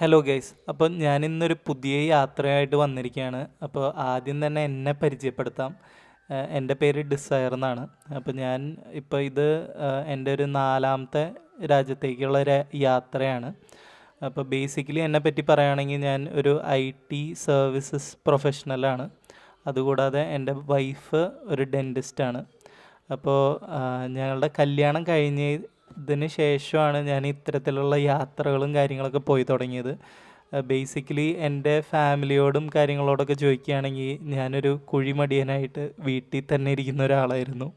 Hello guys, അപ്പോൾ ഞാനിന്നൊരു പുതിയ യാത്രയായിട്ട് വന്നിരിക്കുകയാണ്. അപ്പോൾ ആദ്യം തന്നെ എന്നെ പരിചയപ്പെടുത്താം. എൻ്റെ പേര് ഡിസയർ എന്നാണ്. അപ്പോൾ ഞാൻ ഇപ്പോൾ ഇത് എൻ്റെ ഒരു 4ാമത്തെ രാജ്യത്തേക്കുള്ള ഒരു യാത്രയാണ്. അപ്പോൾ ബേസിക്കലി എന്നെ പറ്റി പറയുകയാണെങ്കിൽ ഞാൻ ഒരു IT സർവീസസ് പ്രൊഫഷണലാണ്. അതുകൂടാതെ എൻ്റെ വൈഫ് ഒരു ഡെൻറ്റിസ്റ്റാണ്. അപ്പോൾ ഞങ്ങളുടെ കല്യാണം കഴിഞ്ഞതിന് ശേഷമാണ് ഞാൻ ഇത്തരത്തിലുള്ള യാത്രകളും കാര്യങ്ങളൊക്കെ പോയി തുടങ്ങിയത്. ബേസിക്കലി എൻ്റെ ഫാമിലിയോടും കാര്യങ്ങളോടൊക്കെ ചോദിക്കുകയാണെങ്കിൽ ഞാനൊരു കുഴിമടിയനായിട്ട് വീട്ടിൽ തന്നെ ഇരിക്കുന്ന ഒരാളായിരുന്നു.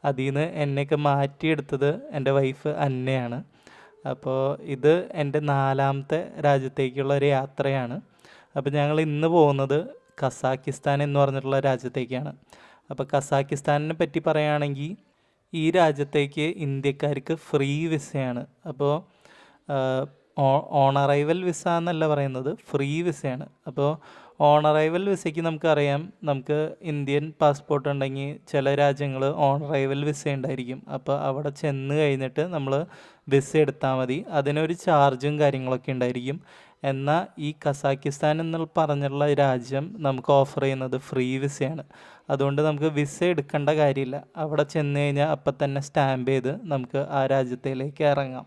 അതിൽ നിന്ന് എന്നെയൊക്കെ മാറ്റിയെടുത്തത് എൻ്റെ വൈഫ് അന്നയാണ്. അപ്പോൾ ഇത് എൻ്റെ 4ാമത്തെ രാജ്യത്തേക്കുള്ള ഒരു യാത്രയാണ്. അപ്പോൾ ഞങ്ങൾ ഇന്ന് പോകുന്നത് കസാക്കിസ്ഥാൻ എന്ന് പറഞ്ഞിട്ടുള്ള രാജ്യത്തേക്കാണ്. അപ്പോൾ കസാക്കിസ്ഥാനിനെ പറ്റി പറയുകയാണെങ്കിൽ ഈ രാജ്യത്തേക്ക് ഇന്ത്യക്കാർക്ക് ഫ്രീ വിസയാണ്. അപ്പോൾ ഓൺ അറൈവൽ വിസ എന്നല്ല പറയുന്നത്, ഫ്രീ വിസയാണ്. അപ്പോൾ ഓൺ അറൈവൽ വിസയ്ക്ക് നമുക്കറിയാം, നമുക്ക് ഇന്ത്യൻ പാസ്പോർട്ട് ഉണ്ടെങ്കിൽ ചില രാജ്യങ്ങൾ ഓൺ അറൈവൽ വിസ ഉണ്ടായിരിക്കും. അപ്പോൾ അവിടെ ചെന്ന് കഴിഞ്ഞിട്ട് നമ്മൾ വിസ എടുത്താൽ മതി. അതിനൊരു ചാർജും കാര്യങ്ങളൊക്കെ ഉണ്ടായിരിക്കും. എന്നാൽ ഈ കസാക്കിസ്ഥാൻ എന്ന് പറഞ്ഞുള്ള രാജ്യം നമുക്ക് ഓഫർ ചെയ്യുന്നത് ഫ്രീ വിസയാണ്. അതുകൊണ്ട് നമുക്ക് വിസ എടുക്കേണ്ട കാര്യമില്ല. അവിടെ ചെന്ന് കഴിഞ്ഞാൽ അപ്പം തന്നെ സ്റ്റാമ്പ് ചെയ്ത് നമുക്ക് ആ രാജ്യത്തിലേക്ക് ഇറങ്ങാം.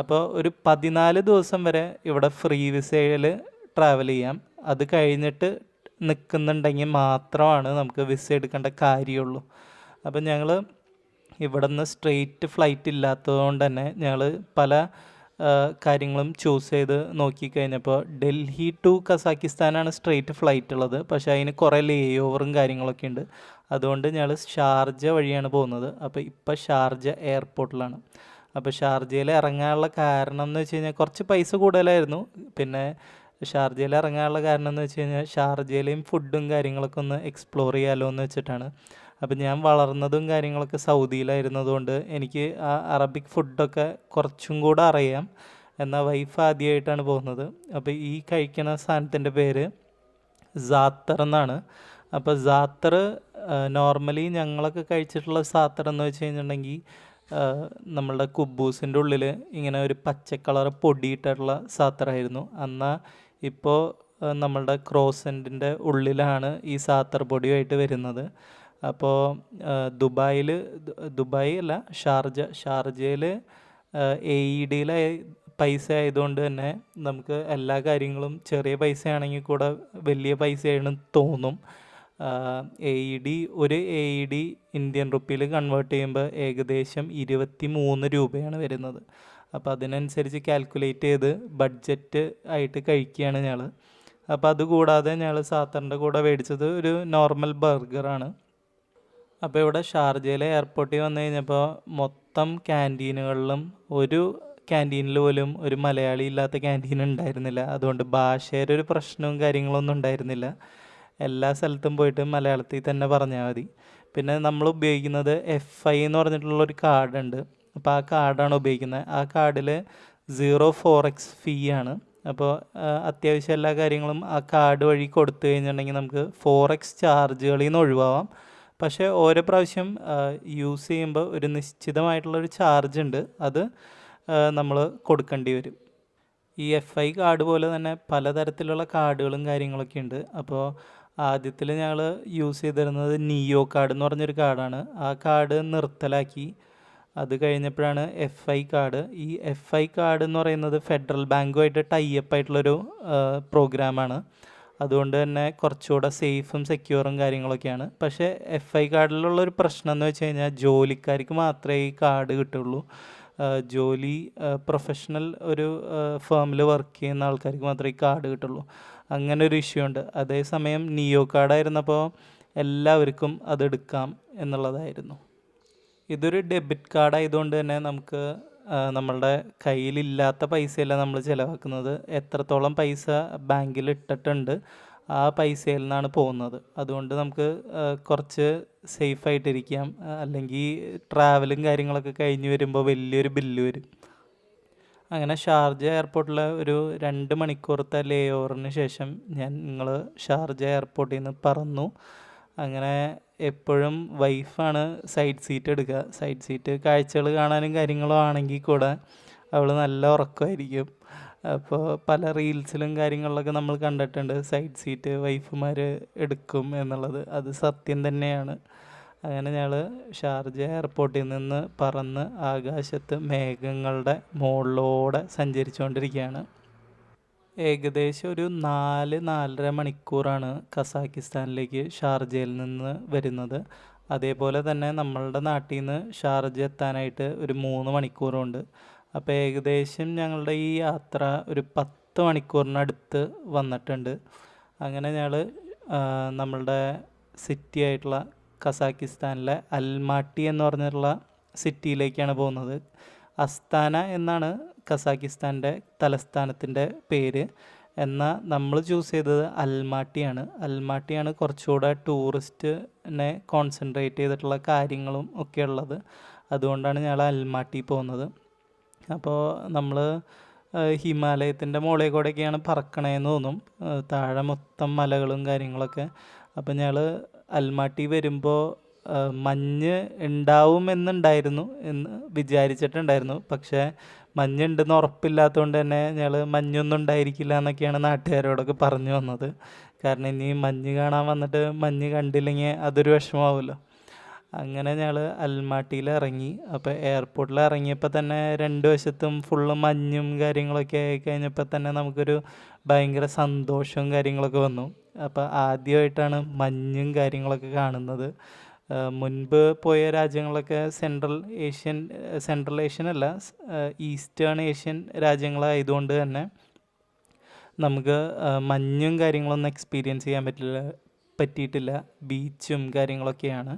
അപ്പോൾ ഒരു 14 ദിവസം വരെ ഇവിടെ ഫ്രീ വിസയിൽ ട്രാവൽ ചെയ്യാം. അത് കഴിഞ്ഞിട്ട് നിൽക്കുന്നുണ്ടെങ്കിൽ മാത്രമാണ് നമുക്ക് വിസ എടുക്കേണ്ട കാര്യമുള്ളൂ. അപ്പം ഞങ്ങൾ ഇവിടെ നിന്ന് സ്ട്രെയിറ്റ് ഫ്ലൈറ്റ് ഇല്ലാത്തതുകൊണ്ട് തന്നെ ഞങ്ങൾ പല കാര്യങ്ങളും ചൂസ് ചെയ്ത് നോക്കിക്കഴിഞ്ഞപ്പോൾ ഡൽഹി ടു കസാക്കിസ്ഥാനാണ് സ്ട്രെയിറ്റ് ഫ്ലൈറ്റ് ഉള്ളത്. പക്ഷേ അതിന് കുറേ ലേ ഓവറും കാര്യങ്ങളൊക്കെ ഉണ്ട്. അതുകൊണ്ട് ഞങ്ങൾ ഷാർജ വഴിയാണ് പോകുന്നത്. അപ്പോൾ ഇപ്പോൾ ഷാർജ എയർപോർട്ടിലാണ്. അപ്പോൾ ഷാർജയിൽ ഇറങ്ങാനുള്ള കാരണം എന്ന് വെച്ച് കഴിഞ്ഞാൽ കുറച്ച് പൈസ കൂടുതലായിരുന്നു. പിന്നെ ഷാർജയിൽ ഇറങ്ങാനുള്ള കാരണം എന്ന് വെച്ച് കഴിഞ്ഞാൽ ഷാർജയിലെയും ഫുഡും കാര്യങ്ങളൊക്കെ ഒന്ന് എക്സ്പ്ലോർ ചെയ്യാമല്ലോ എന്ന് വെച്ചിട്ടാണ്. അപ്പം ഞാൻ വളർന്നതും കാര്യങ്ങളൊക്കെ സൗദിയിലായിരുന്നതുകൊണ്ട് എനിക്ക് ആ അറബിക് ഫുഡൊക്കെ കുറച്ചും കൂടെ അറിയാം. എന്നാൽ വൈഫ് ആദ്യമായിട്ടാണ് പോകുന്നത്. അപ്പോൾ ഈ കഴിക്കുന്ന സാധനത്തിൻ്റെ പേര് സാത്തർ എന്നാണ്. അപ്പോൾ സാത്തർ നോർമലി ഞങ്ങളൊക്കെ കഴിച്ചിട്ടുള്ള സാത്തർ എന്ന് വെച്ച് കഴിഞ്ഞിട്ടുണ്ടെങ്കിൽ നമ്മളുടെ കുബൂസിൻ്റെ ഉള്ളിൽ ഇങ്ങനെ ഒരു പച്ച കളർ പൊടിയിട്ടുള്ള സാത്തറായിരുന്നു. എന്നാൽ ഇപ്പോൾ നമ്മളുടെ ക്രോസൻറ്റിൻ്റെ ഉള്ളിലാണ് ഈ സാത്തർ പൊടിയുമായിട്ട് വരുന്നത്. അപ്പോൾ ദുബായ് അല്ല, ഷാർജയിൽ AED പൈസ ആയതുകൊണ്ട് തന്നെ നമുക്ക് എല്ലാ കാര്യങ്ങളും ചെറിയ പൈസയാണെങ്കിൽ കൂടെ വലിയ പൈസയാണ് തോന്നും. ഒരു AED ഇന്ത്യൻ റുപ്പിയിൽ കൺവേർട്ട് ചെയ്യുമ്പോൾ ഏകദേശം 23 രൂപയാണ് വരുന്നത്. അപ്പോൾ അതിനനുസരിച്ച് കാൽക്കുലേറ്റ് ചെയ്ത് ബഡ്ജറ്റ് ആയിട്ട് കഴിക്കുകയാണ് ഞങ്ങൾ. അപ്പോൾ അതുകൂടാതെ ഞങ്ങൾ സാത്തറിൻ്റെ കൂടെ മേടിച്ചത് ഒരു നോർമൽ ബർഗറാണ്. അപ്പോൾ ഇവിടെ ഷാർജയിലെ എയർപോർട്ടിൽ വന്നു കഴിഞ്ഞപ്പോൾ മൊത്തം ക്യാൻറ്റീനുകളിലും ഒരു ക്യാൻറ്റീനിൽ പോലും ഒരു മലയാളി ഇല്ലാത്ത ക്യാൻറ്റീൻ ഉണ്ടായിരുന്നില്ല. അതുകൊണ്ട് ഭാഷയുടെ ഒരു പ്രശ്നവും കാര്യങ്ങളൊന്നും ഉണ്ടായിരുന്നില്ല. എല്ലാ സ്ഥലത്തും പോയിട്ട് മലയാളത്തിൽ തന്നെ പറഞ്ഞാൽ മതി. പിന്നെ നമ്മൾ ഉപയോഗിക്കുന്നത് FI എന്ന് പറഞ്ഞിട്ടുള്ളൊരു കാർഡുണ്ട്. അപ്പോൾ ആ കാർഡാണ് ഉപയോഗിക്കുന്നത്. ആ കാർഡിൽ 0.4x ഫീ ആണ്. അപ്പോൾ അത്യാവശ്യം എല്ലാ കാര്യങ്ങളും ആ കാർഡ് വഴി കൊടുത്തു കഴിഞ്ഞിട്ടുണ്ടെങ്കിൽ നമുക്ക് 4x ചാർജുകളിൽ നിന്ന് ഒഴിവാവാം. പക്ഷേ ഓരോ പ്രാവശ്യം യൂസ് ചെയ്യുമ്പോൾ ഒരു നിശ്ചിതമായിട്ടുള്ളൊരു ചാർജ് ഉണ്ട്, അത് നമ്മൾ കൊടുക്കേണ്ടി വരും. ഈ FI കാർഡ് പോലെ തന്നെ പലതരത്തിലുള്ള കാർഡുകളും കാര്യങ്ങളൊക്കെ ഉണ്ട്. അപ്പോൾ ആദ്യത്തിൽ ഞങ്ങൾ യൂസ് ചെയ്തിരുന്നത് നിയോ കാർഡ് എന്ന് പറഞ്ഞൊരു കാർഡാണ്. ആ കാർഡ് നിർത്തലാക്കി. അത് കഴിഞ്ഞപ്പോഴാണ് FI കാർഡ്. ഈ FI കാർഡ് എന്ന് പറയുന്നത് ഫെഡറൽ ബാങ്കുമായിട്ട് ടൈപ്പ് ആയിട്ടുള്ളൊരു പ്രോഗ്രാമാണ്. അതുകൊണ്ട് തന്നെ കുറച്ചുകൂടെ സേഫും സെക്യൂറും കാര്യങ്ങളൊക്കെയാണ്. പക്ഷേ FI കാർഡിലുള്ളൊരു പ്രശ്നം എന്ന് വെച്ച് കഴിഞ്ഞാൽ ജോലിക്കാർക്ക് മാത്രമേ ഈ കാർഡ് കിട്ടുള്ളൂ. പ്രൊഫഷണൽ ഒരു ഫേമിൽ വർക്ക് ചെയ്യുന്ന ആൾക്കാർക്ക് മാത്രമേ ഈ കാർഡ് കിട്ടുള്ളൂ. അങ്ങനെ ഒരു ഇഷ്യൂ ഉണ്ട്. അതേസമയം നിയോ കാർഡായിരുന്നപ്പോൾ എല്ലാവർക്കും അതെടുക്കാം എന്നുള്ളതായിരുന്നു. ഇതൊരു ഡെബിറ്റ് കാർഡ് ആയതുകൊണ്ട് തന്നെ നമുക്ക് നമ്മളുടെ കയ്യിലില്ലാത്ത പൈസയല്ല നമ്മൾ ചിലവാക്കുന്നത്. എത്രത്തോളം പൈസ ബാങ്കിൽ ഇട്ടിട്ടുണ്ട് ആ പൈസയിൽ നിന്നാണ് പോകുന്നത്. അതുകൊണ്ട് നമുക്ക് കുറച്ച് സേഫായിട്ടിരിക്കാം. അല്ലെങ്കിൽ ട്രാവലും കാര്യങ്ങളൊക്കെ കഴിഞ്ഞ് വരുമ്പോൾ വലിയൊരു ബില്ല് വരും. അങ്ങനെ ഷാർജ എയർപോർട്ടിൽ ഒരു 2 മണിക്കൂറത്തെ ലേ ഓവറിന് ശേഷം ഞങ്ങൾ ഷാർജ എയർപോർട്ടിൽ നിന്ന് പറന്നു. അങ്ങനെ എപ്പോഴും വൈഫാണ് സൈഡ് സീറ്റ് എടുക്കുക. സൈഡ് സീറ്റ് കാഴ്ചകൾ കാണാനും കാര്യങ്ങളും ആണെങ്കിൽ കൂടെ അവൾ നല്ല ഉറക്കമായിരിക്കും. അപ്പോൾ പല റീൽസിലും കാര്യങ്ങളിലൊക്കെ നമ്മൾ കണ്ടിട്ടുണ്ട് സൈഡ് സീറ്റ് വൈഫുമാർ എടുക്കും എന്നുള്ളത്. അത് സത്യം തന്നെയാണ്. അങ്ങനെ ഞങ്ങൾ ഷാർജ എയർപോർട്ടിൽ നിന്ന് പറന്ന് ആകാശത്ത് മേഘങ്ങളുടെ മുകളിലൂടെ സഞ്ചരിച്ചുകൊണ്ടിരിക്കുകയാണ്. ഏകദേശം ഒരു 4-4.5 മണിക്കൂറാണ് കസാക്കിസ്ഥാനിലേക്ക് ഷാർജയിൽ നിന്ന് വരുന്നത്. അതേപോലെ തന്നെ നമ്മളുടെ നാട്ടിൽ നിന്ന് ഷാർജ എത്താനായിട്ട് ഒരു 3 മണിക്കൂറുണ്ട്. അപ്പോൾ ഏകദേശം ഞങ്ങളുടെ ഈ യാത്ര ഒരു 10 മണിക്കൂറിനടുത്ത് വന്നിട്ടുണ്ട്. അങ്ങനെ ഞങ്ങൾ നമ്മളുടെ സിറ്റി ആയിട്ടുള്ള കസാക്കിസ്ഥാനിലെ അൽമാട്ടി എന്ന് പറഞ്ഞിട്ടുള്ള സിറ്റിയിലേക്കാണ് പോകുന്നത്. അസ്താന എന്നാണ് കസാക്കിസ്ഥാൻ്റെ തലസ്ഥാനത്തിൻ്റെ പേര്. എന്നാൽ നമ്മൾ ചൂസ് ചെയ്തത് അൽമാട്ടിയാണ്. അൽമാട്ടിയാണ് കുറച്ചുകൂടെ ടൂറിസ്റ്റിനെ കോൺസെൻട്രേറ്റ് ചെയ്തിട്ടുള്ള കാര്യങ്ങളും ഒക്കെ ഉള്ളത്. അതുകൊണ്ടാണ് ഞങ്ങൾ അൽമാട്ടി പോകുന്നത്. അപ്പോൾ നമ്മൾ ഹിമാലയത്തിൻ്റെ മുകളിൽ കൂടെയൊക്കെയാണ് പറക്കണേന്ന് തോന്നും. താഴെ മൊത്തം മലകളും കാര്യങ്ങളൊക്കെ. അപ്പോൾ ഞങ്ങൾ അൽമാട്ടി വരുമ്പോൾ മഞ്ഞ് ഉണ്ടാവുമെന്നുണ്ടായിരുന്നു എന്ന് വിചാരിച്ചിട്ടുണ്ടായിരുന്നു. പക്ഷേ മഞ്ഞുണ്ടെന്ന് ഉറപ്പില്ലാത്തതുകൊണ്ട് തന്നെ ഞങ്ങൾ മഞ്ഞൊന്നും ഉണ്ടായിരിക്കില്ല എന്നൊക്കെയാണ് നാട്ടുകാരോടൊക്കെ പറഞ്ഞു വന്നത്. കാരണം ഇനി മഞ്ഞ് കാണാൻ വന്നിട്ട് മഞ്ഞ് കണ്ടില്ലെങ്കിൽ അതൊരു വിഷമമാവുമല്ലോ. അങ്ങനെ ഞങ്ങൾ അൽമാട്ടിയിൽ ഇറങ്ങി. അപ്പോൾ എയർപോർട്ടിൽ ഇറങ്ങിയപ്പോൾ തന്നെ 2 വശത്തും ഫുള്ള് മഞ്ഞും കാര്യങ്ങളൊക്കെ ആയി കഴിഞ്ഞപ്പോൾ തന്നെ നമുക്കൊരു ഭയങ്കര സന്തോഷവും കാര്യങ്ങളൊക്കെ വന്നു. അപ്പോൾ ആദ്യമായിട്ടാണ് മഞ്ഞും കാര്യങ്ങളൊക്കെ കാണുന്നത്. മുൻപ് പോയ രാജ്യങ്ങളൊക്കെ സെൻട്രൽ ഏഷ്യൻ അല്ല, ഈസ്റ്റേൺ ഏഷ്യൻ രാജ്യങ്ങളായതുകൊണ്ട് തന്നെ നമുക്ക് മഞ്ഞും കാര്യങ്ങളൊന്നും എക്സ്പീരിയൻസ് ചെയ്യാൻ പറ്റിയിട്ടില്ല. ബീച്ചും കാര്യങ്ങളൊക്കെയാണ്.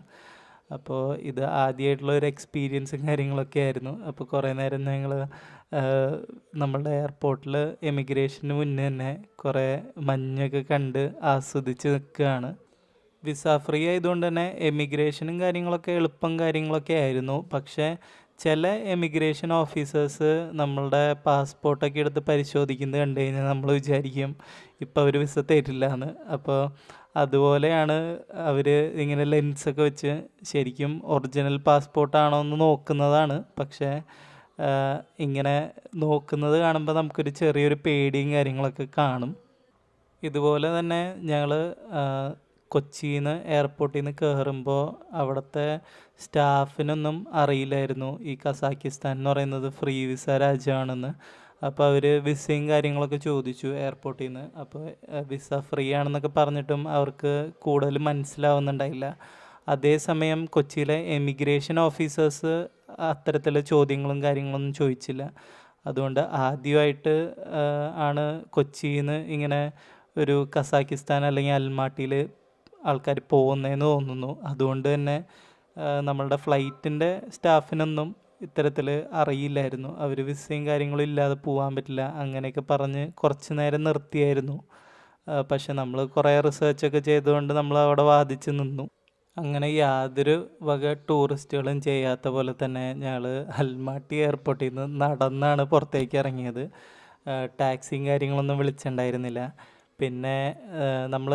അപ്പോൾ ഇത് ആദ്യമായിട്ടുള്ള ഒരു എക്സ്പീരിയൻസും കാര്യങ്ങളൊക്കെ ആയിരുന്നു. അപ്പോൾ കുറേ നേരം ഞങ്ങൾ നമ്മളുടെ എയർപോർട്ടിൽ എമിഗ്രേഷന് മുന്നേ തന്നെ കുറേ മഞ്ഞൊക്കെ കണ്ട് ആസ്വദിച്ച് നിൽക്കുകയാണ്. വിസ ഫ്രീ ആയതുകൊണ്ട് തന്നെ എമിഗ്രേഷനും കാര്യങ്ങളൊക്കെ എളുപ്പം കാര്യങ്ങളൊക്കെ ആയിരുന്നു. പക്ഷേ ചില എമിഗ്രേഷൻ ഓഫീസേഴ്സ് നമ്മളുടെ പാസ്പോർട്ടൊക്കെ എടുത്ത് പരിശോധിക്കുന്നത് കണ്ടു കഴിഞ്ഞാൽ നമ്മൾ വിചാരിക്കും ഇപ്പോൾ അവർ വിസ തരില്ല എന്ന്. അപ്പോൾ അതുപോലെയാണ് അവർ ഇങ്ങനെ ലെൻസൊക്കെ വെച്ച് ശരിക്കും ഒറിജിനൽ പാസ്പോർട്ടാണോ എന്ന് നോക്കുന്നതാണ്. പക്ഷേ ഇങ്ങനെ നോക്കുന്നത് കാണുമ്പോൾ നമുക്കൊരു ചെറിയൊരു പേടിയും കാര്യങ്ങളൊക്കെ കാണും. ഇതുപോലെ തന്നെ ഞങ്ങൾ കൊച്ചിയിൽ നിന്ന് എയർപോർട്ടിൽ നിന്ന് കയറുമ്പോൾ അവിടുത്തെ സ്റ്റാഫിനൊന്നും അറിയില്ലായിരുന്നു ഈ കസാക്കിസ്ഥാൻ എന്ന് പറയുന്നത് ഫ്രീ വിസ രാജ്യമാണെന്ന്. അപ്പോൾ അവർ വിസയും കാര്യങ്ങളൊക്കെ ചോദിച്ചു എയർപോർട്ടിൽ നിന്ന്. അപ്പോൾ വിസ ഫ്രീ ആണെന്നൊക്കെ പറഞ്ഞിട്ടും അവർക്ക് കൂടുതൽ മനസ്സിലാവുന്നുണ്ടായില്ല. അതേസമയം കൊച്ചിയിലെ എമിഗ്രേഷൻ ഓഫീസേഴ്സ് അത്തരത്തിലുള്ള ചോദ്യങ്ങളും കാര്യങ്ങളൊന്നും ചോദിച്ചില്ല. അതുകൊണ്ട് ആദ്യമായിട്ട് ആണ് കൊച്ചിയിൽ നിന്ന് ഇങ്ങനെ ഒരു കസാക്കിസ്ഥാൻ അല്ലെങ്കിൽ അൽമാട്ടിയിൽ ആൾക്കാർ പോകുന്നതെന്ന് തോന്നുന്നു. അതുകൊണ്ട് തന്നെ നമ്മളുടെ ഫ്ലൈറ്റിൻ്റെ സ്റ്റാഫിനൊന്നും ഇത്തരത്തിൽ അറിയില്ലായിരുന്നു. അവർ വിസയും കാര്യങ്ങളും ഇല്ലാതെ പോകാൻ പറ്റില്ല അങ്ങനെയൊക്കെ പറഞ്ഞ് കുറച്ച് നേരം നിർത്തിയായിരുന്നു. പക്ഷെ നമ്മൾ കുറേ റിസർച്ചൊക്കെ ചെയ്തുകൊണ്ട് നമ്മൾ അവിടെ വാദിച്ച് നിന്നു. അങ്ങനെ യാതൊരു വക ടൂറിസ്റ്റുകളും ചെയ്യാത്ത പോലെ തന്നെ ഞങ്ങൾ അൽമാട്ടി എയർപോർട്ടിൽ നിന്ന് നടന്നാണ് പുറത്തേക്ക് ഇറങ്ങിയത്. ടാക്സിയും കാര്യങ്ങളൊന്നും വിളിച്ചിട്ടുണ്ടായിരുന്നില്ല. പിന്നെ നമ്മൾ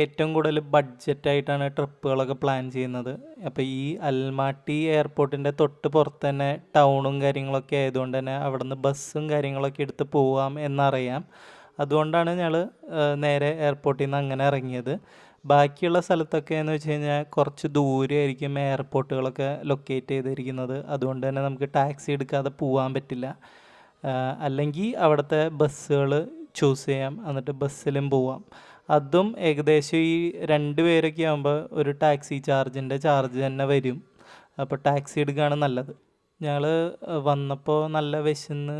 ഏറ്റവും കൂടുതൽ ബഡ്ജറ്റായിട്ടാണ് ട്രിപ്പുകളൊക്കെ പ്ലാൻ ചെയ്യുന്നത്. അപ്പോൾ ഈ അൽമാട്ടി എയർപോർട്ടിൻ്റെ തൊട്ട് പുറത്ത് തന്നെ ടൗണും കാര്യങ്ങളൊക്കെ ആയതുകൊണ്ട് തന്നെ അവിടെ നിന്ന് ബസ്സും കാര്യങ്ങളൊക്കെ എടുത്ത് പോവാം എന്നറിയാം. അതുകൊണ്ടാണ് ഞങ്ങൾ നേരെ എയർപോർട്ടിൽ നിന്ന് അങ്ങനെ ഇറങ്ങിയത്. ബാക്കിയുള്ള സ്ഥലത്തൊക്കെ എന്ന് വെച്ച് കഴിഞ്ഞാൽ കുറച്ച് ദൂരമായിരിക്കും എയർപോർട്ടുകളൊക്കെ ലൊക്കേറ്റ് ചെയ്തിരിക്കുന്നത്. അതുകൊണ്ട് തന്നെ നമുക്ക് ടാക്സി എടുക്കാതെ പോകാൻ പറ്റില്ല. അല്ലെങ്കിൽ അവിടുത്തെ ബസ്സുകൾ ചൂസ് ചെയ്യാം, എന്നിട്ട് ബസ്സിലും പോവാം. അതും ഏകദേശം ഈ 2 പേരൊക്കെ ആകുമ്പോൾ ഒരു ടാക്സി ചാർജ് തന്നെ വരും. അപ്പോൾ ടാക്സി എടുക്കുകയാണ് നല്ലത്. ഞങ്ങൾ വന്നപ്പോൾ നല്ല വിശന്ന്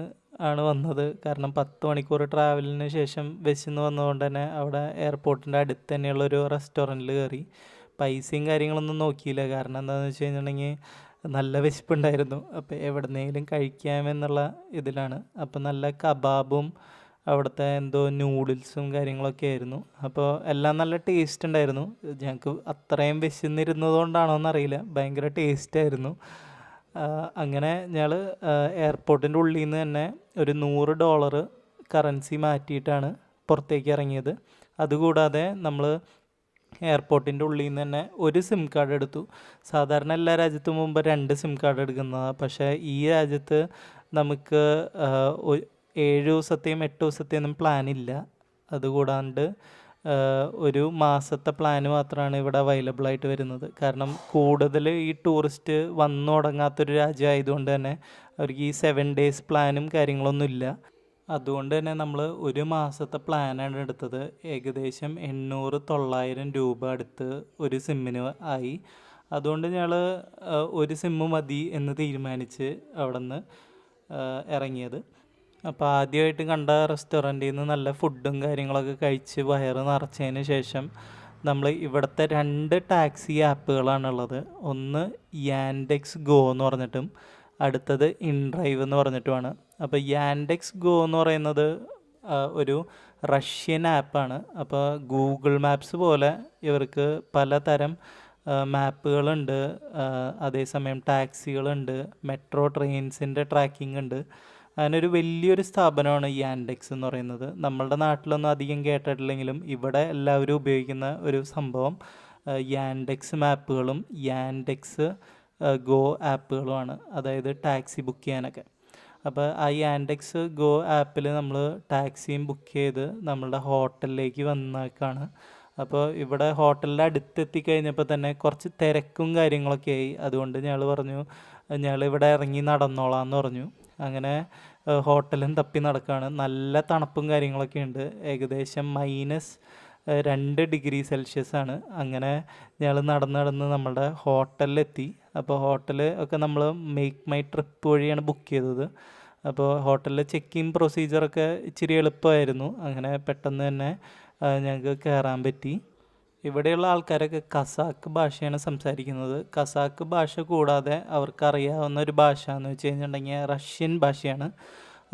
ആണ് വന്നത്. കാരണം 10 മണിക്കൂർ ട്രാവലിന് ശേഷം വിശന്ന് വന്നതുകൊണ്ട് തന്നെ അവിടെ എയർപോർട്ടിൻ്റെ അടുത്ത് തന്നെയുള്ളൊരു റെസ്റ്റോറൻറ്റിൽ കയറി. പൈസയും കാര്യങ്ങളൊന്നും നോക്കിയില്ല. കാരണം എന്താണെന്ന് വെച്ച് കഴിഞ്ഞിട്ടുണ്ടെങ്കിൽ നല്ല വിശപ്പുണ്ടായിരുന്നു. അപ്പോൾ എവിടെന്നെങ്കിലും കഴിക്കാമെന്നുള്ള ഇതിലാണ്. അപ്പോൾ നല്ല കബാബും അവിടുത്തെ എന്തോ നൂഡിൽസും കാര്യങ്ങളൊക്കെ ആയിരുന്നു. അപ്പോൾ എല്ലാം നല്ല ടേസ്റ്റ് ഉണ്ടായിരുന്നു. ഞങ്ങൾക്ക് അത്രയും വിശന്നിരുന്നതുകൊണ്ടാണോ എന്നറിയില്ല, ഭയങ്കര ടേസ്റ്റായിരുന്നു. അങ്ങനെ ഞങ്ങൾ എയർപോർട്ടിൻ്റെ ഉള്ളിൽ നിന്ന് തന്നെ ഒരു $100 കറൻസി മാറ്റിയിട്ടാണ് പുറത്തേക്ക് ഇറങ്ങിയത്. അതുകൂടാതെ നമ്മൾ എയർപോർട്ടിൻ്റെ ഉള്ളിൽ നിന്ന് തന്നെ ഒരു സിം കാർഡ് എടുത്തു. സാധാരണ എല്ലാ രാജ്യത്തും മുമ്പ് 2 സിം കാർഡ് എടുക്കുന്നതാണ്. പക്ഷേ ഈ രാജ്യത്ത് നമുക്ക് 7 ദിവസത്തെയും 8 ദിവസത്തെയൊന്നും പ്ലാനില്ല. അതുകൂടാണ്ട് ഒരു മാസത്തെ പ്ലാന് മാത്രമാണ് ഇവിടെ അവൈലബിൾ ആയിട്ട് വരുന്നത്. കാരണം കൂടുതൽ ഈ ടൂറിസ്റ്റ് വന്നു തുടങ്ങാത്തൊരു രാജ്യമായതുകൊണ്ട് തന്നെ അവർക്ക് ഈ 7 ഡേയ്സ് പ്ലാനും കാര്യങ്ങളൊന്നും ഇല്ല. അതുകൊണ്ട് തന്നെ നമ്മൾ ഒരു മാസത്തെ പ്ലാനാണ് എടുത്തത്. ഏകദേശം 800-900 രൂപ അടുത്ത് ഒരു സിമ്മിന് ആയി. അതുകൊണ്ട് ഞങ്ങൾ ഒരു സിമ്മ് മതി എന്ന് തീരുമാനിച്ച് അവിടെ നിന്ന് ഇറങ്ങിയത്. അപ്പോൾ ആദ്യമായിട്ട് കണ്ട റെസ്റ്റോറൻറ്റിൽ നിന്ന് നല്ല ഫുഡും കാര്യങ്ങളൊക്കെ കഴിച്ച് വയറ് നിറച്ചതിന് ശേഷം നമ്മൾ ഇവിടുത്തെ 2 ടാക്സി ആപ്പുകളാണുള്ളത്. ഒന്ന് യാൻഡെക്സ് ഗോ എന്ന് പറഞ്ഞിട്ടും അടുത്തത് ഇൻഡ്രൈവ് എന്ന് പറഞ്ഞിട്ടുമാണ്. അപ്പോൾ യാൻഡെക്സ് ഗോ എന്ന് പറയുന്നത് ഒരു റഷ്യൻ ആപ്പാണ്. അപ്പോൾ ഗൂഗിൾ മാപ്സ് പോലെ ഇവർക്ക് പലതരം മാപ്പുകളുണ്ട്, അതേസമയം ടാക്സികളുണ്ട്, മെട്രോ ട്രെയിൻസിൻ്റെ ട്രാക്കിംഗ് ഉണ്ട്. അതിനൊരു വലിയൊരു സ്ഥാപനമാണ് യാൻഡെക്സ് എന്ന് പറയുന്നത്. നമ്മളുടെ നാട്ടിലൊന്നും അധികം കേട്ടിട്ടില്ലെങ്കിലും ഇവിടെ എല്ലാവരും ഉപയോഗിക്കുന്ന ഒരു സംഭവം യാൻഡെക്സ് മാപ്പുകളും യാൻഡെക്സ് ഗോ ആപ്പുകളുമാണ്, അതായത് ടാക്സി ബുക്ക് ചെയ്യാനൊക്കെ. അപ്പോൾ ആ യാൻഡെക്സ് ഗോ ആപ്പിൽ നമ്മൾ ടാക്സിയും ബുക്ക് ചെയ്ത് നമ്മളുടെ ഹോട്ടലിലേക്ക് വന്നേക്കാണ്. അപ്പോൾ ഇവിടെ ഹോട്ടലിൻ്റെ അടുത്തെത്തിക്കഴിഞ്ഞപ്പോൾ തന്നെ കുറച്ച് തിരക്കും കാര്യങ്ങളൊക്കെ ആയി. അതുകൊണ്ട് ഞങ്ങൾ പറഞ്ഞു ഞങ്ങളിവിടെ ഇറങ്ങി നടന്നോളാം എന്ന് പറഞ്ഞു. അങ്ങനെ ഹോട്ടലും തപ്പി നടക്കുകയാണ്. നല്ല തണുപ്പും കാര്യങ്ങളൊക്കെ ഉണ്ട്. ഏകദേശം -2 ഡിഗ്രി സെൽഷ്യസ് ആണ്. അങ്ങനെ ഞങ്ങൾ നടന്ന് നമ്മളുടെ ഹോട്ടലിലെത്തി. അപ്പോൾ ഹോട്ടൽ ഒക്കെ നമ്മൾ മേക്ക് മൈ ട്രിപ്പ് വഴിയാണ് ബുക്ക് ചെയ്തത്. അപ്പോൾ ഹോട്ടലിലെ ചെക്ക് ഇൻ പ്രൊസീജിയറൊക്കെ ഇച്ചിരി എളുപ്പമായിരുന്നു. അങ്ങനെ പെട്ടെന്ന് തന്നെ ഞങ്ങൾക്ക് കയറാൻ പറ്റി. ഇവിടെയുള്ള ആൾക്കാരൊക്കെ കസാക്ക് ഭാഷയാണ് സംസാരിക്കുന്നത്. കസാക്ക് ഭാഷ കൂടാതെ അവർക്കറിയാവുന്ന ഒരു ഭാഷ എന്ന് വെച്ച് കഴിഞ്ഞിട്ടുണ്ടെങ്കിൽ റഷ്യൻ ഭാഷയാണ്.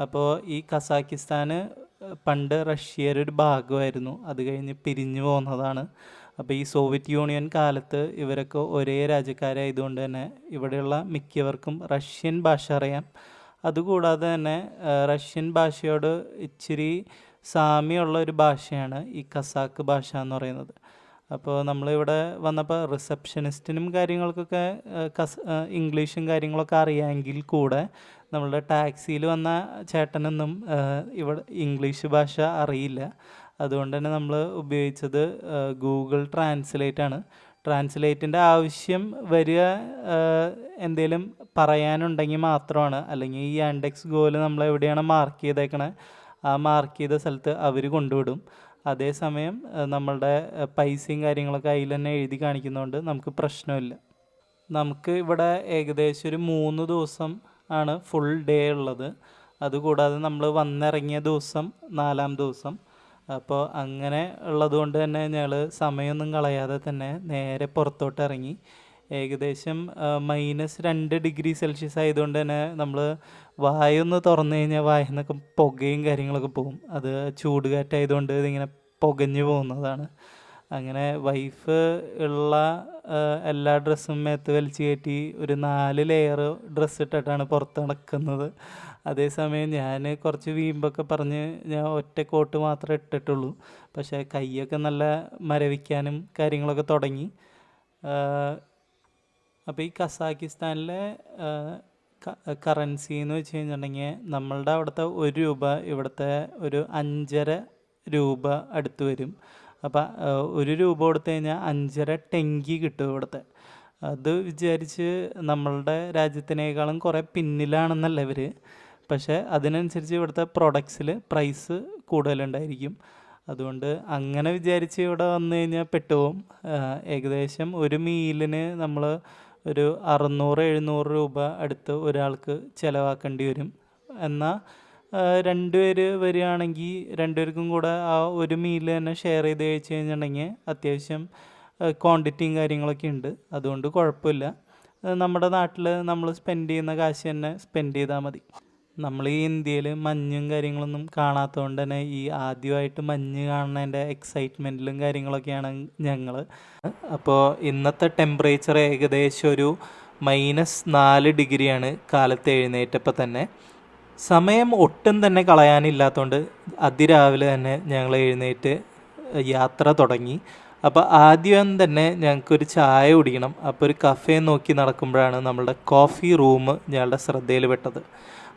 അപ്പോൾ ഈ കസാക്കിസ്ഥാന് പണ്ട് റഷ്യയുടെ ഒരു ഭാഗമായിരുന്നു. അത് കഴിഞ്ഞ് പിരിഞ്ഞു പോകുന്നതാണ്. അപ്പോൾ ഈ സോവിയറ്റ് യൂണിയൻ കാലത്ത് ഇവരൊക്കെ ഒരേ രാജ്യക്കാരായതുകൊണ്ട് തന്നെ ഇവിടെയുള്ള മിക്കവർക്കും റഷ്യൻ ഭാഷ അറിയാം. അതുകൂടാതെ തന്നെ റഷ്യൻ ഭാഷയോട് ഇച്ചിരി സാമ്യമുള്ള ഒരു ഭാഷയാണ് ഈ കസാക്ക് ഭാഷ എന്ന് പറയുന്നത്. അപ്പോൾ നമ്മളിവിടെ വന്നപ്പോൾ റിസപ്ഷനിസ്റ്റിനും കാര്യങ്ങൾക്കൊക്കെ ഇംഗ്ലീഷും കാര്യങ്ങളൊക്കെ അറിയാമെങ്കിൽ കൂടെ നമ്മളുടെ ടാക്സിയിൽ വന്ന ചേട്ടനൊന്നും ഇവിടെ ഇംഗ്ലീഷ് ഭാഷ അറിയില്ല. അതുകൊണ്ട് തന്നെ നമ്മൾ ഉപയോഗിച്ചത് ഗൂഗിൾ ട്രാൻസ്ലേറ്റാണ്. ട്രാൻസ്ലേറ്റിൻ്റെ ആവശ്യം വരിക എന്തെങ്കിലും പറയാനുണ്ടെങ്കിൽ മാത്രമാണ്. അല്ലെങ്കിൽ ഈ യാൻഡെക്സ് ഗോയിൽ നമ്മൾ എവിടെയാണ് മാർക്ക് ചെയ്തേക്കണേ ആ മാർക്ക് ചെയ്ത സ്ഥലത്ത് അവർ കൊണ്ടുവിടും. അതേസമയം നമ്മളുടെ പൈസയും കാര്യങ്ങളൊക്കെ അതിൽ തന്നെ എഴുതി കാണിക്കുന്നതുകൊണ്ട് നമുക്ക് പ്രശ്നമില്ല. നമുക്ക് ഇവിടെ ഏകദേശം ഒരു 3 ദിവസം ആണ് ഫുൾ ഡേ ഉള്ളത്. അതുകൂടാതെ നമ്മൾ വന്നിറങ്ങിയ ദിവസം 4-ാം ദിവസം. അപ്പോൾ അങ്ങനെ ഉള്ളതുകൊണ്ട് തന്നെ ഞങ്ങൾ സമയമൊന്നും കളയാതെ തന്നെ നേരെ പുറത്തോട്ട് ഇറങ്ങി. ഏകദേശം -2 ഡിഗ്രി സെൽഷ്യസ് ആയതുകൊണ്ട് തന്നെ നമ്മൾ വായൊന്ന് തുറന്നു കഴിഞ്ഞാൽ വായിൽ നിന്നൊക്കെ പുകയും കാര്യങ്ങളൊക്കെ പോകും. അത് ചൂടുകാറ്റായതുകൊണ്ട് ഇതിങ്ങനെ പുകഞ്ഞു പോകുന്നതാണ്. അങ്ങനെ വൈഫ് ഉള്ള എല്ലാ ഡ്രസ്സും മേത്ത് വലിച്ച് കയറ്റി ഒരു 4 ലെയർ ഡ്രസ്സ് ഇട്ടിട്ടാണ് പുറത്ത് നടക്കുന്നത്. അതേസമയം ഞാൻ കുറച്ച് വീമ്പൊക്കെ പറഞ്ഞ് ഞാൻ ഒറ്റ കോട്ട് മാത്രമേ ഇട്ടിട്ടുള്ളൂ. പക്ഷേ കൈയൊക്കെ നല്ല മരവിക്കാനും കാര്യങ്ങളൊക്കെ തുടങ്ങി. അപ്പോൾ ഈ കസാക്കിസ്ഥാനിലെ കറൻസി എന്ന് വെച്ച് കഴിഞ്ഞിട്ടുണ്ടെങ്കിൽ നമ്മളുടെ അവിടുത്തെ 1 രൂപ ഇവിടുത്തെ ഒരു 5.5 രൂപ അടുത്ത് വരും. അപ്പം 1 രൂപ കൊടുത്തു കഴിഞ്ഞാൽ 5.5 ടെങ്കി കിട്ടും ഇവിടുത്തെ. അത് വിചാരിച്ച് നമ്മളുടെ രാജ്യത്തിനേക്കാളും കുറേ പിന്നിലാണെന്നല്ല ഇവർ. പക്ഷേ അതിനനുസരിച്ച് ഇവിടുത്തെ പ്രൊഡക്ട്സിൽ പ്രൈസ് കൂടുതലുണ്ടായിരിക്കും. അതുകൊണ്ട് അങ്ങനെ വിചാരിച്ച് ഇവിടെ വന്നു കഴിഞ്ഞാൽ പെട്ടുപോകും. ഏകദേശം ഒരു മീലിന് നമ്മൾ ഒരു 600-700 രൂപ അടുത്ത് ഒരാൾക്ക് ചിലവാക്കേണ്ടി വരും. എന്നാൽ 2 പേര് വരികയാണെങ്കിൽ 2 പേർക്കും കൂടെ ആ ഒരു മീൽ തന്നെ ഷെയർ ചെയ്ത് കഴിച്ച് കഴിഞ്ഞിട്ടുണ്ടെങ്കിൽ അത്യാവശ്യം ക്വാണ്ടിറ്റിയും കാര്യങ്ങളൊക്കെ ഉണ്ട്. അതുകൊണ്ട് കുഴപ്പമില്ല. നമ്മുടെ നാട്ടിൽ നമ്മൾ സ്പെൻഡ് ചെയ്യുന്ന കാശ് തന്നെ സ്പെൻഡ് ചെയ്താൽ മതി. നമ്മൾ ഈ ഇന്ത്യയിൽ മഞ്ഞും കാര്യങ്ങളൊന്നും കാണാത്തതുകൊണ്ട് തന്നെ ഈ ആദ്യമായിട്ട് മഞ്ഞ് കാണുന്നതിൻ്റെ എക്സൈറ്റ്മെൻറ്റിലും കാര്യങ്ങളൊക്കെയാണ് ഞങ്ങൾ. അപ്പോൾ ഇന്നത്തെ ടെമ്പറേച്ചർ ഏകദേശം ഒരു -4 ഡിഗ്രിയാണ് കാലത്ത് എഴുന്നേറ്റപ്പോൾ തന്നെ. സമയം ഒട്ടും തന്നെ കളയാനില്ലാത്തതുകൊണ്ട് അതിരാവിലെ തന്നെ ഞങ്ങൾ എഴുന്നേറ്റ് യാത്ര തുടങ്ങി. അപ്പോൾ ആദ്യം തന്നെ ഞങ്ങൾക്കൊരു ചായ കുടിക്കണം. അപ്പോൾ ഒരു കഫേ നോക്കി നടക്കുമ്പോഴാണ് നമ്മളുടെ കോഫി റൂം ഞങ്ങളുടെ ശ്രദ്ധയിൽ പെട്ടത്.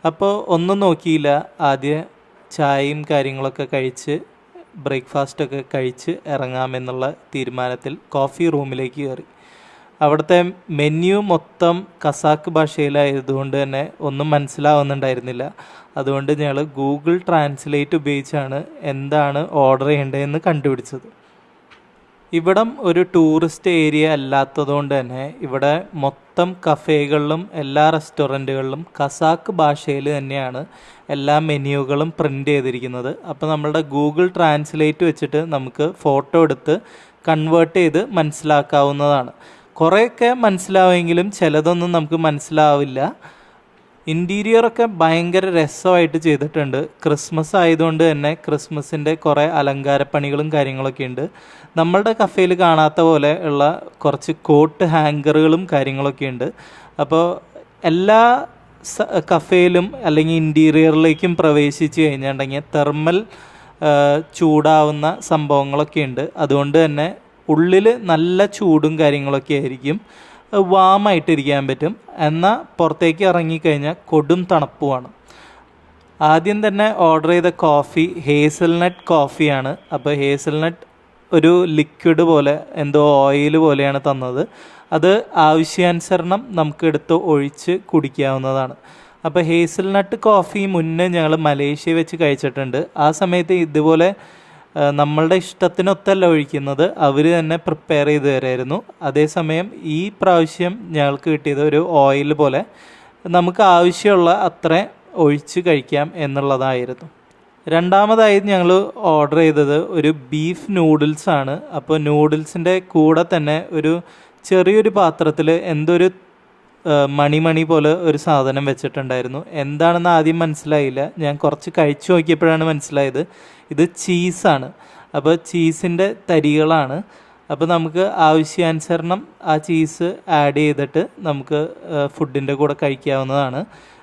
അപ്പോൾ ഒന്നും നോക്കിയില്ല, ആദ്യം ചായയും കാര്യങ്ങളൊക്കെ കഴിച്ച് ബ്രേക്ക്ഫാസ്റ്റൊക്കെ കഴിച്ച് ഇറങ്ങാമെന്നുള്ള തീരുമാനത്തിൽ കോഫി റൂമിലേക്ക് കയറി. അവിടുത്തെ മെനു മൊത്തം കസാക്ക് ഭാഷയിലായതുകൊണ്ട് തന്നെ ഒന്നും മനസ്സിലാവുന്നുണ്ടായിരുന്നില്ല. അതുകൊണ്ട് ഞങ്ങൾ ഗൂഗിൾ ട്രാൻസ്ലേറ്റ് ഉപയോഗിച്ചാണ് എന്താണ് ഓർഡർ ചെയ്യേണ്ടതെന്ന് കണ്ടുപിടിച്ചത്. ഇവിടം ഒരു ടൂറിസ്റ്റ് ഏരിയ അല്ലാത്തതുകൊണ്ട് തന്നെ ഇവിടെ മൊത്തം കഫേകളിലും എല്ലാ റെസ്റ്റോറൻറ്റുകളിലും കസാക്ക് ഭാഷയിൽ തന്നെയാണ് എല്ലാ മെനുകളും പ്രിൻ്റ് ചെയ്തിരിക്കുന്നത്. അപ്പോൾ നമ്മളുടെ ഗൂഗിൾ ട്രാൻസ്ലേറ്റ് വെച്ചിട്ട് നമുക്ക് ഫോട്ടോ എടുത്ത് കൺവേർട്ട് ചെയ്ത് മനസ്സിലാക്കാവുന്നതാണ്. കുറേയൊക്കെ മനസ്സിലാവുമെങ്കിലും ചിലതൊന്നും നമുക്ക് മനസ്സിലാവില്ല. ഇൻറ്റീരിയറൊക്കെ ഭയങ്കര രസമായിട്ട് ചെയ്തിട്ടുണ്ട്. ക്രിസ്മസ് ആയതുകൊണ്ട് തന്നെ ക്രിസ്മസിൻ്റെ കുറേ അലങ്കാരപ്പണികളും കാര്യങ്ങളൊക്കെ ഉണ്ട്. നമ്മളുടെ കഫേയിൽ കാണാത്ത പോലെ ഉള്ള കുറച്ച് കോട്ട് ഹാങ്കറുകളും കാര്യങ്ങളൊക്കെ ഉണ്ട്. അപ്പോൾ എല്ലാ കഫേയിലും അല്ലെങ്കിൽ ഇൻറ്റീരിയറിലേക്കും പ്രവേശിച്ച് കഴിഞ്ഞിട്ടുണ്ടെങ്കിൽ തെർമൽ ചൂടാവുന്ന സംഭവങ്ങളൊക്കെ ഉണ്ട്. അതുകൊണ്ട് തന്നെ ഉള്ളിൽ നല്ല ചൂടും കാര്യങ്ങളൊക്കെ ആയിരിക്കും, വാമായിട്ടിരിക്കാൻ പറ്റും. എന്നാൽ പുറത്തേക്ക് ഇറങ്ങിക്കഴിഞ്ഞാൽ കൊടും തണുപ്പുമാണ്. ആദ്യം തന്നെ ഓർഡർ ചെയ്ത കോഫി ഹേസൽനട്ട് കോഫിയാണ്. അപ്പോൾ ഹേസൽനട്ട് ഒരു ലിക്വിഡ് പോലെ എന്തോ ഓയിൽ പോലെയാണ് തന്നത്. അത് ആവശ്യാനുസരണം നമുക്ക് എടുത്ത് ഒഴിച്ച് കുടിക്കാവുന്നതാണ്. അപ്പോൾ ഹേസൽനട്ട് കോഫി മുന്നേ ഞങ്ങൾ മലേഷ്യ വെച്ച് കഴിച്ചിട്ടുണ്ട്. ആ സമയത്ത് ഇതുപോലെ നമ്മളുടെ ഇഷ്ടത്തിനൊത്തല്ല ഒഴിക്കുന്നത്, അവർ തന്നെ പ്രിപ്പയർ ചെയ്ത് തരായിരുന്നു. അതേസമയം ഈ പ്രാവശ്യം ഞങ്ങൾക്ക് കിട്ടിയത് ഒരു ഓയിൽ പോലെ നമുക്ക് ആവശ്യമുള്ള അത്ര ഒഴിച്ച് കഴിക്കാം എന്നുള്ളതായിരുന്നു. രണ്ടാമതായി ഞങ്ങൾ ഓർഡർ ചെയ്തത് ഒരു ബീഫ് നൂഡിൽസാണ്. അപ്പോൾ നൂഡിൽസിൻ്റെ കൂടെ തന്നെ ഒരു ചെറിയൊരു പാത്രത്തിൽ എന്തൊരു മണി പോലെ ഒരു സാധനം വെച്ചിട്ടുണ്ടായിരുന്നു. എന്താണെന്ന് ആദ്യം മനസ്സിലായില്ല. ഞാൻ കുറച്ച് കഴിച്ചു നോക്കിയപ്പോഴാണ് മനസ്സിലായത് ഇത് ചീസാണ്. അപ്പോൾ ചീസിൻ്റെ തരികളാണ്. അപ്പോൾ നമുക്ക് ആവശ്യാനുസരണം ആ ചീസ് ആഡ് ചെയ്തിട്ട് നമുക്ക് ഫുഡിൻ്റെ കൂടെ കഴിക്കാവുന്നതാണ്.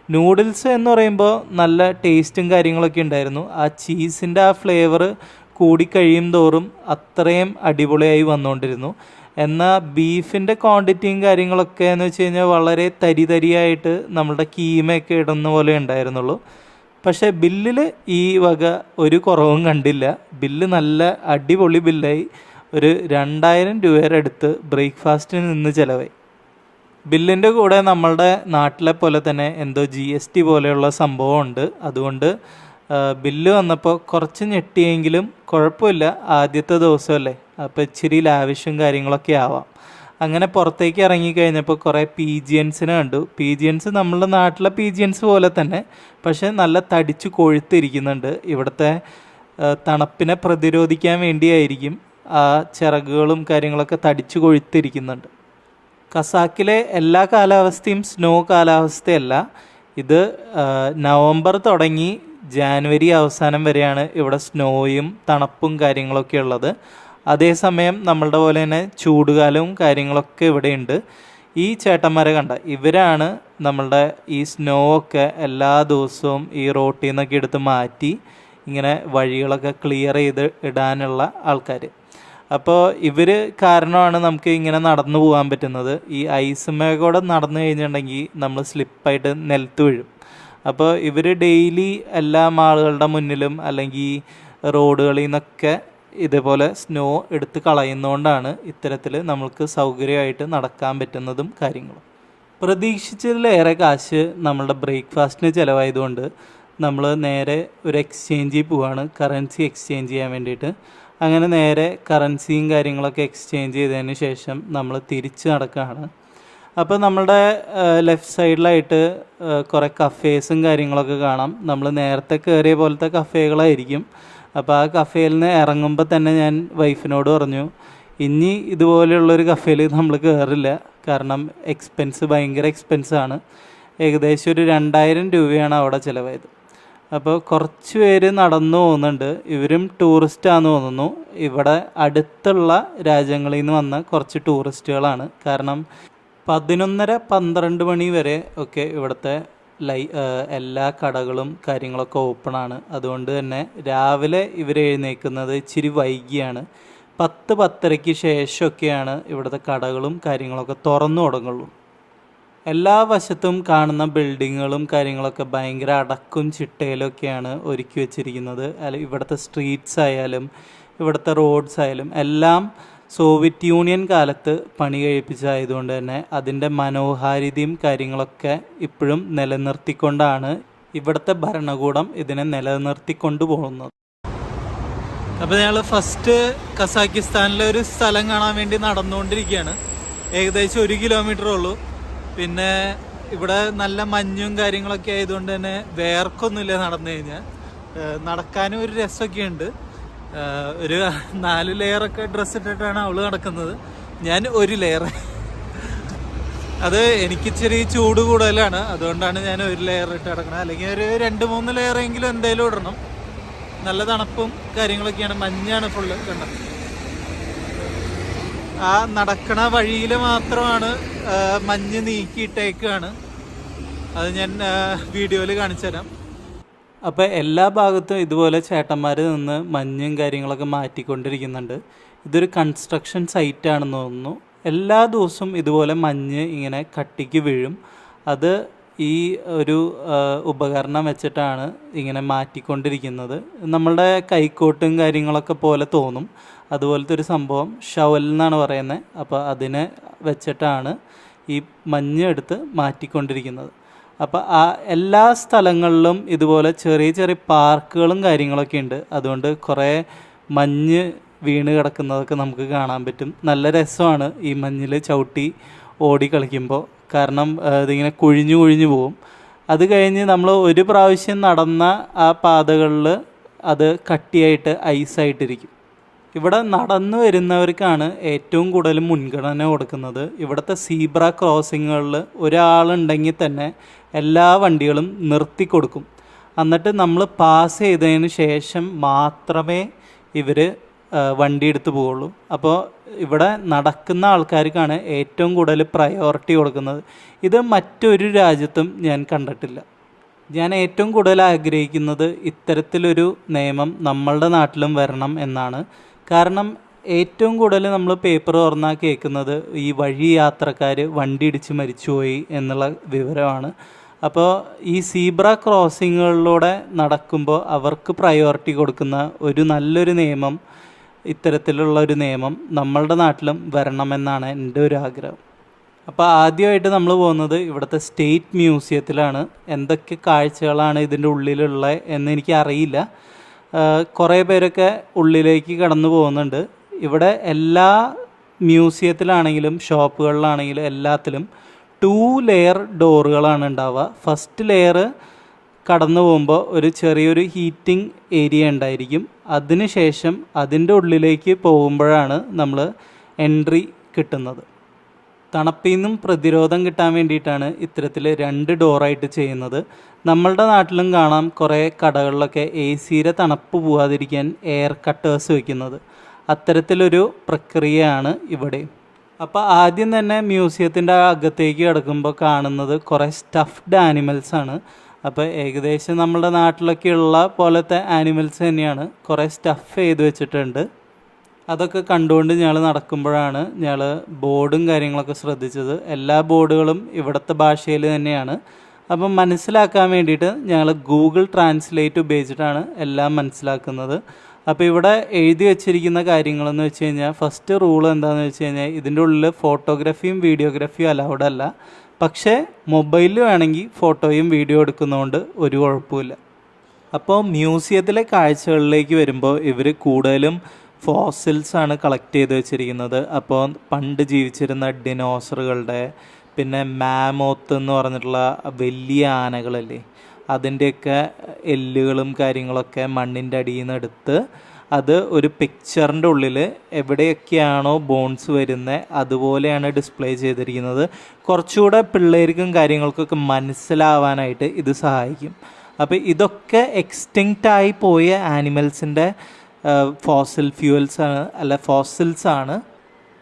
നൂഡിൽസ് എന്ന് പറയുമ്പോൾ നല്ല ടേസ്റ്റും കാര്യങ്ങളൊക്കെ ഉണ്ടായിരുന്നു. ആ ചീസിൻ്റെ ആ ഫ്ലേവർ കൂടിക്കഴിയും തോറും അത്രയും അടിപൊളിയായി വന്നുകൊണ്ടിരുന്നു. എന്നാൽ ബീഫിൻ്റെ ക്വാണ്ടിറ്റിയും കാര്യങ്ങളൊക്കെ എന്ന് വെച്ച് കഴിഞ്ഞാൽ വളരെ തരിയായിട്ട് നമ്മളുടെ കീമയൊക്കെ ഇടുന്ന പോലെ ഉണ്ടായിരുന്നുള്ളൂ. പക്ഷേ ബില്ലിൽ ഈ വക ഒരു കുറവും കണ്ടില്ല. ബില്ല് നല്ല അടിപൊളി ബില്ലായി. ഒരു 2000 രൂപയുടെ അടുത്ത് ബ്രേക്ക്ഫാസ്റ്റിന് നിന്ന് ചിലവായി. ബില്ലിൻ്റെ കൂടെ നമ്മളുടെ നാട്ടിലെ പോലെ തന്നെ എന്തോ GST പോലെയുള്ള സംഭവമുണ്ട്. അതുകൊണ്ട് ബില്ല് വന്നപ്പോൾ കുറച്ച് ഞെട്ടിയെങ്കിലും കുഴപ്പമില്ല, ആദ്യത്തെ ദിവസമല്ലേ, അപ്പോൾ ഇച്ചിരി ലാവിഷും കാര്യങ്ങളൊക്കെ ആവാം. അങ്ങനെ പുറത്തേക്ക് ഇറങ്ങിക്കഴിഞ്ഞപ്പോൾ കുറേ പീജിയൻസിനെ കണ്ടു. പീജിയൻസ് നമ്മളുടെ നാട്ടിലെ പീജിയൻസ് പോലെ തന്നെ, പക്ഷേ നല്ല തടിച്ച് കൊഴുത്തിരിക്കുന്നുണ്ട്. ഇവിടുത്തെ തണുപ്പിനെ പ്രതിരോധിക്കാൻ വേണ്ടിയായിരിക്കും ആ ചിറകുകളും കാര്യങ്ങളൊക്കെ തടിച്ച് കൊഴുത്തിരിക്കുന്നുണ്ട്. കസാക്കിലെ എല്ലാ കാലാവസ്ഥയും സ്നോ കാലാവസ്ഥയല്ല. ഇത് നവംബർ തുടങ്ങി ജാനുവരി അവസാനം വരെയാണ് ഇവിടെ സ്നോയും തണുപ്പും കാര്യങ്ങളൊക്കെ ഉള്ളത്. അതേസമയം നമ്മളുടെ പോലെ തന്നെ ചൂടുകാലവും കാര്യങ്ങളൊക്കെ ഇവിടെയുണ്ട്. ഈ ചേട്ടന്മാരെ കണ്ട ഇവരാണ് നമ്മളുടെ ഈ സ്നോ ഒക്കെ എല്ലാ ദിവസവും ഈ റോട്ടിൽ നിന്നൊക്കെ എടുത്ത് മാറ്റി ഇങ്ങനെ വഴികളൊക്കെ ക്ലിയർ ചെയ്ത് ഇടാനുള്ള ആൾക്കാർ. അപ്പോൾ ഇവർ കാരണമാണ് നമുക്ക് ഇങ്ങനെ നടന്നു പോകാൻ പറ്റുന്നത്. ഈ ഐസുമേകൂടെ നടന്നു കഴിഞ്ഞിട്ടുണ്ടെങ്കിൽ നമ്മൾ സ്ലിപ്പായിട്ട് നിലത്ത് വീഴും. അപ്പോൾ ഇവർ ഡെയിലി എല്ലാ ആളുകളുടെ മുന്നിലും അല്ലെങ്കിൽ റോഡുകളിൽ നിന്നൊക്കെ ഇതേപോലെ സ്നോ എടുത്ത് കളയുന്നതുകൊണ്ടാണ് ഇത്തരത്തിൽ നമ്മൾക്ക് സൗകര്യമായിട്ട് നടക്കാൻ പറ്റുന്നതും കാര്യങ്ങളും. പ്രതീക്ഷിച്ചതിലേറെ കാശ് നമ്മളുടെ ബ്രേക്ക്ഫാസ്റ്റിന് ചിലവായതുകൊണ്ട് നമ്മൾ നേരെ ഒരു എക്സ്ചേഞ്ചിൽ പോവാണ്, കറൻസി എക്സ്ചേഞ്ച് ചെയ്യാൻ വേണ്ടിയിട്ട്. അങ്ങനെ നേരെ കറൻസിയും കാര്യങ്ങളൊക്കെ എക്സ്ചേഞ്ച് ചെയ്തതിന് ശേഷം നമ്മൾ തിരിച്ച് നടക്കുകയാണ്. അപ്പോൾ നമ്മളുടെ ലെഫ്റ്റ് സൈഡിലായിട്ട് കുറേ കഫേസും കാര്യങ്ങളൊക്കെ കാണാം. നമ്മൾ നേരത്തെ കയറിയ പോലത്തെ കഫേകളായിരിക്കും. അപ്പോൾ ആ കഫേയിൽ നിന്ന് ഇറങ്ങുമ്പോൾ തന്നെ ഞാൻ വൈഫിനോട് പറഞ്ഞു, ഇനി ഇതുപോലെയുള്ളൊരു കഫേയിൽ നമ്മൾ കയറില്ല, കാരണം ഭയങ്കര എക്സ്പെൻസാണ്. ഏകദേശം ഒരു 2000 രൂപയാണ് അവിടെ ചിലവായത്. അപ്പോൾ കുറച്ച് പേര് നടന്നു പോകുന്നുണ്ട്. ഇവരും ടൂറിസ്റ്റാന്ന് തോന്നുന്നു. ഇവിടെ അടുത്തുള്ള രാജ്യങ്ങളിൽ നിന്ന് വന്ന കുറച്ച് ടൂറിസ്റ്റുകളാണ്. കാരണം 11-12 മണി വരെ ഒക്കെ ഇവിടുത്തെ എല്ലാ കടകളും കാര്യങ്ങളൊക്കെ ഓപ്പണാണ്. അതുകൊണ്ട് തന്നെ രാവിലെ ഇവർ എഴുന്നേൽക്കുന്നത് ഇച്ചിരി വൈകിയാണ്. 10-10:30 ശേഷമൊക്കെയാണ് ഇവിടുത്തെ കടകളും കാര്യങ്ങളൊക്കെ തുറന്നു തുടങ്ങുള്ളൂ. എല്ലാ വശത്തും കാണുന്ന ബിൽഡിങ്ങുകളും കാര്യങ്ങളൊക്കെ ഭയങ്കര അടക്കും ചിട്ടയിലൊക്കെയാണ് ഒരുക്കി വെച്ചിരിക്കുന്നത്. ഇവിടുത്തെ സ്ട്രീറ്റ്സ് ആയാലും ഇവിടുത്തെ റോഡ്സ് ആയാലും എല്ലാം സോവിയറ്റ് യൂണിയൻ കാലത്ത് പണി കഴിപ്പിച്ചതായതുകൊണ്ട് തന്നെ അതിൻ്റെ മനോഹാരിതയും കാര്യങ്ങളൊക്കെ ഇപ്പോഴും നിലനിർത്തിക്കൊണ്ടാണ് ഇവിടുത്തെ ഭരണകൂടം ഇതിനെ നിലനിർത്തിക്കൊണ്ടു പോകുന്നത്. അപ്പോൾ ഞങ്ങൾ ഫസ്റ്റ് കസാക്കിസ്ഥാനിലെ ഒരു സ്ഥലം കാണാൻ വേണ്ടി നടന്നുകൊണ്ടിരിക്കുകയാണ്. ഏകദേശം 1 കിലോമീറ്ററേ ഉള്ളൂ. പിന്നെ ഇവിടെ നല്ല മഞ്ഞും കാര്യങ്ങളൊക്കെ ആയതുകൊണ്ട് തന്നെ വേർക്കൊന്നുമില്ല നടന്നു കഴിഞ്ഞാൽ. നടക്കാനും ഒരു രസമൊക്കെ ഉണ്ട്. ഒരു 4 ലെയറൊക്കെ ഡ്രസ്സ് ഇട്ടിട്ടാണ് അവള് നടക്കുന്നത്, ഞാൻ 1 ലെയർ. അത് എനിക്ക് ഇച്ചിരി ചൂട് കൂടുതലാണ്, അതുകൊണ്ടാണ് ഞാൻ 1 ലെയർ ഇട്ട് കിടക്കുന്നത്. അല്ലെങ്കിൽ ഒരു 2-3 ലെയറെങ്കിലും എന്തായാലും ഇടണം. നല്ല തണുപ്പും കാര്യങ്ങളൊക്കെയാണ്, മഞ്ഞാണ് ഫുള്ള് കണ്ടത്. ആ നടക്കണ വഴിയിൽ മാത്രമാണ് മഞ്ഞ് നീക്കിയിട്ടേക്കാണ്. അത് ഞാൻ വീഡിയോയിൽ കാണിച്ചു തരാം. അപ്പോൾ എല്ലാ ഭാഗത്തും ഇതുപോലെ ചേട്ടന്മാർ നിന്ന് മഞ്ഞും കാര്യങ്ങളൊക്കെ മാറ്റിക്കൊണ്ടിരിക്കുന്നുണ്ട്. ഇതൊരു കൺസ്ട്രക്ഷൻ സൈറ്റാണെന്ന് തോന്നുന്നു. എല്ലാ ദിവസവും ഇതുപോലെ മഞ്ഞ് ഇങ്ങനെ കട്ടിക്ക് വീഴും. അത് ഈ ഒരു ഉപകരണം വെച്ചിട്ടാണ് ഇങ്ങനെ മാറ്റിക്കൊണ്ടിരിക്കുന്നത്. നമ്മളുടെ കൈക്കോട്ടും കാര്യങ്ങളൊക്കെ പോലെ തോന്നും. അതുപോലത്തെ ഒരു സംഭവം ഷവൽ എന്നാണ് പറയുന്നത്. അപ്പോൾ അതിനെ വെച്ചിട്ടാണ് ഈ മഞ്ഞ് എടുത്ത് മാറ്റിക്കൊണ്ടിരിക്കുന്നത്. അപ്പോൾ ആ എല്ലാ സ്ഥലങ്ങളിലും ഇതുപോലെ ചെറിയ ചെറിയ പാർക്കുകളും കാര്യങ്ങളൊക്കെ ഉണ്ട്. അതുകൊണ്ട് കുറേ മഞ്ഞ് വീണ് കിടക്കുന്നതൊക്കെ നമുക്ക് കാണാൻ പറ്റും. നല്ല രസമാണ് ഈ മഞ്ഞിൽ ചവിട്ടി ഓടി കളിക്കുമ്പോൾ. കാരണം ഇതിങ്ങനെ കുഴിഞ്ഞു കുഴിഞ്ഞു പോവും. അത് കഴിഞ്ഞ് നമ്മൾ ഒരു പ്രാവശ്യം നടന്ന ആ പാതകളിൽ അത് കട്ടിയായിട്ട് ഐസായിട്ടിരിക്കും. ഇവിടെ നടന്നു വരുന്നവർക്കാണ് ഏറ്റവും കൂടുതൽ മുൻഗണന കൊടുക്കുന്നത്. ഇവിടുത്തെ സീബ്ര ക്രോസിങ്ങുകളിൽ ഒരാളുണ്ടെങ്കിൽ തന്നെ എല്ലാ വണ്ടികളും നിർത്തി കൊടുക്കും. എന്നിട്ട് നമ്മൾ പാസ് ചെയ്തതിന് ശേഷം മാത്രമേ ഇവർ വണ്ടി എടുത്ത് പോവുള്ളൂ. അപ്പോൾ ഇവിടെ നടക്കുന്ന ആൾക്കാർക്കാണ് ഏറ്റവും കൂടുതൽ പ്രയോറിറ്റി കൊടുക്കുന്നത്. ഇത് മറ്റൊരു രാജ്യത്തും ഞാൻ കണ്ടിട്ടില്ല. ഞാൻ ഏറ്റവും കൂടുതൽ ആഗ്രഹിക്കുന്നത് ഇത്തരത്തിലൊരു നിയമം നമ്മളുടെ നാട്ടിലും വരണം എന്നാണ്. കാരണം ഏറ്റവും കൂടുതൽ നമ്മൾ പേപ്പർ തുറന്നാൽ കേൾക്കുന്നത് ഈ വഴി യാത്രക്കാർ വണ്ടി ഇടിച്ച് മരിച്ചുപോയി എന്നുള്ള വിവരമാണ്. അപ്പോൾ ഈ സീബ്ര ക്രോസിങ്ങുകളിലൂടെ നടക്കുമ്പോൾ അവർക്ക് പ്രയോറിറ്റി കൊടുക്കുന്ന ഒരു നല്ലൊരു നിയമം, ഇത്തരത്തിലുള്ള ഒരു നിയമം നമ്മളുടെ നാട്ടിലും വരണമെന്നാണ് എൻ്റെ ഒരു ആഗ്രഹം. അപ്പോൾ ആദ്യമായിട്ട് നമ്മൾ പോകുന്നത് ഇവിടുത്തെ സ്റ്റേറ്റ് മ്യൂസിയത്തിലാണ്. എന്തൊക്കെ കാഴ്ചകളാണ് ഇതിൻ്റെ ഉള്ളിലുള്ളത് എന്ന് എനിക്ക് അറിയില്ല. കുറേ പേരൊക്കെ ഉള്ളിലേക്ക് കടന്നു പോകുന്നുണ്ട്. ഇവിടെ എല്ലാ മ്യൂസിയത്തിലാണെങ്കിലും ഷോപ്പുകളിലാണെങ്കിലും എല്ലാത്തിലും 2 ലെയർ ഡോറുകളാണ് ഉണ്ടാവുക. ഫസ്റ്റ് ലെയർ കടന്നു പോകുമ്പോൾ ഒരു ചെറിയൊരു ഹീറ്റിംഗ് ഏരിയ ഉണ്ടായിരിക്കും. അതിനുശേഷം അതിൻ്റെ ഉള്ളിലേക്ക് പോകുമ്പോഴാണ് നമ്മൾ എൻട്രി കിട്ടുന്നത്. തണുപ്പിൽ നിന്നും പ്രതിരോധം കിട്ടാൻ വേണ്ടിയിട്ടാണ് ഇത്തരത്തിൽ 2 ഡോറായിട്ട് ചെയ്യുന്നത്. നമ്മളുടെ നാട്ടിലും കാണാം കുറേ കടകളിലൊക്കെ AC-യുടെ തണുപ്പ് പോകാതിരിക്കാൻ എയർ കട്ടേഴ്സ് വയ്ക്കുന്നത്. അത്തരത്തിലൊരു പ്രക്രിയയാണ് ഇവിടെ. അപ്പോൾ ആദ്യം തന്നെ മ്യൂസിയത്തിൻ്റെ അകത്തേക്ക് കിടക്കുമ്പോൾ കാണുന്നത് കുറേ സ്റ്റഫ്ഡ് ആനിമൽസാണ്. അപ്പോൾ ഏകദേശം നമ്മുടെ നാട്ടിലൊക്കെയുള്ള പോലത്തെ ആനിമൽസ് തന്നെയാണ്. കുറേ സ്റ്റഫ് ചെയ്ത് വെച്ചിട്ടുണ്ട്. അതൊക്കെ കണ്ടുകൊണ്ട് ഞങ്ങൾ നടക്കുമ്പോഴാണ് ഞങ്ങൾ ബോർഡും കാര്യങ്ങളൊക്കെ ശ്രദ്ധിച്ചത്. എല്ലാ ബോർഡുകളും ഇവിടുത്തെ ഭാഷയിൽ തന്നെയാണ്. അപ്പം മനസ്സിലാക്കാൻ വേണ്ടിയിട്ട് ഞങ്ങൾ ഗൂഗിൾ ട്രാൻസ്ലേറ്റ് ഉപയോഗിച്ചിട്ടാണ് എല്ലാം മനസ്സിലാക്കുന്നത്. അപ്പോൾ ഇവിടെ എഴുതി വെച്ചിരിക്കുന്ന കാര്യങ്ങളെന്ന് വെച്ച് കഴിഞ്ഞാൽ ഫസ്റ്റ് റൂൾ എന്താണെന്ന് വെച്ച് കഴിഞ്ഞാൽ ഇതിൻ്റെ ഉള്ളിൽ ഫോട്ടോഗ്രാഫിയും വീഡിയോഗ്രാഫിയും അലൗഡ് അല്ല. പക്ഷേ മൊബൈലിൽ വേണമെങ്കിൽ ഫോട്ടോയും വീഡിയോ എടുക്കുന്നതുകൊണ്ട് ഒരു കുഴപ്പമില്ല. അപ്പോൾ മ്യൂസിയത്തിലെ കാഴ്ചകളിലേക്ക് വരുമ്പോൾ ഇവർ കൂടുതലും ഫോസിൽസാണ് കളക്ട് ചെയ്ത് വെച്ചിരിക്കുന്നത്. അപ്പോൾ പണ്ട് ജീവിച്ചിരുന്ന ഡിനോസറുകളുടെ, പിന്നെ മാമോത്ത് എന്ന് പറഞ്ഞിട്ടുള്ള വലിയ ആനകളല്ലേ, അതിൻ്റെയൊക്കെ എല്ലുകളും കാര്യങ്ങളൊക്കെ മണ്ണിൻ്റെ അടിയിൽ നിന്ന് എടുത്ത് അത് ഒരു പിക്ചറിൻ്റെ ഉള്ളിൽ എവിടെയൊക്കെയാണോ ബോൺസ് വരുന്നത് അതുപോലെയാണ് ഡിസ്പ്ലേ ചെയ്തിരിക്കുന്നത്. കുറച്ചുകൂടെ പിള്ളേർക്കും കാര്യങ്ങൾക്കൊക്കെ മനസ്സിലാവാനായിട്ട് ഇത് സഹായിക്കും. അപ്പോൾ ഇതൊക്കെ എക്സ്റ്റിങ്ക്റ്റായി പോയ ആനിമൽസിൻ്റെ ഫോസിൽ ഫ്യൂവൽസാണ്, അല്ല ഫോസിൽസാണ്.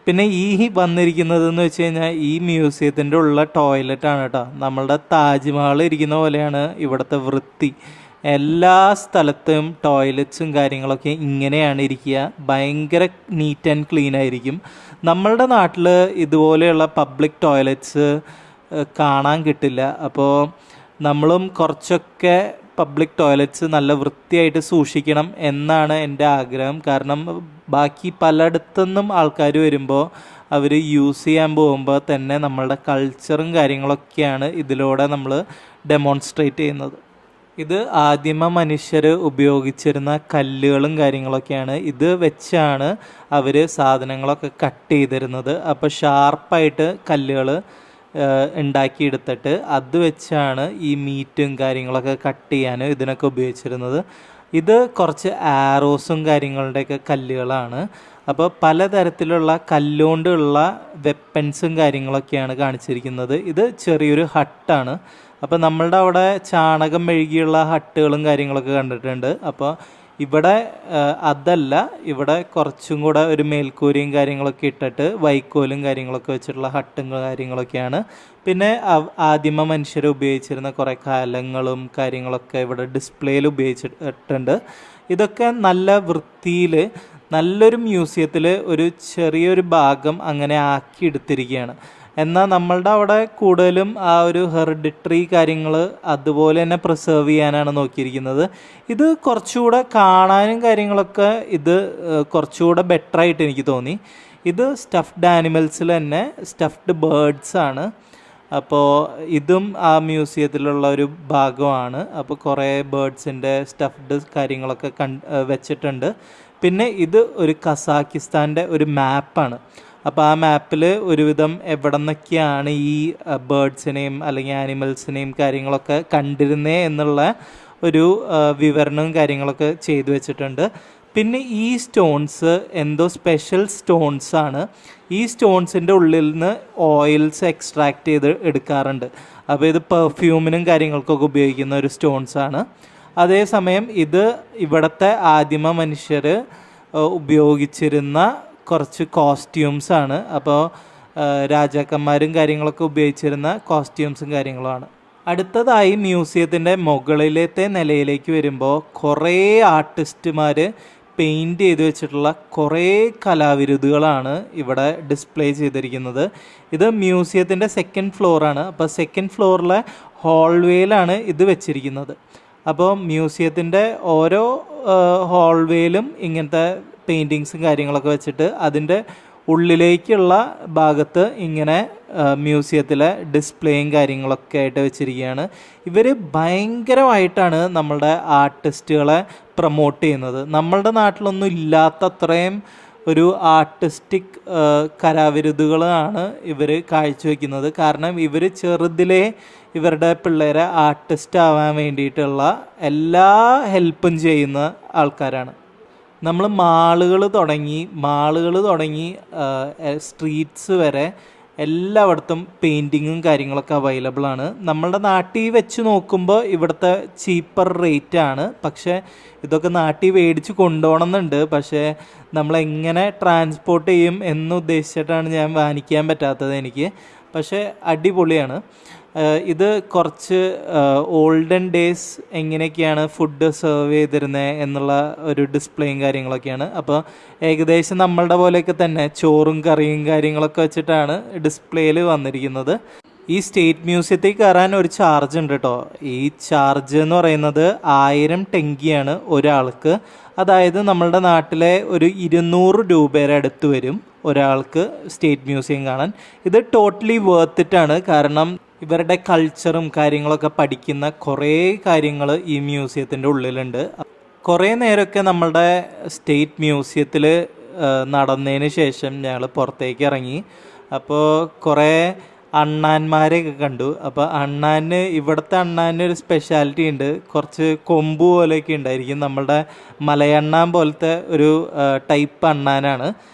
പിന്നെ ഈ വന്നിരിക്കുന്നതെന്ന് വെച്ച് കഴിഞ്ഞാൽ ഈ മ്യൂസിയത്തിൻ്റെ ഉള്ള ടോയ്ലറ്റാണ് കേട്ടോ. നമ്മളുടെ താജ്മഹൽ ഇരിക്കുന്ന പോലെയാണ് ഇവിടുത്തെ വൃത്തി. എല്ലാ സ്ഥലത്തും ടോയ്ലറ്റ്സും കാര്യങ്ങളൊക്കെ ഇങ്ങനെയാണ് ഇരിക്കുക. ഭയങ്കര നീറ്റ് ആൻഡ് ക്ലീൻ ആയിരിക്കും. നമ്മളുടെ നാട്ടിൽ ഇതുപോലെയുള്ള പബ്ലിക് ടോയ്ലറ്റ്സ് കാണാൻ കിട്ടില്ല. അപ്പോൾ നമ്മളും കുറച്ചൊക്കെ പബ്ലിക് ടോയ്ലറ്റ്സ് നല്ല വൃത്തിയായിട്ട് സൂക്ഷിക്കണം എന്നാണ് എൻ്റെ ആഗ്രഹം. കാരണം ബാക്കി പലയിടത്തുനിന്നും ആൾക്കാർ വരുമ്പോൾ അവർ യൂസ് ചെയ്യാൻ പോകുമ്പോൾ തന്നെ നമ്മളുടെ കൾച്ചറും കാര്യങ്ങളൊക്കെയാണ് ഇതിലൂടെ നമ്മൾ ഡെമോൺസ്ട്രേറ്റ് ചെയ്യുന്നത്. ഇത് ആദിമ മനുഷ്യർ ഉപയോഗിച്ചിരുന്ന കല്ലുകളും കാര്യങ്ങളൊക്കെയാണ്. ഇത് വെച്ചാണ് അവർ സാധനങ്ങളൊക്കെ കട്ട് ചെയ്തിരുന്നത്. അപ്പോൾ ഷാർപ്പായിട്ട് കല്ലുകൾ ഉണ്ടാക്കിയെടുത്തിട്ട് അത് വെച്ചാണ് ഈ മീറ്റും കാര്യങ്ങളൊക്കെ കട്ട് ചെയ്യാനും ഇതിനൊക്കെ ഉപയോഗിച്ചിരുന്നത്. ഇത് കുറച്ച് ആരോസും കാര്യങ്ങളുടെയൊക്കെ കല്ലുകളാണ്. അപ്പോൾ പലതരത്തിലുള്ള കല്ലുകൊണ്ടുള്ള വെപ്പൻസും കാര്യങ്ങളൊക്കെയാണ് കാണിച്ചിരിക്കുന്നത്. ഇത് ചെറിയൊരു ഹട്ടാണ്. അപ്പോൾ നമ്മളുടെ അവിടെ ചാണകം മെഴുകിയുള്ള ഹട്ടുകളും കാര്യങ്ങളൊക്കെ കണ്ടിട്ടുണ്ട്. അപ്പോൾ ഇവിടെ അതല്ല, ഇവിടെ കുറച്ചും കൂടെ ഒരു മേൽക്കൂരയും കാര്യങ്ങളൊക്കെ ഇട്ടിട്ട് വൈക്കോലും കാര്യങ്ങളൊക്കെ വെച്ചിട്ടുള്ള ഹട്ടും കാര്യങ്ങളൊക്കെയാണ്. പിന്നെ ആദിമ മനുഷ്യർ ഉപയോഗിച്ചിരുന്ന കുറേ കലങ്ങളും കാര്യങ്ങളൊക്കെ ഇവിടെ ഡിസ്പ്ലേയിൽ ഉപയോഗിച്ചിട്ടുണ്ട്. ഇതൊക്കെ നല്ല വൃത്തിയിൽ നല്ലൊരു മ്യൂസിയത്തിൽ ഒരു ചെറിയൊരു ഭാഗം അങ്ങനെ ആക്കി എടുത്തിരിക്കുകയാണ്. എന്നാൽ നമ്മളുടെ അവിടെ കൂടുതലും ആ ഒരു ഹെറിഡിറ്ററി കാര്യങ്ങൾ അതുപോലെ തന്നെ പ്രിസർവ് ചെയ്യാനാണ് നോക്കിയിരിക്കുന്നത്. ഇത് കുറച്ചുകൂടെ കാണാനും കാര്യങ്ങളൊക്കെ ഇത് കുറച്ചുകൂടെ ബെറ്ററായിട്ട് എനിക്ക് തോന്നി. ഇത് സ്റ്റഫ്ഡ് ആനിമൽസിൽ തന്നെ സ്റ്റഫ്ഡ് ബേർഡ്സ് ആണ്. അപ്പോൾ ഇതും ആ മ്യൂസിയത്തിലുള്ള ഒരു ഭാഗമാണ്. അപ്പോൾ കുറേ ബേർഡ്സിൻ്റെ സ്റ്റഫ്ഡ് കാര്യങ്ങളൊക്കെ വെച്ചിട്ടുണ്ട്. പിന്നെ ഇത് ഒരു കസാക്കിസ്ഥാൻ്റെ ഒരു മാപ്പാണ്. അപ്പോൾ ആ മാപ്പിൽ ഒരുവിധം എവിടെ നിന്നൊക്കെയാണ് ഈ ബേർഡ്സിനെയും അല്ലെങ്കിൽ ആനിമൽസിനെയും കാര്യങ്ങളൊക്കെ കണ്ടിരുന്നേ എന്നുള്ള ഒരു വിവരണവും കാര്യങ്ങളൊക്കെ ചെയ്തു വെച്ചിട്ടുണ്ട്. പിന്നെ ഈ സ്റ്റോൺസ് എന്തോ സ്പെഷ്യൽ സ്റ്റോൺസാണ്. ഈ സ്റ്റോൺസിൻ്റെ ഉള്ളിൽ നിന്ന് ഓയിൽസ് എക്സ്ട്രാക്ട് ചെയ്ത് എടുക്കാറുണ്ട്. അപ്പോൾ ഇത് പെർഫ്യൂമിനും കാര്യങ്ങൾക്കൊക്കെ ഉപയോഗിക്കുന്ന ഒരു സ്റ്റോൺസാണ്. അതേസമയം ഇത് ഇവിടുത്തെ ആദിമ മനുഷ്യർ ഉപയോഗിച്ചിരുന്ന കുറച്ച് കോസ്റ്റ്യൂംസാണ്. അപ്പോൾ രാജാക്കന്മാരും കാര്യങ്ങളൊക്കെ ഉപയോഗിച്ചിരുന്ന കോസ്റ്റ്യൂംസും കാര്യങ്ങളുമാണ്. അടുത്തതായി മ്യൂസിയത്തിൻ്റെ മുകളിലത്തെ നിലയിലേക്ക് വരുമ്പോൾ കുറേ ആർട്ടിസ്റ്റുമാർ പെയിൻറ്റ് ചെയ്ത് വെച്ചിട്ടുള്ള കുറേ കലാവിരുതുകളാണ് ഇവിടെ ഡിസ്പ്ലേ ചെയ്തിരിക്കുന്നത്. ഇത് മ്യൂസിയത്തിൻ്റെ സെക്കൻഡ് ഫ്ലോറാണ്. അപ്പോൾ സെക്കൻഡ് ഫ്ലോറിലെ ഹോൾവേയിലാണ് ഇത് വെച്ചിരിക്കുന്നത്. അപ്പോൾ മ്യൂസിയത്തിൻ്റെ ഓരോ ഹോൾവേയിലും ഇങ്ങനത്തെ പെയിൻറ്റിങ്സും കാര്യങ്ങളൊക്കെ വെച്ചിട്ട് അതിൻ്റെ ഉള്ളിലേക്കുള്ള ഭാഗത്ത് ഇങ്ങനെ മ്യൂസിയത്തിലെ ഡിസ്പ്ലേയും കാര്യങ്ങളൊക്കെ ആയിട്ട് വെച്ചിരിക്കുകയാണ്. ഇവർ ഭയങ്കരമായിട്ടാണ് നമ്മളുടെ ആർട്ടിസ്റ്റുകളെ പ്രൊമോട്ട് ചെയ്യുന്നത്. നമ്മളുടെ നാട്ടിലൊന്നും ഇല്ലാത്തത്രയും ഒരു ആർട്ടിസ്റ്റിക് കലാവിരുതുകളാണ് ഇവർ കാഴ്ചവെക്കുന്നത്. കാരണം ഇവർ ചെറുതിലേ ഇവരുടെ പിള്ളേരെ ആർട്ടിസ്റ്റ് ആവാൻ വേണ്ടിയിട്ടുള്ള എല്ലാ ഹെൽപ്പും ചെയ്യുന്ന ആൾക്കാരാണ്. നമ്മൾ മാളുകൾ തുടങ്ങി സ്ട്രീറ്റ്സ് വരെ എല്ലായിടത്തും പെയിൻറ്റിങ്ങും കാര്യങ്ങളൊക്കെ അവൈലബിൾ ആണ്. നമ്മളുടെ നാട്ടിൽ വെച്ച് നോക്കുമ്പോൾ ഇവിടുത്തെ ചീപ്പർ റേറ്റ് ആണ്. പക്ഷേ ഇതൊക്കെ നാട്ടിൽ മേടിച്ച് കൊണ്ടുപോകണമെന്നുണ്ട്. പക്ഷേ നമ്മളെങ്ങനെ ട്രാൻസ്പോർട്ട് ചെയ്യും എന്നുദ്ദേശിച്ചിട്ടാണ് ഞാൻ വാങ്ങിക്കാൻ പറ്റാത്തത് എനിക്ക്. പക്ഷേ അടിപൊളിയാണ്. ഇത് കുറച്ച് ഓൾഡൻ ഡേയ്സ് എങ്ങനെയൊക്കെയാണ് ഫുഡ് സെർവ് ചെയ്തിരുന്നത് എന്നുള്ള ഒരു ഡിസ്പ്ലേയും കാര്യങ്ങളൊക്കെയാണ്. അപ്പോൾ ഏകദേശം നമ്മളുടെ പോലെയൊക്കെ തന്നെ ചോറും കറിയും കാര്യങ്ങളൊക്കെ വെച്ചിട്ടാണ് ഡിസ്പ്ലേയിൽ വന്നിരിക്കുന്നത്. ഈ സ്റ്റേറ്റ് മ്യൂസിയത്തിൽ കയറാൻ ഒരു ചാർജ് ഉണ്ട് കേട്ടോ. ഈ ചാർജ് എന്ന് പറയുന്നത് 1000 ടെങ്കിയാണ് ഒരാൾക്ക്. അതായത് നമ്മളുടെ നാട്ടിലെ ഒരു 200 രൂപയുടെ അടുത്ത് വരും ഒരാൾക്ക് സ്റ്റേറ്റ് മ്യൂസിയം കാണാൻ. ഇത് ടോട്ടലി വേർത്ത് ഇറ്റാണ്. കാരണം ഇവരുടെ കൾച്ചറും കാര്യങ്ങളൊക്കെ പഠിക്കുന്ന കുറേ കാര്യങ്ങൾ ഈ മ്യൂസിയത്തിൻ്റെ ഉള്ളിലുണ്ട്. കുറേ നേരമൊക്കെ നമ്മളുടെ സ്റ്റേറ്റ് മ്യൂസിയത്തിൽ നടന്നതിന് ശേഷം ഞങ്ങൾ പുറത്തേക്ക് ഇറങ്ങി. അപ്പോൾ കുറേ അണ്ണാന്മാരെയൊക്കെ കണ്ടു. അപ്പോൾ ഇവിടുത്തെ അണ്ണാന് ഒരു സ്പെഷ്യാലിറ്റി ഉണ്ട്. കുറച്ച് കൊമ്പ് പോലെയൊക്കെ ഉണ്ടായിരിക്കും. നമ്മളുടെ മലയണ്ണാൻ പോലത്തെ ഒരു ടൈപ്പ് അണ്ണാനാണ്.